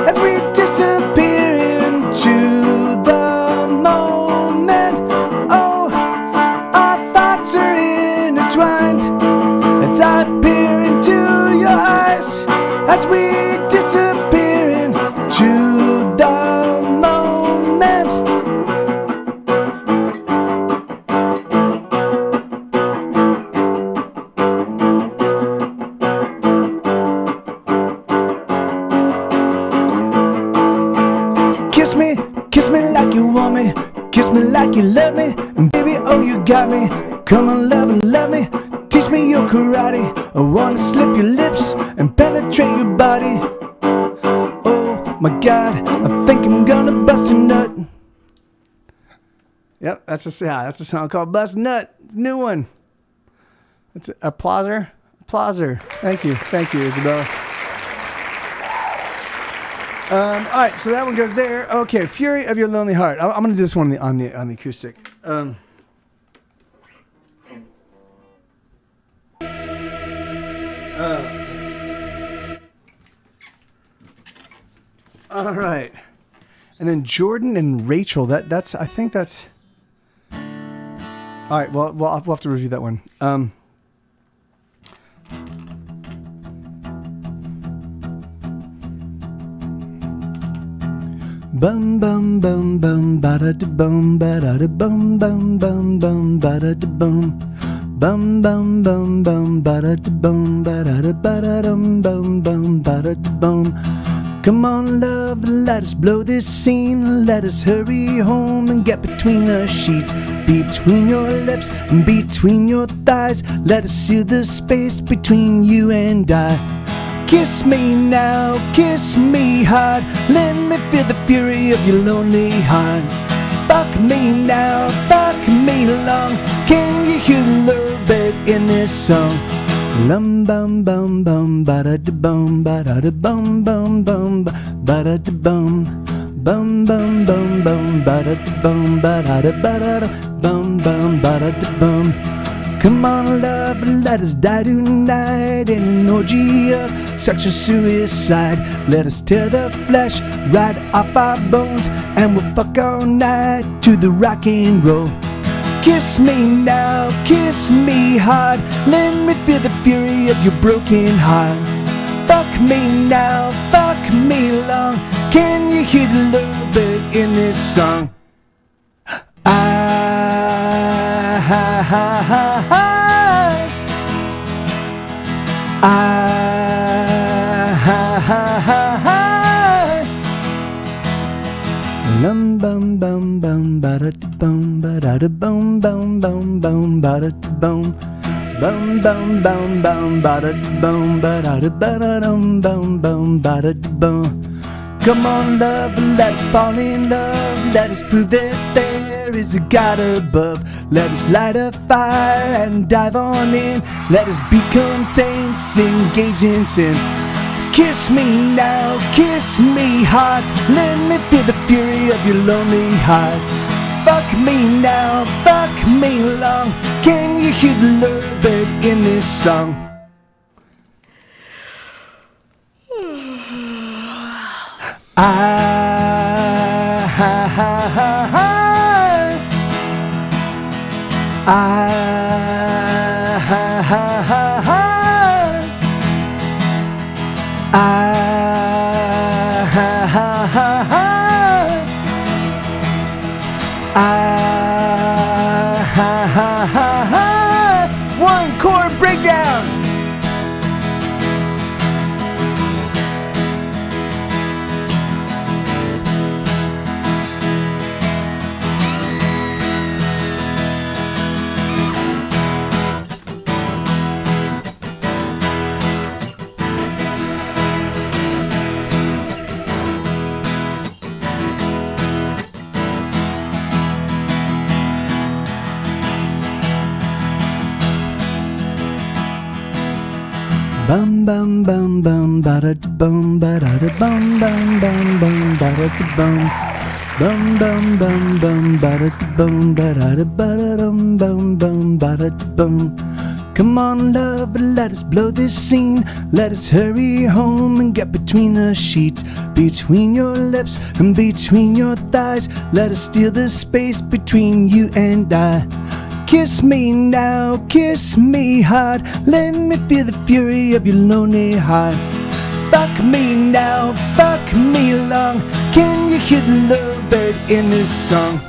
as we disappear into the moment. Oh, our thoughts are intertwined as I peer into your eyes, as we disappear into the moment. Kiss me like you want me, kiss me like you love me, and baby, oh you got me. Come on, love me, teach me your karate. I wanna slip your lips and penetrate your body. Oh my God, I think I'm gonna bust a nut. Yep, that's a song called Bust a Nut. It's a new one. It's a applauser. Thank you, Isabella. All right, so that one goes there. Okay, Fury of Your Lonely Heart. I'm gonna do this one on the acoustic. All right, and then Jordan and Rachel. That's I think that's. All right, well, we'll have to review that one. Bum bum bum bum ba da da bum ba da da bum bum bum bum ba da da bum bum bum bum bum ba da da bum ba da da ba da dum bum bum ba da da bum. Come on, love, let us blow this scene. Let us hurry home and get between the sheets, between your lips and between your thighs. Let us seal the space between you and I. Kiss me now, kiss me hard. Let me feel the fury of your lonely heart. Fuck me now, fuck me long. Can you hear the love bird in this song? Lum bum bum bum ba da da bum ba da da bum bum bum ba da da bum bum bum bum bum ba da da bum ba da da bum bum ba da da bum. Come on, love, let us die tonight in an orgy of such a suicide. Let us tear the flesh right off our bones, and we'll fuck all night to the rock and roll. Kiss me now, kiss me hard. Let me feel the fury of your broken heart. Fuck me now, fuck me long. Can you hear the love bird in this song? Lum bum bum bum ba da da bum ba da da bum bum bum bum ba da da bum Bum bum bum bum ba da bum ba da ba da dum bum bum ba da bum. Come on, love, let us fall in love. Let us prove that there is a God above. Let us light a fire and dive on in. Let us become saints, engage in sin. Kiss me now, kiss me hard. Let me feel the fury of your lonely heart. Fuck me now, fuck me long. Can you hear the lovebird in this song? One chord breakdown. Bum bum bum bum ba da bum ba da bum bum bum bum ba da bum bum bum bum bum ba da bum ba da bum bum ba da bum. Come on, love, let us blow this scene. Let us hurry home and get between the sheets, between your lips and between your thighs. Let us steal the space between you and I. Kiss me now, kiss me hard. Let me feel the fury of your lonely heart. Fuck me now, fuck me long. Can you hear the lovebird in this song?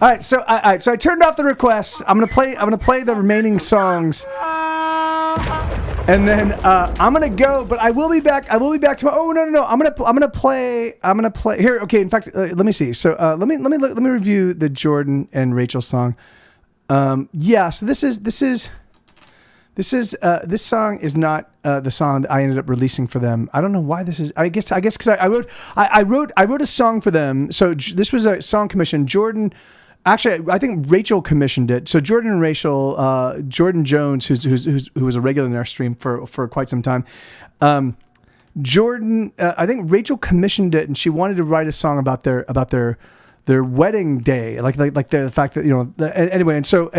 All right, so I turned off the requests. I'm gonna play the remaining songs, and then I'm gonna go. But I will be back. I will be back tomorrow. Oh no! I'm gonna play here. Okay, in fact, let me see. So let me review the Jordan and Rachel song. Yeah. So this song is not the song that I ended up releasing for them. I don't know why this is. I guess because I wrote a song for them. So this was a song commission. Jordan. Actually, I think Rachel commissioned it. So Jordan and Rachel, Jordan Jones, who was a regular in our stream for quite some time. Jordan, I think Rachel commissioned it, and she wanted to write a song about their wedding day, like the fact that anyway, and so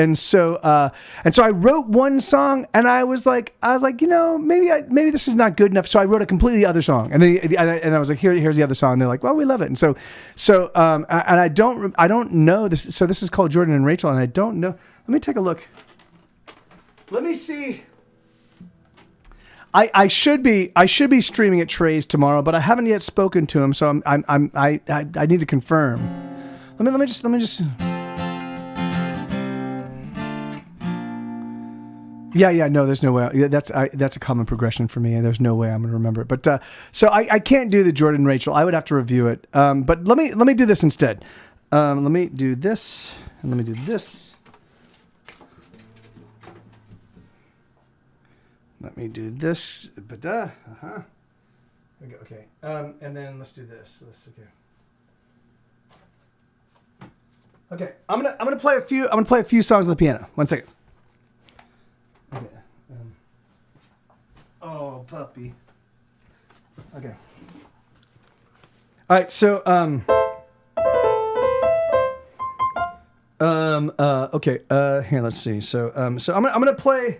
I wrote one song, and I was like maybe this is not good enough, so I wrote a completely other song, and then I was like here's the other song, and they're like, well, we love it, and so and I don't know this, so this is called Jordan and Rachel, and I don't know. Let me take a look. Let me see. I should be streaming at Trey's tomorrow, but I haven't yet spoken to him, so I need to confirm. Let me just. Yeah. No, there's no way. That's a common progression for me. There's no way I'm gonna remember it. But so I can't do the Jordan Rachel. I would have to review it. But let me do this instead. Let me do this, and let me do this. Let me do this. Okay. And then let's do this. Okay. I'm gonna play a few songs on the piano. 1 second. Okay. Oh, puppy. Okay. All right. So okay. Here, let's see. So I'm gonna play.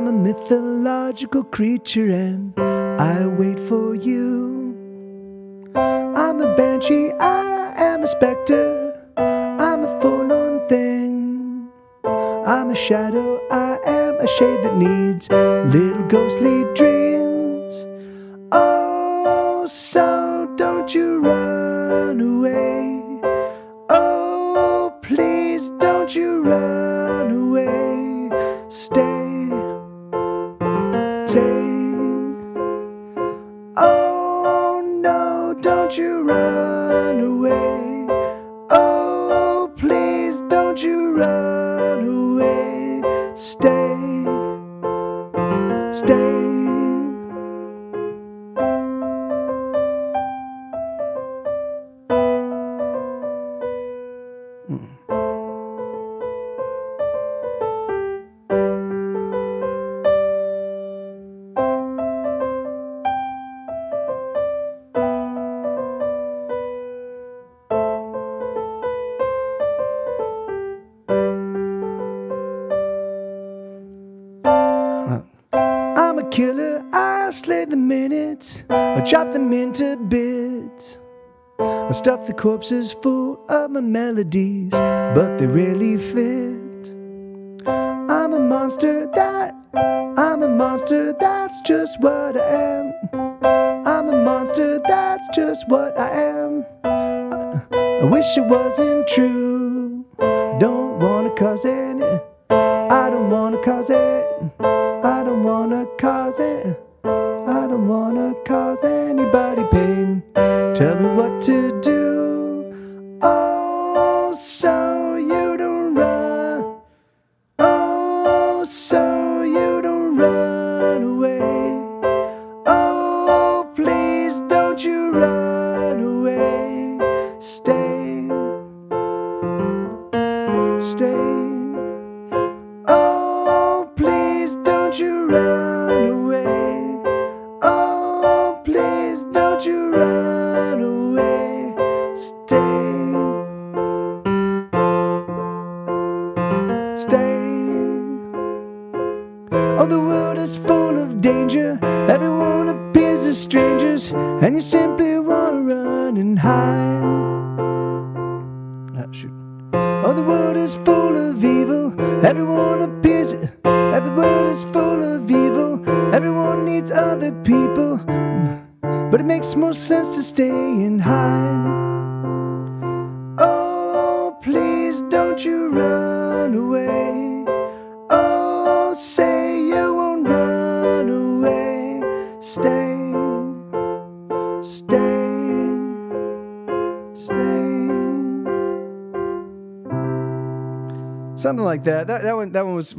I'm a mythological creature and I wait for you. I'm a banshee, I am a specter, I'm a forlorn thing. I'm a shadow, I am a shade that needs little ghostly dreams. Oh, so don't you run away. Oh, please don't you run away. Stay, stay. Oh, no, don't you run away. Oh, please don't you run away. Stay, stay. I'm a killer, I slay the minutes, I chop them into bits. I stuff the corpses full of my melodies, but they rarely fit. I'm a monster, that's just what I am. I'm a monster, that's just what I am. I wish it wasn't true. I don't wanna cause any, I don't wanna cause it. I don't wanna cause it. I don't wanna cause anybody pain. Tell me what to do. Oh, so you don't run. Oh, so you don't run away. Oh, please don't you run away. Stay, stay. Oh, please don't you run away. Oh, please don't you run away. Stay, stay. Oh, the world is full of danger. Everyone appears as strangers, and you simply want to run and hide. Ah, shoot. Oh, the world is full of evil. Everyone appears. Every world is full of evil. Everyone needs other people, but it makes more sense to stay and hide. Oh, please don't you run away. Oh, say you won't run away. Stay, stay, stay. Something like that. That one was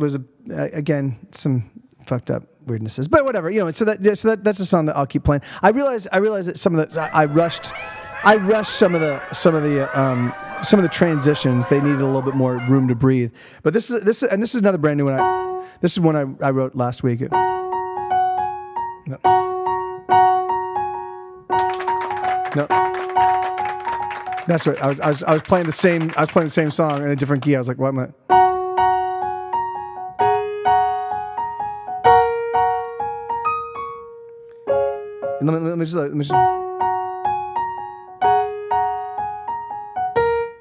again some fucked up weirdnesses, but whatever. So that's a song that I'll keep playing. I realize that some of the I rushed some of the transitions. They needed a little bit more room to breathe. But this is another brand new one. This is one I wrote last week. No. That's right. I was playing the same song in a different key. I was like, what am I? Let me just.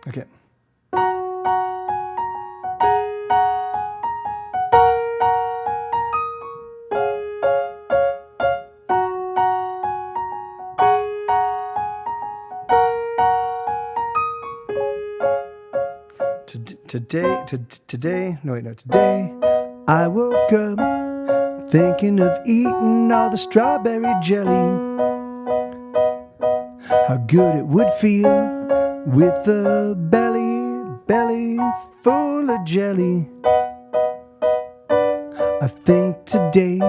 Okay. Today I woke up thinking of eating all the strawberry jelly. How good it would feel with a belly full of jelly. I think today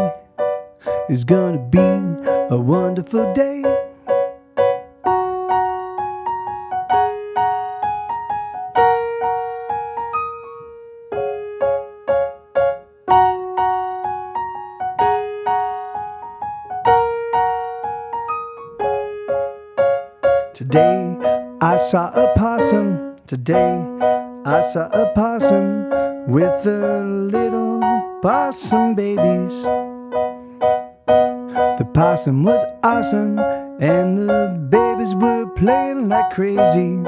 is gonna be a wonderful day. Today I saw a possum. Today I saw a possum with a little possum babies. The possum was awesome, and the babies were playing like crazy.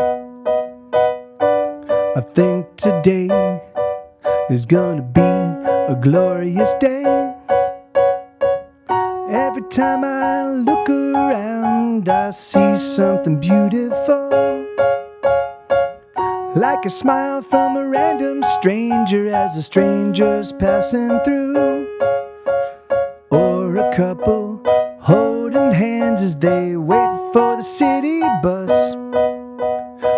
I think today is gonna be a glorious day. Every time I look around, I see something beautiful, like a smile from a random stranger as the stranger's passing through, or a couple holding hands as they wait for the city bus.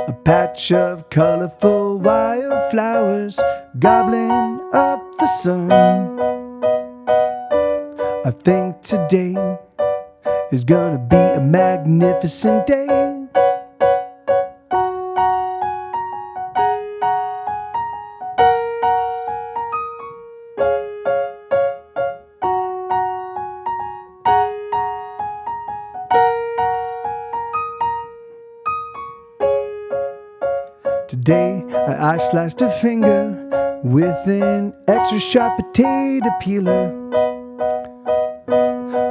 A patch of colorful wildflowers gobbling up the sun. I think today is gonna be a magnificent day. Today I sliced a finger with an extra sharp potato peeler.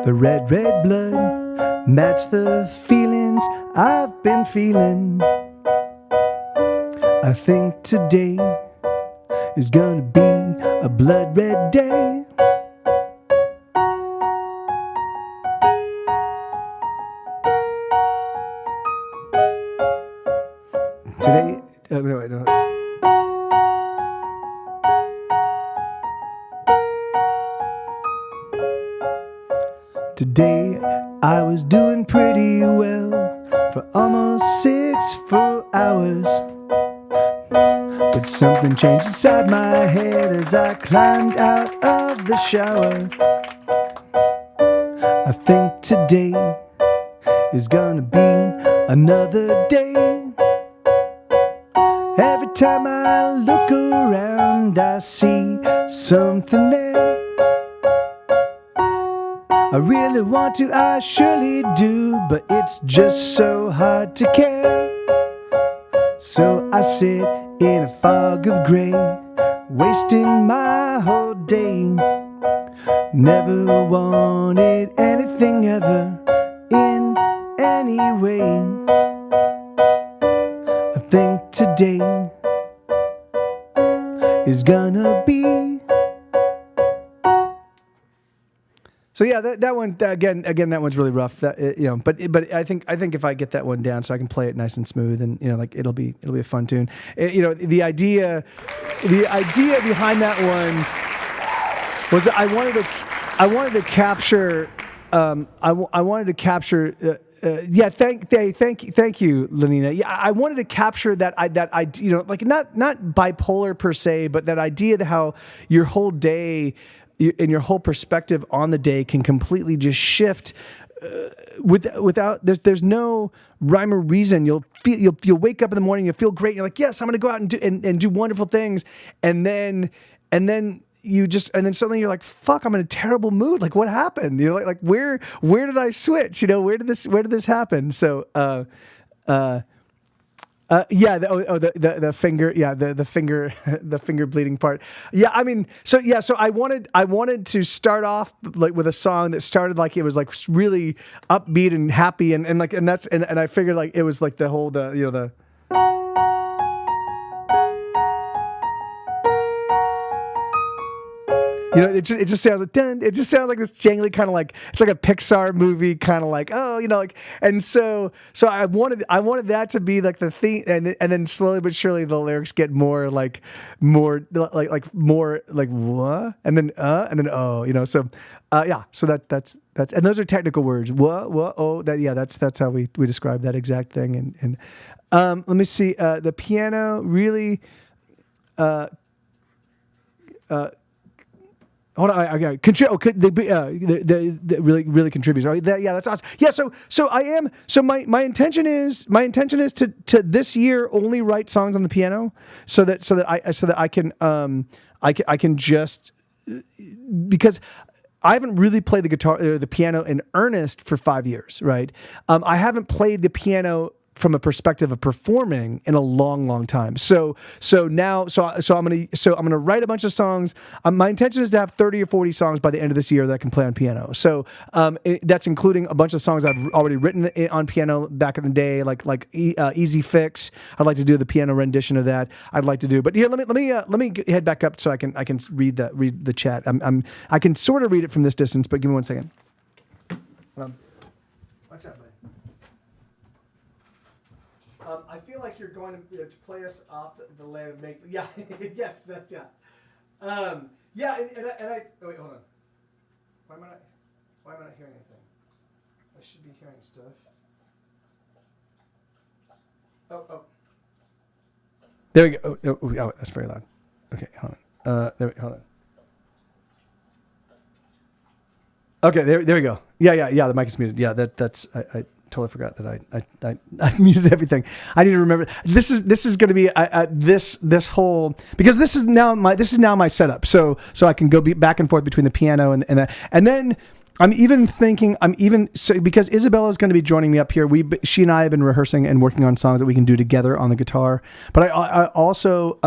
The red blood matched the feelings I've been feeling. I think today is gonna be a blood red day. Today, no. Today I was doing pretty well for almost 6 full hours. But something changed inside my head as I climbed out of the shower. I think today is gonna be another day. Every time I look around, I see something there. I really want to, I surely do, but it's just so hard to care. So I sit in a fog of gray, wasting my whole day. Never wanted anything ever in any way. I think today is gonna be. So yeah, that one again that one's really rough. That but I think if I get that one down, so I can play it nice and smooth, and like it'll be a fun tune. The idea behind that one was that I wanted to capture. I wanted to capture. Thank you, Lenina. Yeah, I wanted to capture that like not bipolar per se, but that idea that how your whole day and your whole perspective on the day can completely just shift without there's no rhyme or reason. You'll wake up in the morning, you'll feel great. You're like, yes, I'm going to go out and do wonderful things, and then suddenly you're like, fuck, I'm in a terrible mood. Like, what happened? Like where did I switch? Where did this happen? So, the finger, the finger bleeding part. Yeah, I mean, so I wanted to start off like with a song that started like it was like really upbeat and happy and I figured like it was like the whole it just sounds like it just sounds like this jangly kind of like it's like a Pixar movie kind of like and so I wanted that to be like the theme, and then slowly but surely the lyrics get more like what and then so that's and those are technical words that's how we describe that exact thing and let me see the piano really hold on, I got really contributes. Right? That's awesome. Yeah, so I am. So my intention is to this year only write songs on the piano, so that I can just because I haven't really played the guitar or the piano in earnest for 5 years, right? I haven't played the piano from a perspective of performing in a long time. So I'm gonna write a bunch of songs. My intention is to have 30 or 40 songs by the end of this year that I can play on piano. So that's including a bunch of songs I've already written on piano back in the day, like Easy Fix. I'd like to do the piano rendition of that. I'd like to do, but here let me head back up so I can read the chat. I can sort of read it from this distance, but give me 1 second. Watch out, buddy. I feel like you're going to play us off the land of make. Yeah, yes, that's yeah. Yeah, and I. Oh, wait, hold on. Why am I not hearing anything? I should be hearing stuff. Oh. There we go. Oh, that's very loud. Okay, hold on. Hold on. Okay, there we go. Yeah. The mic is muted. Yeah, that's I totally forgot that I muted everything. I need to remember. This is going to be this whole, because this is now my setup. So I can go back and forth between the piano and that, and then I'm even thinking because Isabella is going to be joining me up here. She and I have been rehearsing and working on songs that we can do together on the guitar. But I also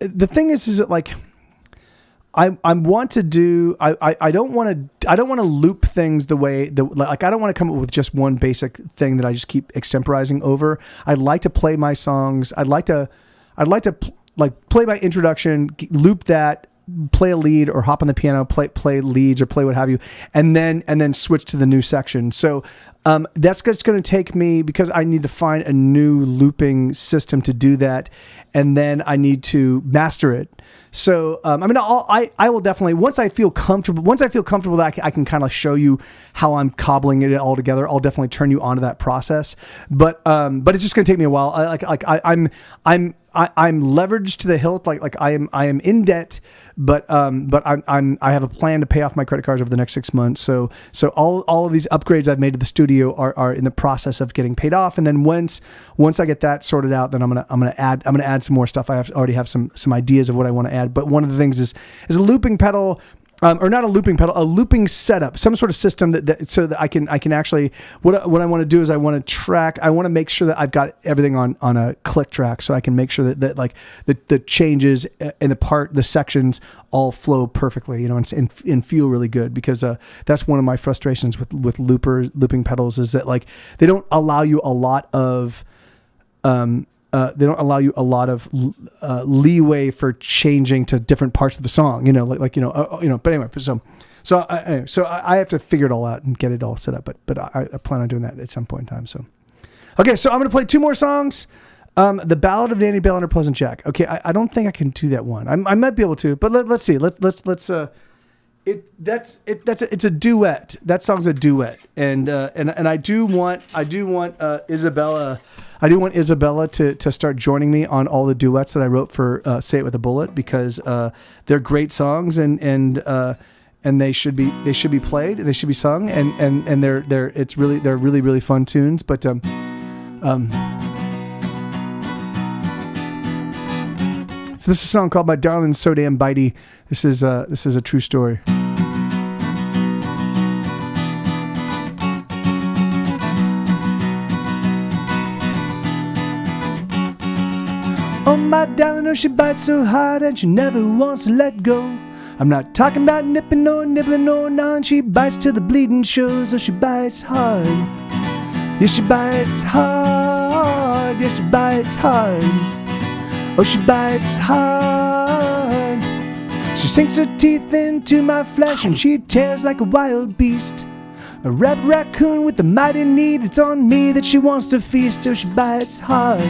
the thing is that like. I want to do. I don't want to loop things the way like I don't want to come up with just one basic thing that I just keep extemporizing over. I'd like to play my songs. I'd like to like play my introduction, loop that, play a lead or hop on the piano, play leads or play what have you, and then switch to the new section. So that's just going to take me, because I need to find a new looping system to do that, and then I need to master it. So I will definitely, once I feel comfortable that I can kind of show you how I'm cobbling it all together, I'll definitely turn you onto that process. But it's just going to take me a while. I'm leveraged to the hilt. Like I am in debt, but I have a plan to pay off my credit cards over the next 6 months. So all of these upgrades I've made to the studio are in the process of getting paid off. And then once I get that sorted out, then I'm gonna add some more stuff. I already have some ideas of what I want to add. But one of the things is a looping pedal. Or not a looping pedal, a looping setup, some sort of system so that I can actually, what I want to do is I want to make sure that I've got everything on a click track, so I can make sure that like the changes and the sections all flow perfectly, and feel really good, because that's one of my frustrations with looping pedals, is that like they don't allow you a lot of leeway for changing to different parts of the song, But anyway, so I have to figure it all out and get it all set up. But I plan on doing that at some point in time. So, okay, so I'm gonna play 2 more songs. The Ballad of Danny Bell and Her Pleasant Jack. Okay, I don't think I can do that one. I might be able to, but let's see. It's a duet. That song's a duet, and I do want Isabella. I do want Isabella to start joining me on all the duets that I wrote for Say It With a Bullet, because they're great songs, and they should be played, they should be sung, and they're really fun tunes. But so this is a song called My Darling's So Damn Bitey. This is a true story. Oh, my darling, oh, she bites so hard and she never wants to let go. I'm not talking about nipping or nibbling or gnawing. She bites till the bleeding shows. Oh, she bites hard. Yeah, she bites hard. Yeah, she bites hard. Oh, she bites hard. She sinks her teeth into my flesh and she tears like a wild beast. A rabbit raccoon with a mighty need. It's on me that she wants to feast. Oh, she bites hard.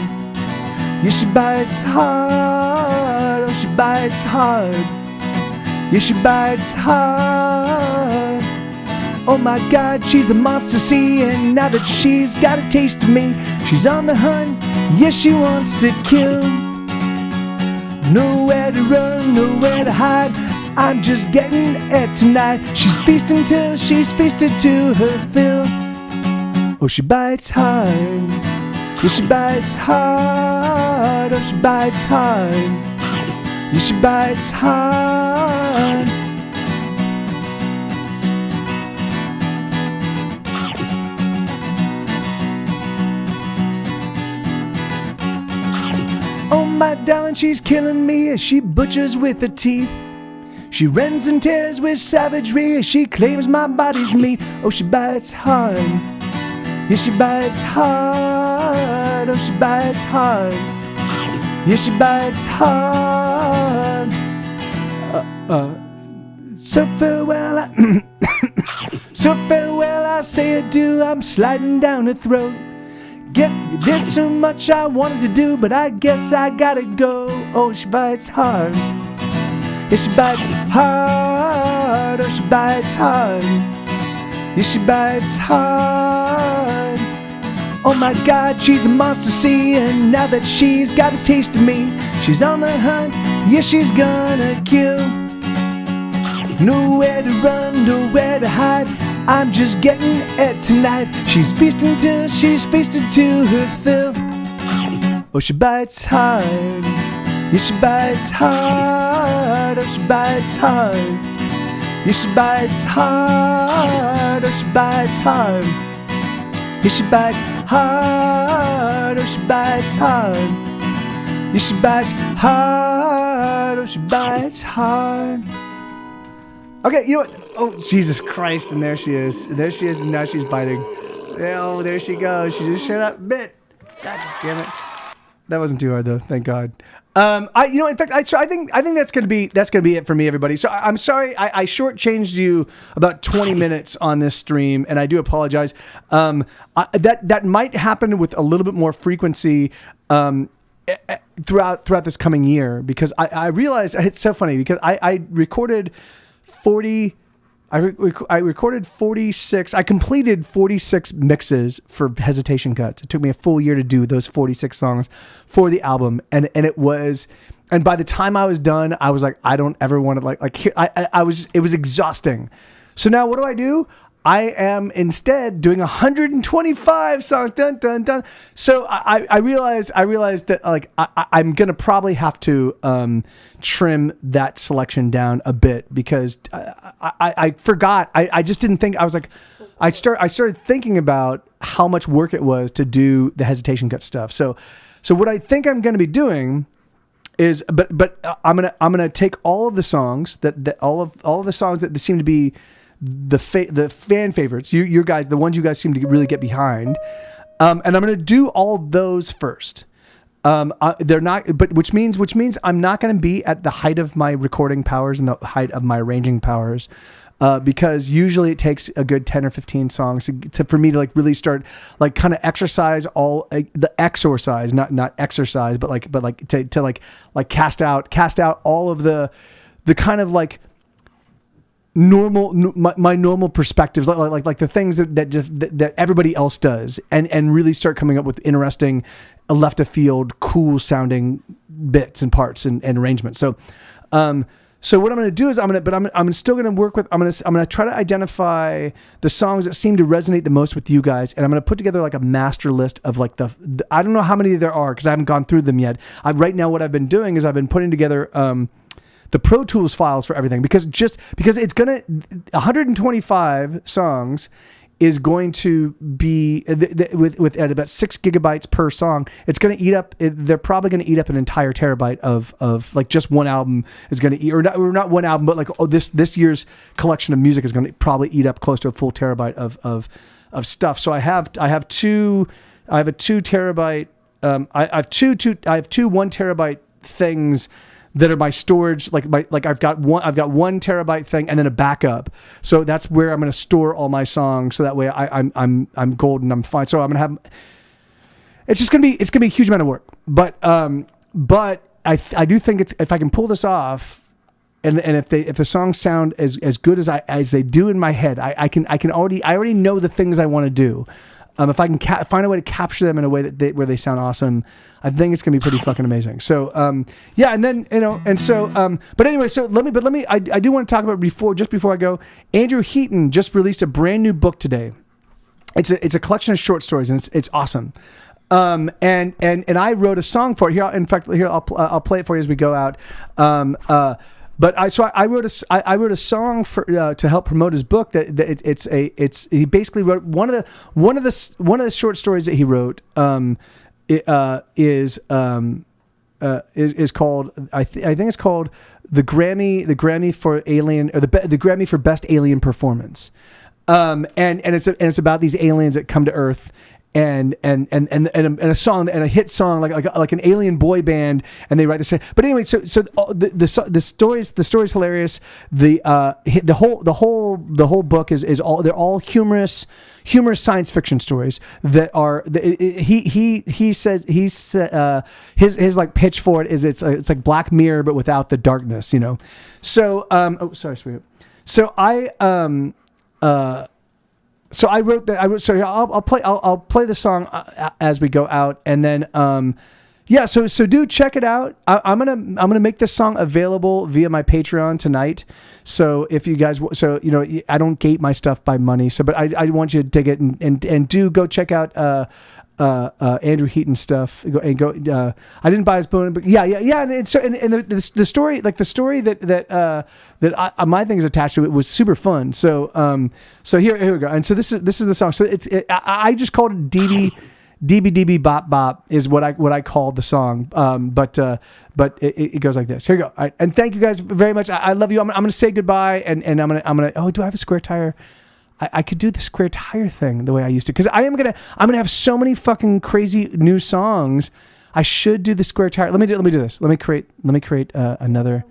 Yeah, she bites hard. Oh, she bites hard. Yeah, she bites hard. Oh my God, she's the monster see. And now that she's got a taste of me, she's on the hunt. Yeah, she wants to kill. Nowhere to run, nowhere to hide. I'm just getting it tonight. She's feasting till she's feasted to her fill. Oh, she bites hard. Yeah, she bites hard. Oh, she bites hard. Yeah, she bites hard. my darling, she's killing me as she butchers with her teeth. She rends and tears with savagery as she claims my body's meat. Oh, she bites hard. Yeah, she bites hard. Oh, she bites hard. Yeah, she bites hard. So farewell, so farewell, I say adieu. I'm sliding down her throat. There's so much I wanted to do, but I guess I gotta go. Oh, she bites hard. Yeah, she bites hard. Oh, she bites hard. Yeah, she bites hard. Oh my God, she's a monster, see, and now that she's got a taste of me, she's on the hunt. Yeah, she's gonna kill. Nowhere to run, nowhere to hide. I'm just getting it tonight. She's feasting till she's feasted to her fill. Oh, she bites hard. Yeah, she bites hard. Oh, she bites hard. Yeah, she bites hard. Oh, she bites hard. Yeah, she bites hard. Oh, she bites hard. Yeah, she bites hard. Oh, she bites hard. Okay, you know what? Oh, Jesus Christ, and there she is. There she is, and now she's biting. Oh, there she goes. She just shut up, bit. God damn it. That wasn't too hard though, thank God. In fact, I think that's gonna be it for me, everybody. So I'm sorry, I shortchanged you about 20 minutes on this stream, and I do apologize. That might happen with a little bit more frequency throughout this coming year, because I realized it's so funny because I recorded 40. I recorded 46. I completed 46 mixes for Hesitation Cuts. It took me a full year to do those 46 songs for the album, and it was. And by the time I was done, I was like, I don't ever want to it was exhausting. So now what do? I am instead doing 125 songs. Dun dun dun. So I realized that I'm gonna probably have to trim that selection down a bit, because I forgot. I just didn't think. I was like, I started thinking about how much work it was to do the Hesitation Cut stuff. So what I think I'm gonna be doing is, but I'm gonna take all of the songs that all of the songs that seem to be the fan favorites, you guys, the ones you guys seem to really get behind, and I'm going to do all those first. They're not, but which means I'm not going to be at the height of my recording powers and the height of my arranging powers, because usually it takes a good 10 or 15 songs for me to really start kind of exercise all the exorcise, not exercise, but to cast out all of the kind of my normal perspectives, like the things that everybody else does, and really start coming up with interesting, left of field, cool sounding bits and parts and arrangements. So what I'm going to do is I'm still going to work with, I'm going to try to identify the songs that seem to resonate the most with you guys, and I'm going to put together a master list of the I don't know how many there are because I haven't gone through them yet. Right now what I've been doing is I've been putting together the Pro Tools files for everything, because it's gonna 125 songs is going to be with at about 6 gigabytes per song. It's going to eat up. They're probably going to eat up an entire terabyte of just one album is going to eat, or not one album, but this year's collection of music is going to probably eat up close to a full terabyte of stuff. So I have a 2 terabyte. I have two 1 terabyte things that are my storage, I've got 1 terabyte thing and then a backup. So that's where I'm going to store all my songs. So that way I'm golden. I'm fine. So I'm going to have. It's going to be a huge amount of work. But I do think if I can pull this off, and if the songs sound as good as they do in my head, I already know the things I want to do. If I can find a way to capture them in a way where they sound awesome, I think it's gonna be pretty fucking amazing. So and then but anyway, so let me I do want to talk about just before I go. Andrew Heaton just released a brand new book today. It's a collection of short stories, and it's awesome. And I wrote a song for it. Here, in fact, I'll play it for you as we go out. But I wrote a song for to help promote his book. He basically wrote one of the short stories that he wrote is is called I think it's called the Grammy for Alien, or the Grammy for Best Alien Performance. And it's about these aliens that come to Earth, and a song, and a hit song, like an alien boy band, and they write this. But anyway, so the story's hilarious. The whole book they're all humorous science fiction stories that are he says his like pitch for it is it's like Black Mirror but without the darkness, you know. So sorry, sweetie. So I wrote that. So I'll play the song as we go out, and then So dude, check it out. I'm gonna make this song available via my Patreon tonight. So if you guys, I don't gate my stuff by money. So, but I want you to dig it and do go check out Andrew Heaton's stuff. I didn't buy his book, but yeah. And the story, like the story that my thing is attached to it was super fun. So here we go. And so this is the song. So I just called it DB Bop Bop is what I called the song. But it goes like this. Here we go. All right. And thank you guys very much. I love you. I'm gonna say goodbye, and I'm gonna. Oh, do I have a spare tire? I could do the square tire thing the way I used to, because I'm gonna have so many fucking crazy new songs. I should do the square tire. Let me do this. Let me create another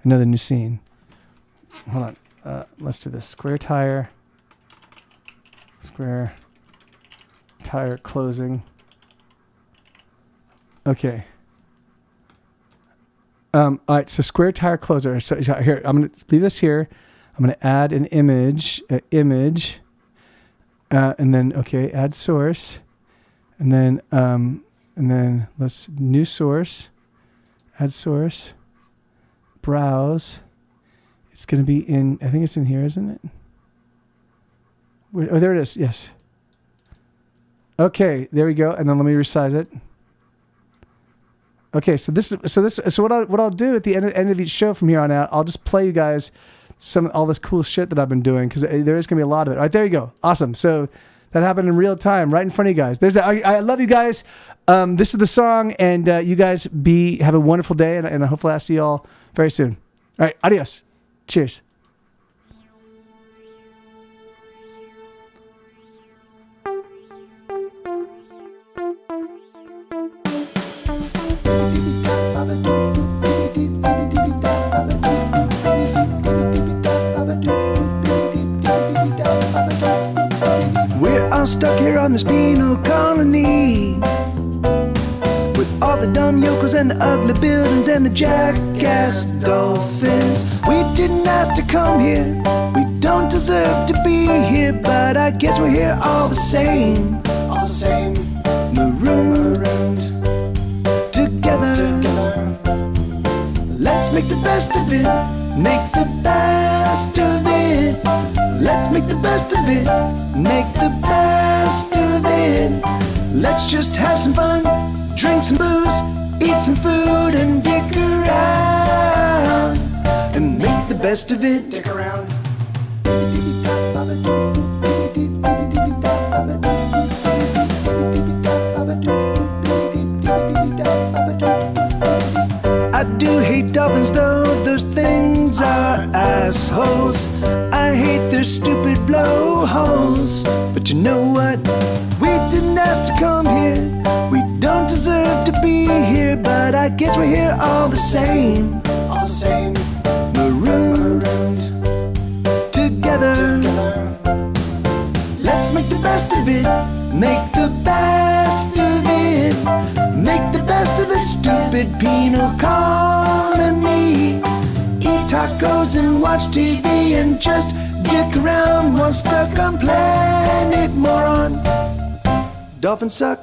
new scene. Hold on. Let's do this. Square tire closing. Okay. All right. So square tire closer. So here, I'm gonna leave this here. I'm going to add an image, and then, okay, add source, and then let's new source, add source, browse. It's going to be in, I think it's in here, isn't it? Oh, there it is. Yes. Okay, there we go. And then let me resize it. Okay, so what I'll do at the end of each show from here on out, I'll just play you guys all this cool shit that I've been doing, because there is gonna be a lot of it. All right, there you go. Awesome. So that happened in real time, right in front of you guys. I love you guys. This is the song, and you guys have a wonderful day, and hopefully I'll see you all very soon. All right, adios. Cheers. All stuck here on this penal colony, with all the dumb yokels and the ugly buildings and the jackass dolphins. We didn't ask to come here, we don't deserve to be here, but I guess we're here all the same. Marooned together. Let's make the best of it. Make the best of it. Let's make the best of it. Make the best of it. Let's just have some fun, drink some booze, eat some food, and dick around. And make the best of it. Dick around. I do hate dolphins though, those things are assholes. I hate their stupid blowholes. But you know what? We didn't ask to come here. We don't deserve to be here, but I guess we're here all the same. Marooned together. Let's make the best of it. Make the best of it. Make the best of the stupid penal colony. Eat tacos and watch TV and just dick around while stuck on planet moron. Dolphins suck.